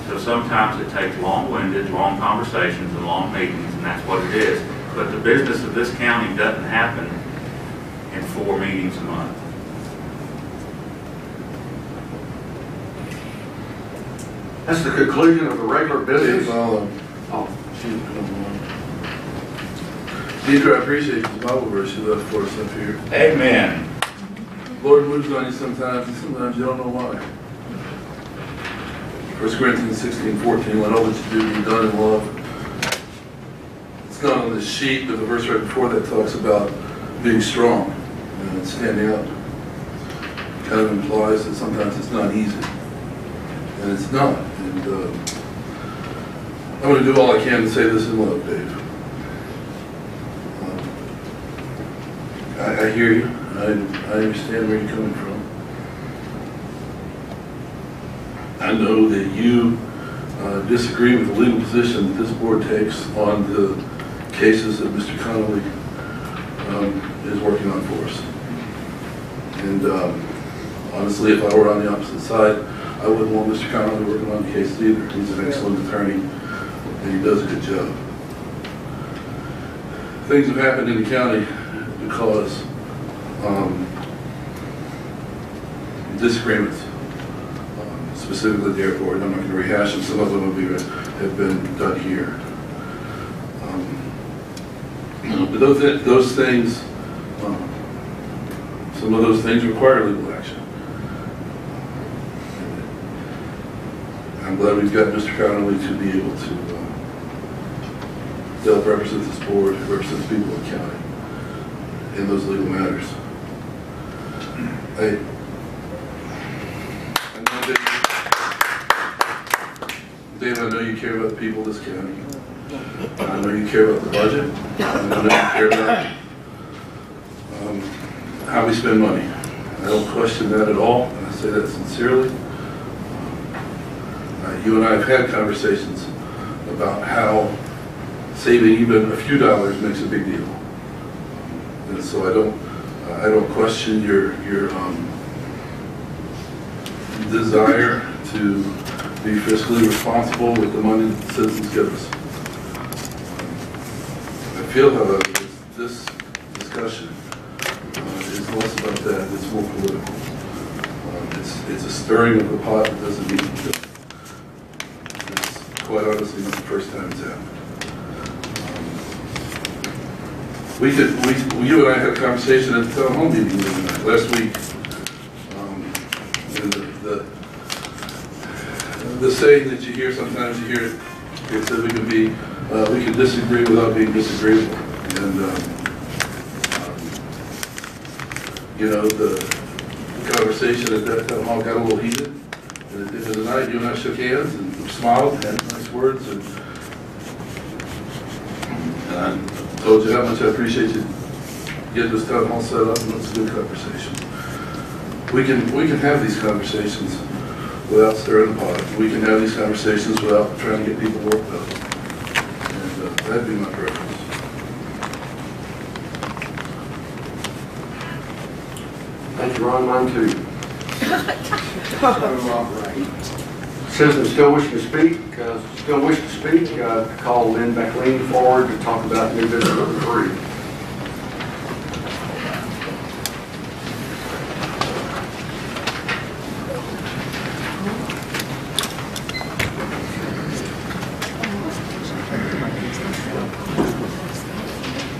So sometimes it takes long-winded, long conversations and long meetings, and that's what it is. But the business of this county doesn't happen in 4 meetings a month. That's the conclusion of the regular business. Deidre, I appreciate the Bible verse you left for us up here. Amen. Lord moves on you sometimes, and sometimes you don't know why. 1 Corinthians 16:14, let all that you do be done in love. It's not on this sheet, but the verse right before that talks about being strong and standing up. It kind of implies that sometimes it's not easy. And it's not. And I'm going to do all I can to say this in love, Dave. I hear you. I understand where you're coming from. I know that you disagree with the legal position that this board takes on the cases that Mr. Connolly is working on for us. And honestly, if I were on the opposite side, I wouldn't want Mr. Connolly working on the cases either. He's an excellent attorney, and he does a good job. Things have happened in the county because disagreements, specifically at the airport. I'm not going to rehash them. Some of them have been done here. But those things, some of those things require legal action. I'm glad we've got Mr. Connolly to be able to represent this board, represent the people of the county in those legal matters. I know Dave, I know you care about the people of this county. I know you care about the budget. I know you care about how we spend money. I don't question that at all, and I say that sincerely. You and I have had conversations about how saving even a few dollars makes a big deal. And so I don't question your desire to be fiscally responsible with the money that the citizens give us. I feel, however, this discussion is less about that, it's more political. It's a stirring of the pot that doesn't need to be done. It's quite honestly not the first time it's happened. You and I had a conversation at the town hall meeting last week. And the saying that you hear, sometimes you hear it said we can disagree without being disagreeable. And you know, the conversation at that town hall got a little heated. And at the end of the night, you and I shook hands and smiled and had nice words. And I told you how much I appreciate you getting this town hall set up, and it's a good conversation. We can have these conversations without stirring the pot. We can have these conversations without trying to get people worked up. And that'd be my preference. Thank you, Ron. Mine too. Citizens still wish to speak, call Lynn Beckleen forward to talk about new business number 3.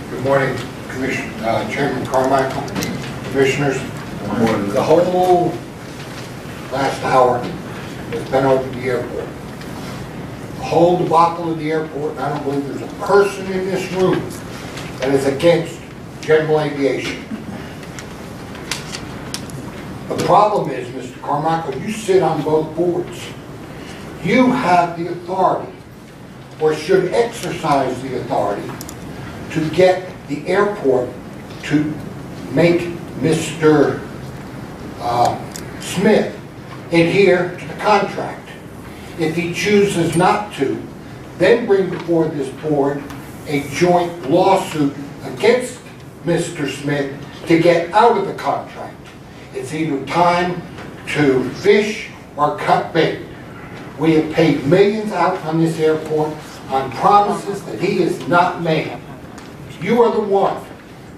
Good morning, Chairman Carmichael, Commissioners. The whole last hour has been over the airport. The whole debacle of the airport, and I don't believe there's a person in this room that is against general aviation. The problem is, Mr. Carmichael, you sit on both boards. You have the authority, or should exercise the authority, to get the airport to make Mr. Smith adhere to the contract. If he chooses not to, then bring before this board a joint lawsuit against Mr. Smith to get out of the contract. It's either time to fish or cut bait. We have paid millions out on this airport on promises that he has not made. You are the one,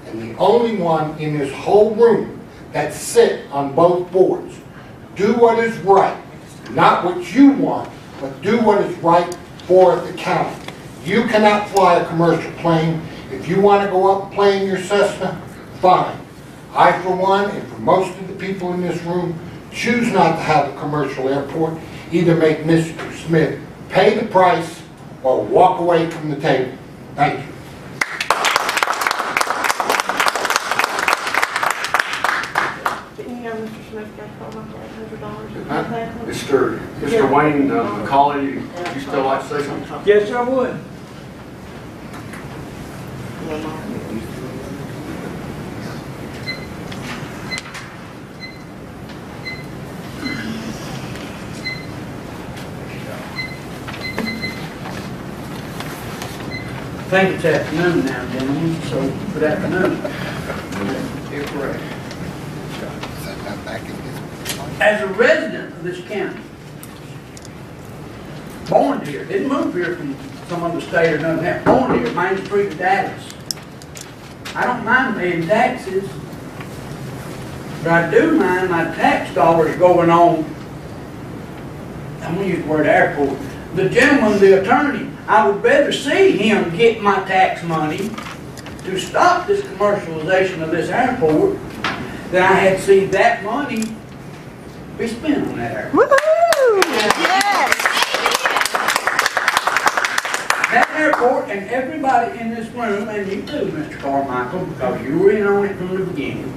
and the only one in this whole room that sit on both boards. Do what is right, not what you want, but do what is right for the county. You cannot fly a commercial plane. If you want to go up and play in your Cessna, fine. I, for one, and for most of the people in this room, choose not to have a commercial airport. Either make Mr. Smith pay the price or walk away from the table. Thank you. Mr. Wayne McCauley, you still like to say something? Yes, I would. I think it's afternoon now, gentlemen, so good afternoon. You're correct. As a resident of this county, born here, didn't move here from some other state or nothing, that born here, Main Street of Dallas. I don't mind paying taxes, but I do mind my tax dollars going on, I'm going to use the word airport, the gentleman, the attorney. I would rather see him get my tax money to stop this commercialization of this airport than I had to see that money be spent on that airport. Woohoo! Yes! That airport and everybody in this room, and you too, Mr. Carmichael, because you were in on it from the beginning,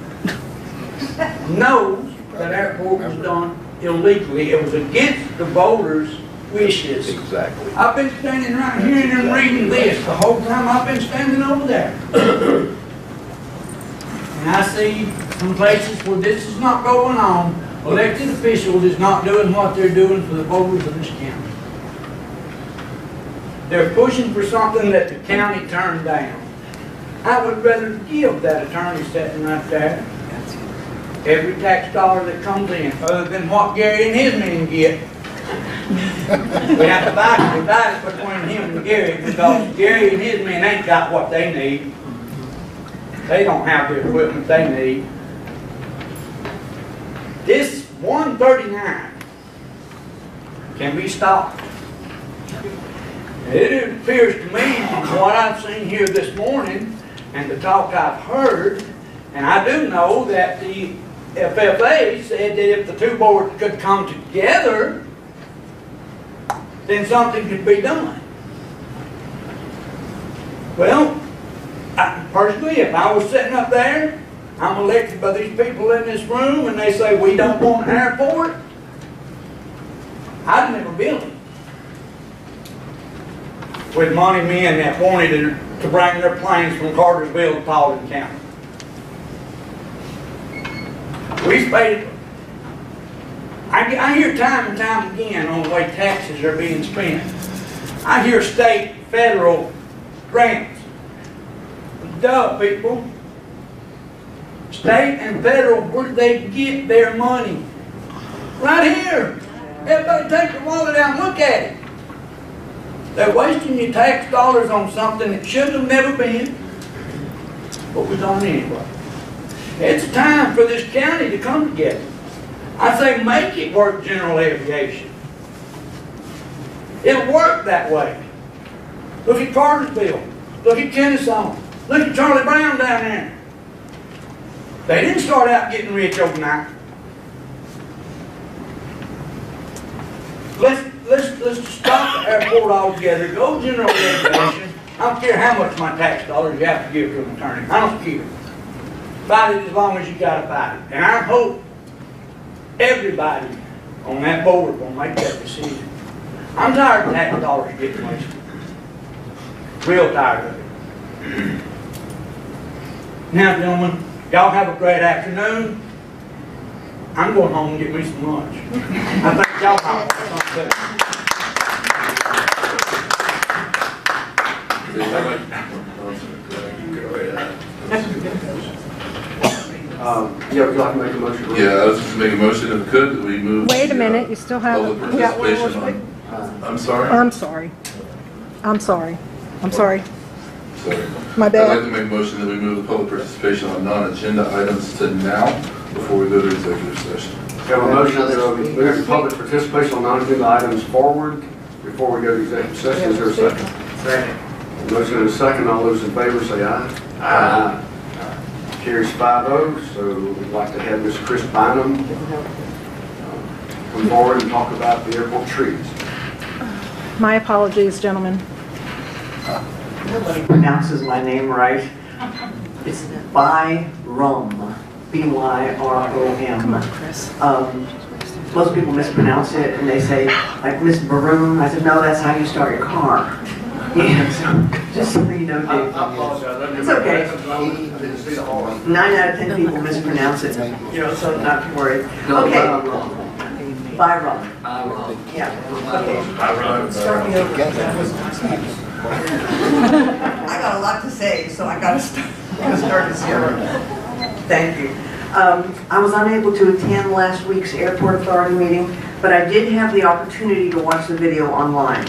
knows that airport was done illegally. It was against the voters' wishes. Exactly. I've been standing right here and reading this the whole time I've been standing over there. And and I see some places where this is not going on, elected officials is not doing what they're doing for the voters of this county. They're pushing for something that the county turned down. I would rather give that attorney sitting right there every tax dollar that comes in, other than what Gary and his men get. We have to divide it between him and Gary, because Gary and his men ain't got what they need. They don't have the equipment they need. This 139 can be stopped. It appears to me, from what I've seen here this morning and the talk I've heard, and I do know that the FFA said that if the two boards could come together, then something could be done. Well, personally, if I was sitting up there, I'm elected by these people in this room, and they say we don't want an airport, I'd never build it. With money men that wanted to bring their planes from Cartersville to Paulding County. We spent, I hear time and time again on the way taxes are being spent. I hear state, federal grants. Duh, people. State and federal, where do they get their money? Right here. Everybody take your wallet out and look at it. They're wasting your tax dollars on something that should have never been, but was on anyway. It's time for this county to come together. I say make it work general aviation. It'll work that way. Look at Cartersville. Look at Kennesaw. Look at Charlie Brown down there. They didn't start out getting rich overnight. Let's stop the airport altogether. Go general aviation. I don't care how much my tax dollars you have to give to an attorney. I don't care. Fight it as long as you got to fight it. And I hope everybody on that board will make that decision. I'm tired of tax dollars getting wasted. Real tired of it. Now, gentlemen, y'all have a great afternoon. I'm going home and get me some lunch. I think y'all might want something better. Yeah, would you like to make a motion? Yeah, I was just making a motion if we could, that we move. Wait a minute, you still have. Public You got one more participation on, I'm sorry? I'm sorry. I'm sorry. I'm sorry. Sorry. My I'd bad. like to make a motion that we move the public participation on non-agenda items to now, before we go to executive session. We have a motion to move public participation on non-agenda items forward before we go to executive session. Is there a second? Second. Motion and a second. All those in favor say aye. Aye. Carries 5-0. So we'd like to have Ms. Chris Bynum come forward and talk about the airport trees. My apologies, gentlemen. Nobody pronounces my name right. It's Byrom. B-Y-R-O-M. Come on, Chris. Most people mispronounce it, and they say, like Miss Baroon. I said, no, that's how you start your car. Yeah, so just so you know, Dave. I apologize. It's okay. I didn't see the hall. 9 out of 10 people mispronounce it, you know, so not to worry. Okay. Byrom. Yeah. Okay. Start me over. I got a lot to say, so I got to start at zero. Thank you. I was unable to attend last week's Airport Authority meeting, but I did have the opportunity to watch the video online.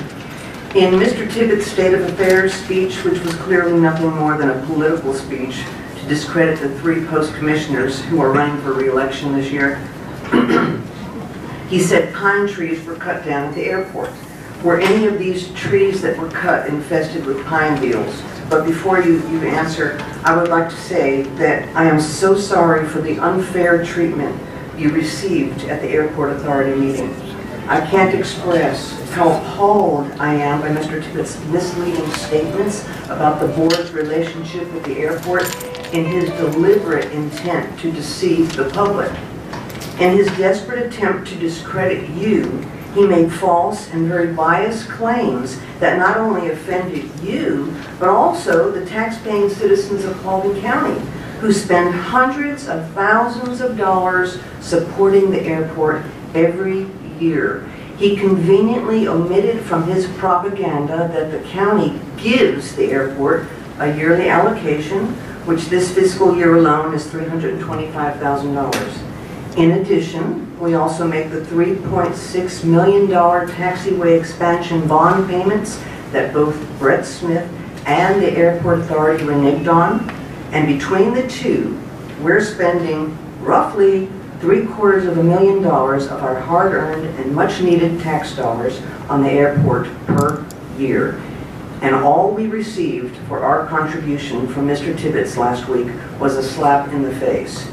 In Mr. Tibbetts' State of Affairs speech, which was clearly nothing more than a political speech to discredit the 3 post-commissioners who are running for re-election this year, he said pine trees were cut down at the airport. Were any of these trees that were cut infested with pine beetles? But before you answer, I would like to say that I am so sorry for the unfair treatment you received at the Airport Authority meeting. I can't express how appalled I am by Mr. Tibbetts' misleading statements about the board's relationship with the airport in his deliberate intent to deceive the public. In his desperate attempt to discredit you, he made false and very biased claims that not only offended you, but also the tax-paying citizens of Paulding County. who spend hundreds of thousands of dollars supporting the airport every year. He conveniently omitted from his propaganda that the county gives the airport a yearly allocation, which this fiscal year alone is $325,000. In addition, we also make the $3.6 million taxiway expansion bond payments that both Brett Smith and the Airport Authority reneged on. And between the two, we're spending roughly $750,000 of our hard-earned and much-needed tax dollars on the airport per year. And all we received for our contribution from Mr. Tibbetts last week was a slap in the face.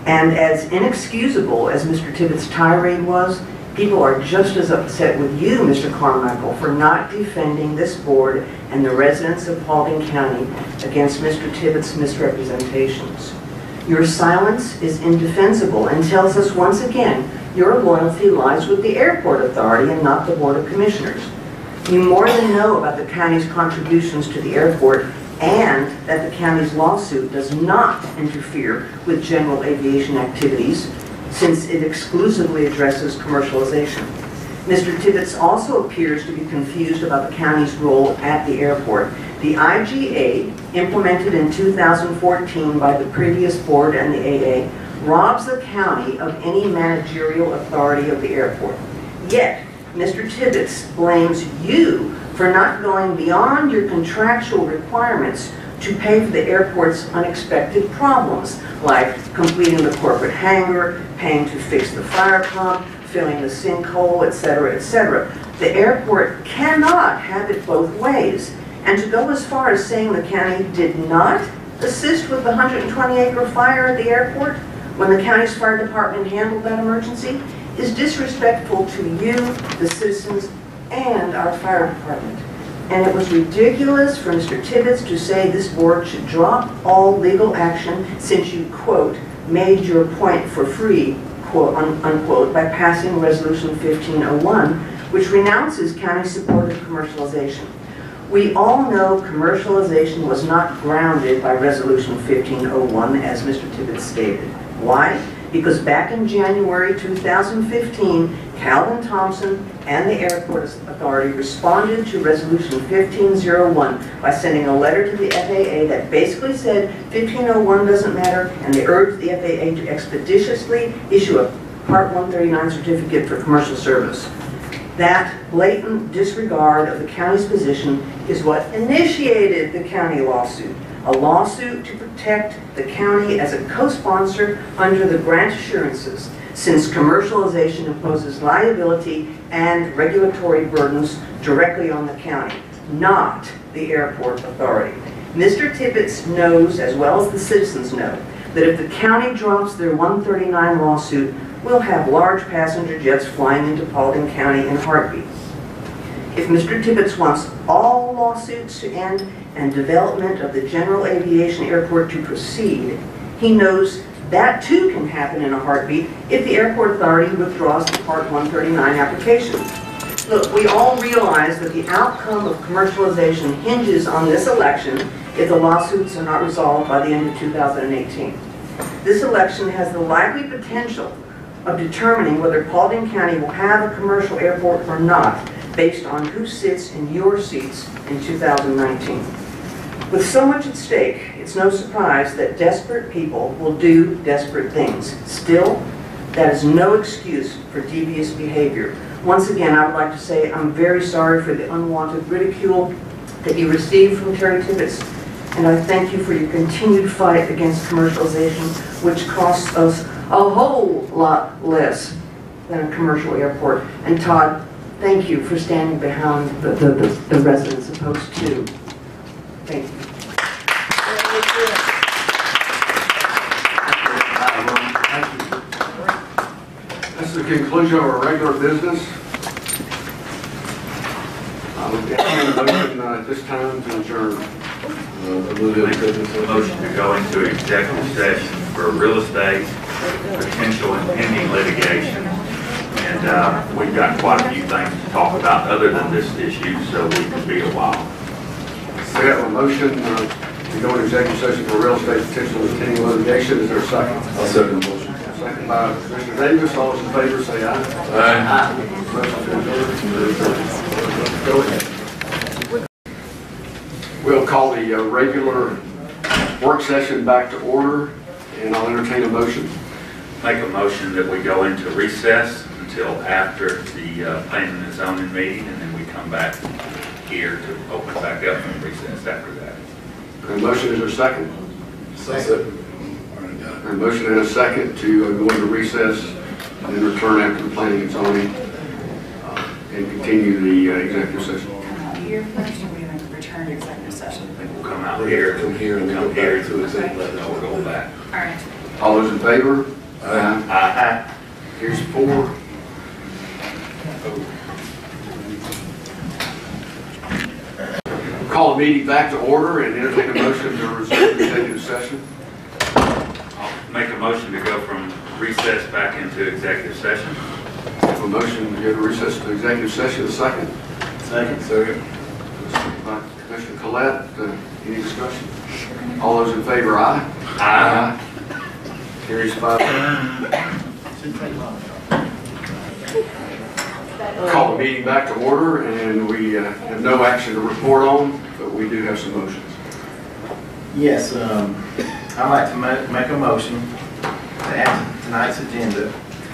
And as inexcusable as Mr. Tibbetts' tirade was, people are just as upset with you, Mr. Carmichael, for not defending this board and the residents of Paulding County against Mr. Tibbetts' misrepresentations. Your silence is indefensible and tells us once again your loyalty lies with the Airport Authority and not the Board of Commissioners. You more than know about the county's contributions to the airport and that the county's lawsuit does not interfere with general aviation activities since it exclusively addresses commercialization. Mr. Tibbetts also appears to be confused about the county's role at the airport. The IGA, implemented in 2014 by the previous board and the AA, robs the county of any managerial authority of the airport. Yet, Mr. Tibbetts blames you for not going beyond your contractual requirements to pay for the airport's unexpected problems, like completing the corporate hangar, paying to fix the fire pump, filling the sinkhole, etc., etc. The airport cannot have it both ways. And to go as far as saying the county did not assist with the 120-acre fire at the airport when the county's fire department handled that emergency is disrespectful to you, the citizens, and our fire department. And it was ridiculous for Mr. Tibbetts to say this board should drop all legal action since you, quote, made your point for free, quote, unquote, by passing Resolution 1501, which renounces county support of commercialization. We all know commercialization was not grounded by Resolution 1501, as Mr. Tibbetts stated. Why? Because back in January 2015, Calvin Thompson and the Airport Authority responded to Resolution 1501 by sending a letter to the FAA that basically said 1501 doesn't matter, and they urged the FAA to expeditiously issue a Part 139 certificate for commercial service. That blatant disregard of the county's position is what initiated the county lawsuit. A lawsuit to protect the county as a co-sponsor under the grant assurances, since commercialization imposes liability and regulatory burdens directly on the county, not the Airport Authority. Mr. Tibbetts knows, as well as the citizens know, that if the county drops their 139 lawsuit, we'll have large passenger jets flying into Paulding County in a heartbeat. If Mr. Tibbetts wants all lawsuits to end and development of the general aviation airport to proceed, he knows that too can happen in a heartbeat if the Airport Authority withdraws the Part 139 application. Look, we all realize that the outcome of commercialization hinges on this election if the lawsuits are not resolved by the end of 2018. This election has the likely potential of determining whether Paulding County will have a commercial airport or not, based on who sits in your seats in 2019. With so much at stake, it's no surprise that desperate people will do desperate things. Still, that is no excuse for devious behavior. Once again, I would like to say I'm very sorry for the unwanted ridicule that you received from Terry Tibbetts, and I thank you for your continued fight against commercialization, which costs us a whole lot less than a commercial airport. And Todd, thank you for standing behind the residents of Post 2. Thank you. That's the conclusion of our regular business. We've got a motion at this time to adjourn. Motion to go into executive session for real estate, potential and pending litigation. And we've got quite a few things to talk about other than this issue, so we can be a while. We have a motion We go into executive session for real estate potential continuing litigation. Is there a second? I'll second the motion. Second by Commissioner Davis. All those in favor say aye. Aye. Motion to adjourn. Go ahead. We'll call the regular work session back to order, and I'll entertain a motion. Make a motion that we go into recess until after the planning and zoning meeting, and then we come back here to open back up and recess after that. A motion, is there a second? Second. A motion and a second to go into recess and then return after the planning and zoning and continue the executive session. Here first, or we going to return to executive session? We'll come out here, Come here and then go back to executive. then we'll go back. All right. All those in favor? Aye. Aye. Here's 4. Call the meeting back to order and entertain a motion to resume the executive session. I'll make a motion to go from recess back into executive session. A motion to go to recess to executive session, a second. Second. Second. By Commissioner Collette, any discussion? All those in favor, aye? Aye. Carries 5. Call the meeting back to order, and we have no action to report on, but we do have some motions. Yes, I'd like to make a motion to add to tonight's agenda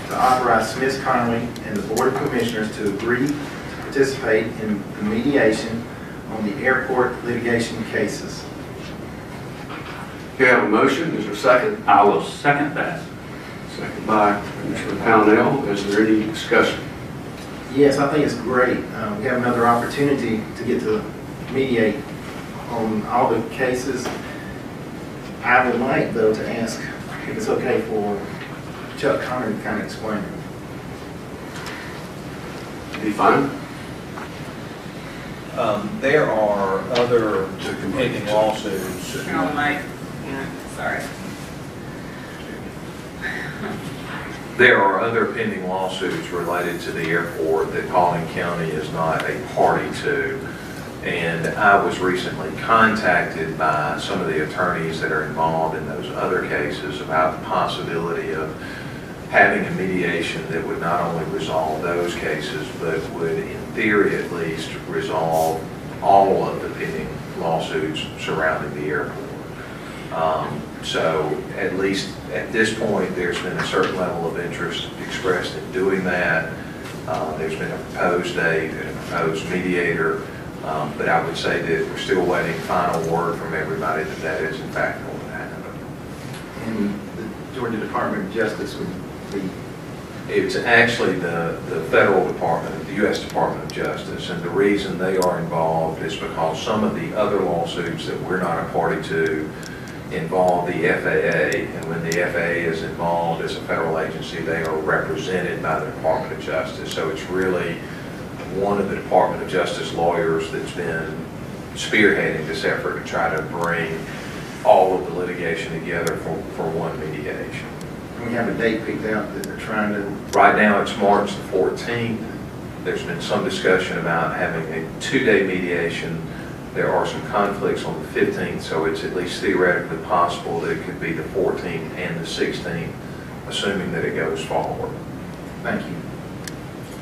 to authorize Smith Connolly and the Board of Commissioners to agree to participate in the mediation on the airport litigation cases. You have a motion, is there a second? I will second that. Second by Commissioner Pownell. Is there any discussion? Yes, I think it's great. We have another opportunity to get to mediate on all the cases. I would like, though, to ask if it's okay for Chuck Connor to kind of explain it. Be fine. There are other pending lawsuits. Oh, Mike. Yeah, sorry. There are other pending lawsuits related to the airport that Paulding County is not a party to. And I was recently contacted by some of the attorneys that are involved in those other cases about the possibility of having a mediation that would not only resolve those cases, but would, in theory at least, resolve all of the pending lawsuits surrounding the airport. So at least at this point, there's been a certain level of interest expressed in doing that. There's been a proposed date and a proposed mediator, but I would say that we're still waiting final word from everybody that that is in fact going to happen. And the Georgia Department of Justice would be... It's actually the federal department, the U.S. Department of Justice, and the reason they are involved is because some of the other lawsuits that we're not a party to involve the FAA, and when the FAA is involved as a federal agency, they are represented by the Department of Justice. So it's really one of the Department of Justice lawyers that's been spearheading this effort to try to bring all of the litigation together for one mediation. We have a date picked out that they're trying to... Right now it's March the 14th. There's been some discussion about having a 2-day mediation. There are some conflicts on the 15th, so it's at least theoretically possible that it could be the 14th and the 16th, assuming that it goes forward. Thank you.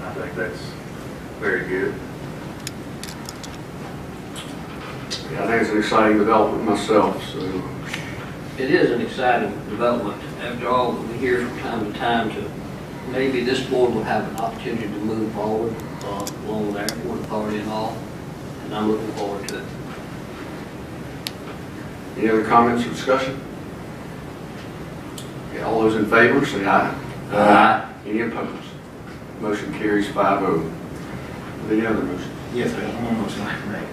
I think that's very good. Yeah, I think it's an exciting development myself. So It is an exciting development. After all, we hear from time to time to maybe this board will have an opportunity to move forward along with the airport authority and all. And I'm looking forward to it. any other comments or discussion? Okay, all those in favor say aye. Aye. Any opposed? Motion carries 5-0. Any other motion? Yes, I have one motion I'd like to make.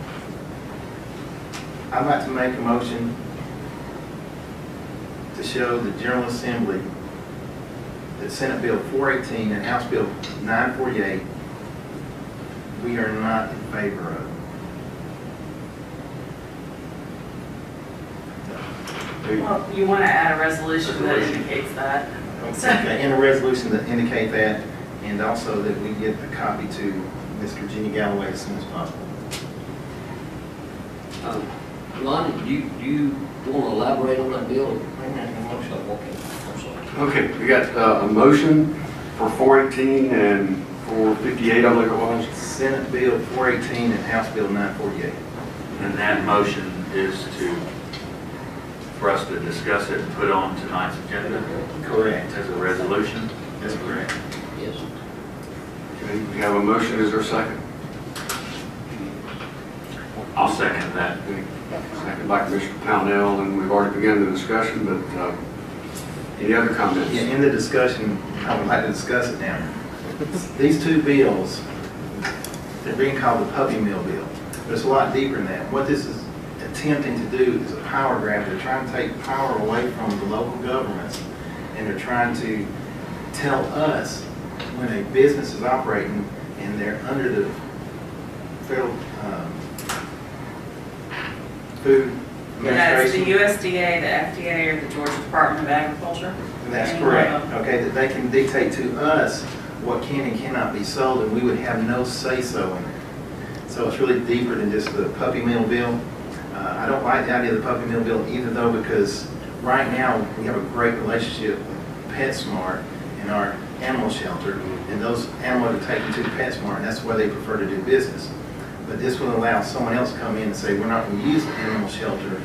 I'd like to make a motion to show the General Assembly that Senate Bill 418 and House Bill 948 we are not in favor of. Well, you want to add a resolution that indicates that. Okay, in a resolution that indicate that, and also that we get the copy to Ms. Virginia Galloway as soon as possible. Lonnie, do you want to elaborate on that bill? Okay, we got a motion for 418 and 458, I believe it was. Senate Bill 418 and House Bill 948. And that motion is for us to discuss it and put on tonight's agenda? Correct. As a resolution? That's correct. Yes. Okay, we have a motion, is there a second? I'll second that. Second by Commissioner Pownell, and we've already begun the discussion, but any other comments? Yeah, in the discussion, I would like to discuss it now. These two bills, they're being called the puppy mill bill, but it's a lot deeper than that. What this is attempting to do is a power grab. They're trying to take power away from the local governments, and they're trying to tell us when a business is operating and they're under the federal food That's the administration. USDA, the FDA, or the Georgia Department of Agriculture. That's Any correct. one of them. Okay, that they can dictate to us what can and cannot be sold, and we would have no say-so in it. So it's really deeper than just the puppy mill bill. I don't like the idea of the puppy mill bill either, though, because right now we have a great relationship with PetSmart and our animal shelter, and those animals are taken to PetSmart, and that's where they prefer to do business. But this will allow someone else to come in and say, we're not going to use the animal shelter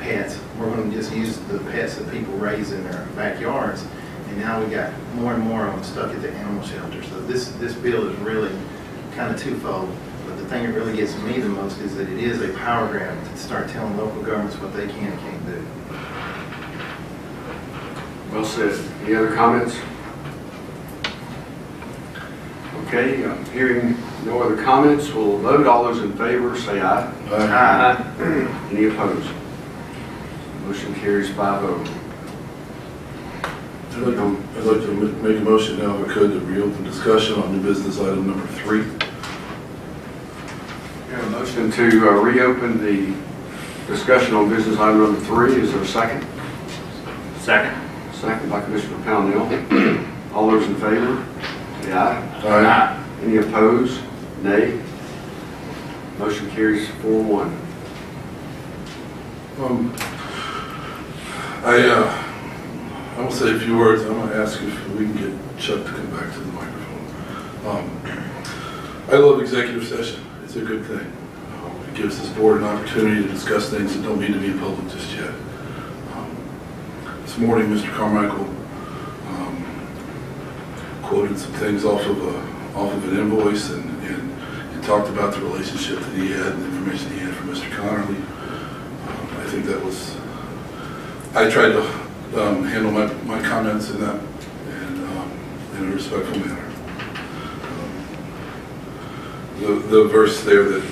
pets, we're going to just use the pets that people raise in their backyards. And now we got more and more of them stuck at the animal shelter. So this bill is really kind of twofold. But the thing that really gets me the most is that it is a power grab to start telling local governments what they can and can't do. Well said. Any other comments? Okay, hearing no other comments, we'll vote. All those in favor, say aye. Aye. Any opposed? Motion carries 5-0. I'd like to make a motion now, if I could, to reopen discussion on new business item number 3. We have a motion to reopen the discussion on business item number 3. Is there a second? Second. Second by Commissioner Pownell. All those in favor, say aye. Aye. Any opposed? Nay. Motion carries 4-1. I will say a few words. I'm going to ask if we can get Chuck to come back to the microphone. I love executive session. It's a good thing. It gives this board an opportunity to discuss things that don't need to be in public just yet. This morning, Mr. Carmichael quoted some things off of an invoice and talked about the relationship that he had and the information he had from Mr. Connerly. I think that was, I tried to handle my comments in that and in a respectful manner. The verse there that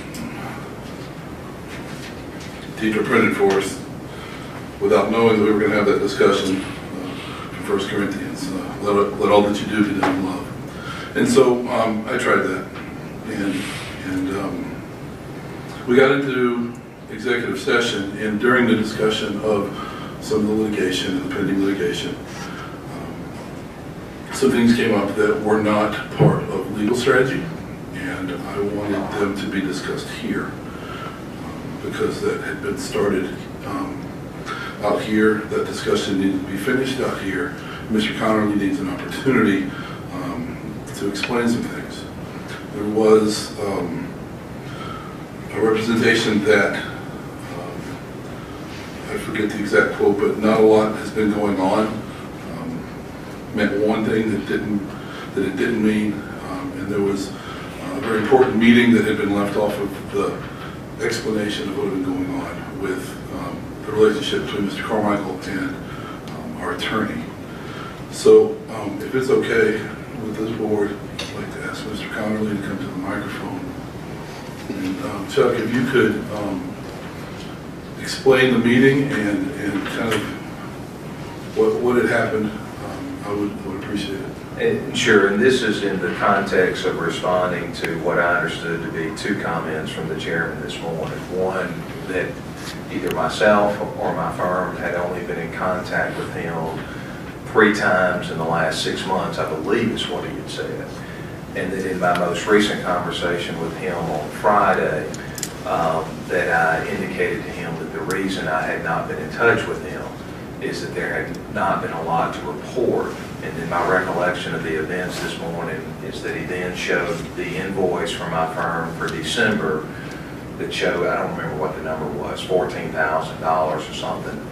Deidre printed for us, without knowing that we were going to have that discussion, from 1 Corinthians, let all that you do be done in love. And so I tried that, and we got into executive session, and during the discussion of some of the litigation and the pending litigation, some things came up that were not part of legal strategy, and I wanted them to be discussed here because that had been started out here. That discussion needed to be finished out here. Mr. Connerly needs an opportunity to explain some things. There was a representation that I forget the exact quote, but not a lot has been going on. Meant one thing that it didn't mean, and there was a very important meeting that had been left off of the explanation of what had been going on with the relationship between Mr. Carmichael and our attorney. So if it's okay with this board, I'd like to ask Mr. Connerly to come to the microphone. And Chuck, if you could explain the meeting and kind of what had happened, I would appreciate it. Sure, and this is in the context of responding to what I understood to be 2 comments from the chairman this morning. One, that either myself or my firm had only been in contact with him 3 times in the last 6 months, I believe is what he had said. And that in my most recent conversation with him on Friday, that I indicated to him that reason I had not been in touch with him is that there had not been a lot to report. And then my recollection of the events this morning is that he then showed the invoice from my firm for December that showed, I don't remember what the number was, $14,000 or something,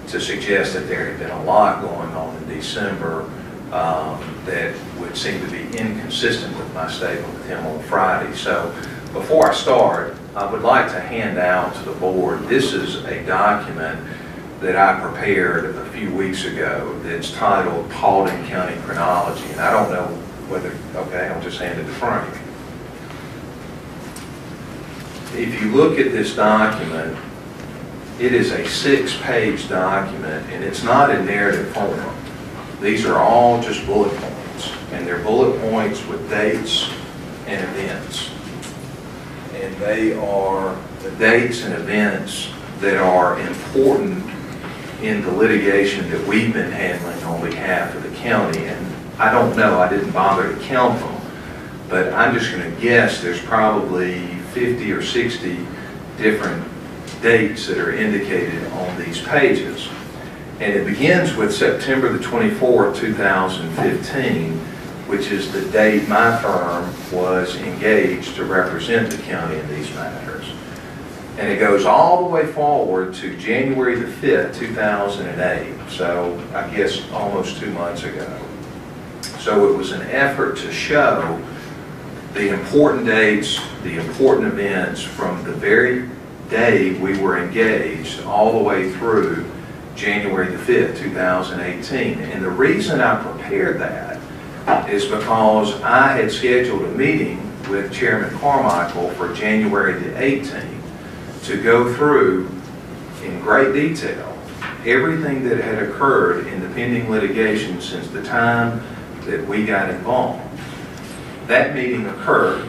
to suggest that there had been a lot going on in December that would seem to be inconsistent with my statement with him on Friday. So before I start, I would like to hand out to the board, this is a document that I prepared a few weeks ago that's titled Paulding County Chronology. And I don't know whether, okay, I'll just hand it to Frank. If you look at this document, it is a 6-page document, and it's not in narrative form. These are all just bullet points, and they're bullet points with dates and events. And they are the dates and events that are important in the litigation that we've been handling on behalf of the county. And I don't know, I didn't bother to count them, but I'm just going to guess there's probably 50 or 60 different dates that are indicated on these pages. And it begins with September the 24th, 2015, which is the date my firm was engaged to represent the county in these matters. And it goes all the way forward to January the 5th, 2008, so I guess almost 2 months ago. So it was an effort to show the important dates, the important events from the very day we were engaged all the way through January the 5th, 2018. And the reason I prepared that is because I had scheduled a meeting with Chairman Carmichael for January the 18th to go through in great detail everything that had occurred in the pending litigation since the time that we got involved. That meeting occurred.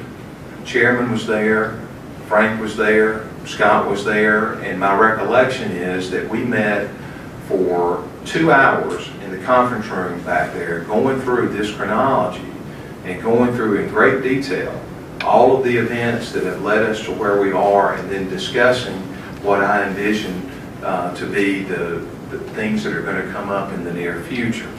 Chairman was there, Frank was there, Scott was there, and my recollection is that we met for 2 hours in the conference room back there going through this chronology and going through in great detail all of the events that have led us to where we are, and then discussing what I envision to be the things that are going to come up in the near future.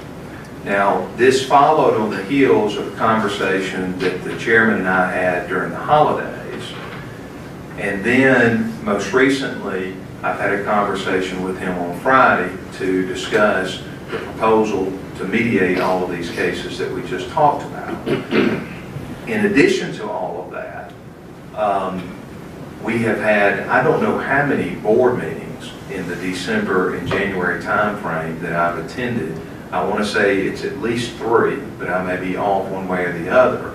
Now, this followed on the heels of a conversation that the chairman and I had during the holidays. And then, most recently, I've had a conversation with him on Friday to discuss the proposal to mediate all of these cases that we just talked about. In addition to all of that, we have had, I don't know how many board meetings in the December and January timeframe that I've attended. I want to say it's at least 3, but I may be off one way or the other,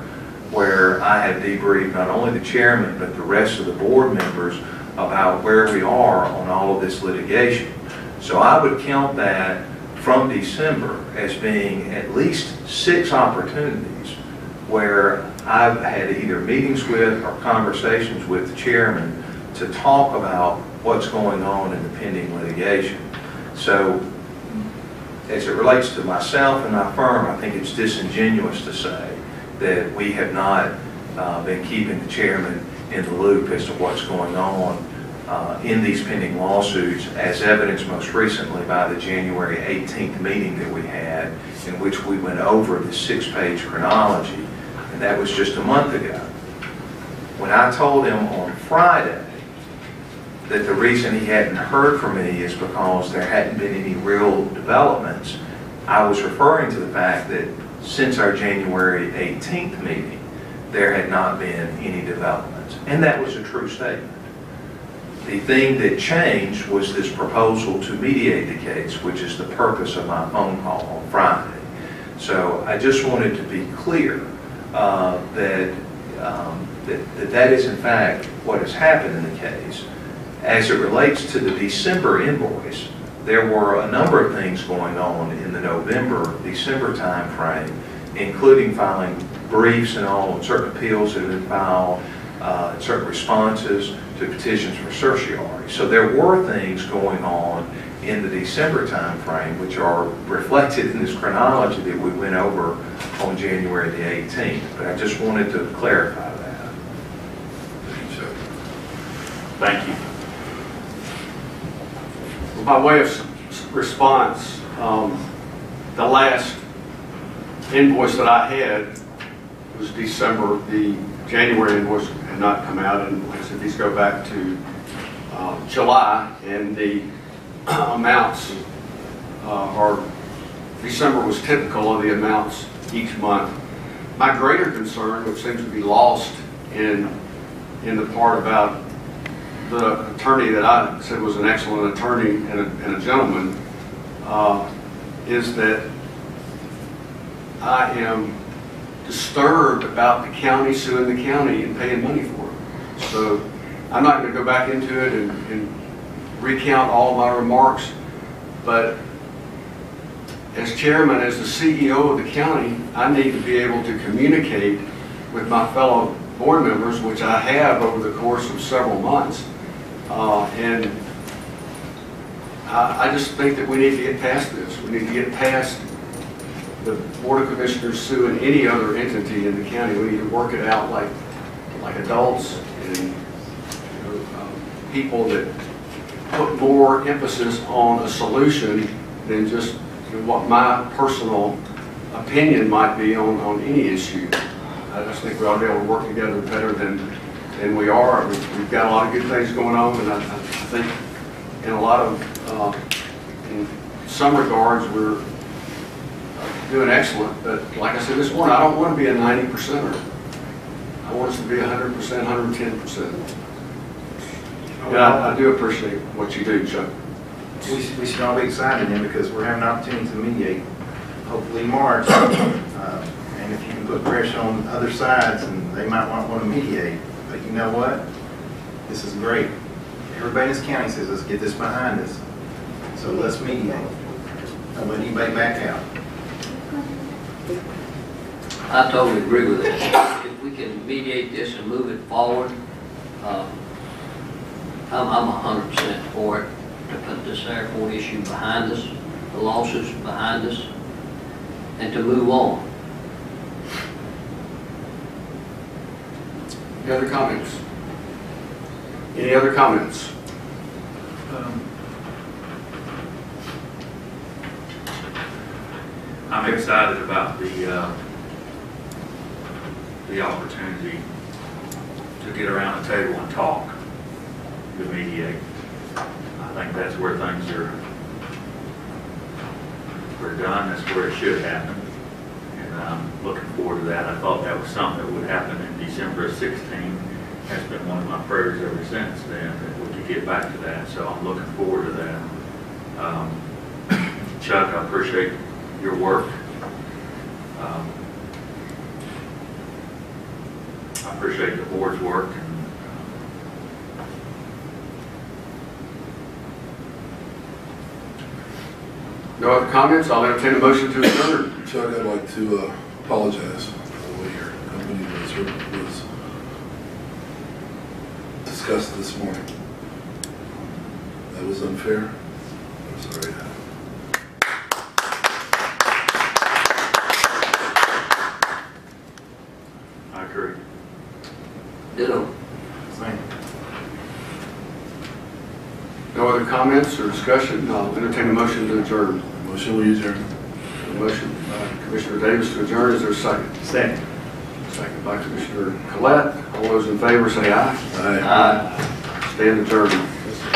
where I have debriefed not only the chairman, but the rest of the board members about where we are on all of this litigation. So I would count that from December as being at least 6 opportunities where I've had either meetings with or conversations with the chairman to talk about what's going on in the pending litigation. So as it relates to myself and my firm, I think it's disingenuous to say that we have not been keeping the chairman in the loop as to what's going on in these pending lawsuits, as evidenced most recently by the January 18th meeting that we had, in which we went over the 6-page chronology, and that was just a month ago. When I told him on Friday that the reason he hadn't heard from me is because there hadn't been any real developments, I was referring to the fact that since our January 18th meeting, there had not been any developments. And that was a true statement. The thing that changed was this proposal to mediate the case, which is the purpose of my phone call on Friday. So I just wanted to be clear that is in fact what has happened in the case. As it relates to the December invoice, there were a number of things going on in the November-December time frame, including filing briefs and all on certain appeals that have been filed, certain responses to petitions for certiorari. So there were things going on in the December time frame which are reflected in this chronology that we went over on January the 18th. But I just wanted to clarify that. Thank you. By way of response, the last invoice that I had was December. The January invoice had not come out, and like I said, these go back to July, and the amounts are, December was typical of the amounts each month. My greater concern, which seems to be lost in the part about the attorney that I said was an excellent attorney and a gentleman, is that I am disturbed about the county suing the county and paying money for it. So I'm not going to go back into it and recount all my remarks, but as chairman, as the CEO of the county, I need to be able to communicate with my fellow board members, which I have over the course of several months. And I just think that we need to get past this. We need to get past the Board of Commissioners suing any other entity in the county. We need to work it out like adults and people that put more emphasis on a solution than just what my personal opinion might be on any issue. I just think we ought to be able to work together better than we are. We've got a lot of good things going on, and I think in a lot of, in some regards, we're doing excellent. But like I said this morning, I don't want to be a 90%er. I want us to be 100%, 110%. And I do appreciate what you do, Chuck. We should all be excited then, because we're having an opportunity to mediate, hopefully in March. And if you can put pressure on other sides, and they might not want to mediate, but you know what? This is great. Everybody in this county says, let's get this behind us. So let's mediate. Don't let anybody back out. I totally agree with that. If we can mediate this and move it forward, I'm 100% for it, to put this airport issue behind us, the lawsuits behind us, and to move on. Any other comments? Any other comments? I'm excited about the opportunity to get around the table and talk, to mediate. I think that's where things are done. That's where it should happen. And I'm looking forward to that. I thought that was something that would happen in December of 16. That's been one of my prayers ever since then, that we could get back to that. So I'm looking forward to that. Chuck, I appreciate your work. I appreciate the board's work. No other comments? I'll entertain a motion to adjourn. Chuck, I'd like to apologize for the way your company was discussed this morning. That was unfair. I'm sorry. I agree. Ditto. Same. No other comments or discussion? I'll entertain a motion to adjourn. Motion will adjourn. A motion by Commissioner Davis to adjourn. Is there a second? Second. Second by Commissioner Collette. All those in favor say aye. Aye. Stand adjourned.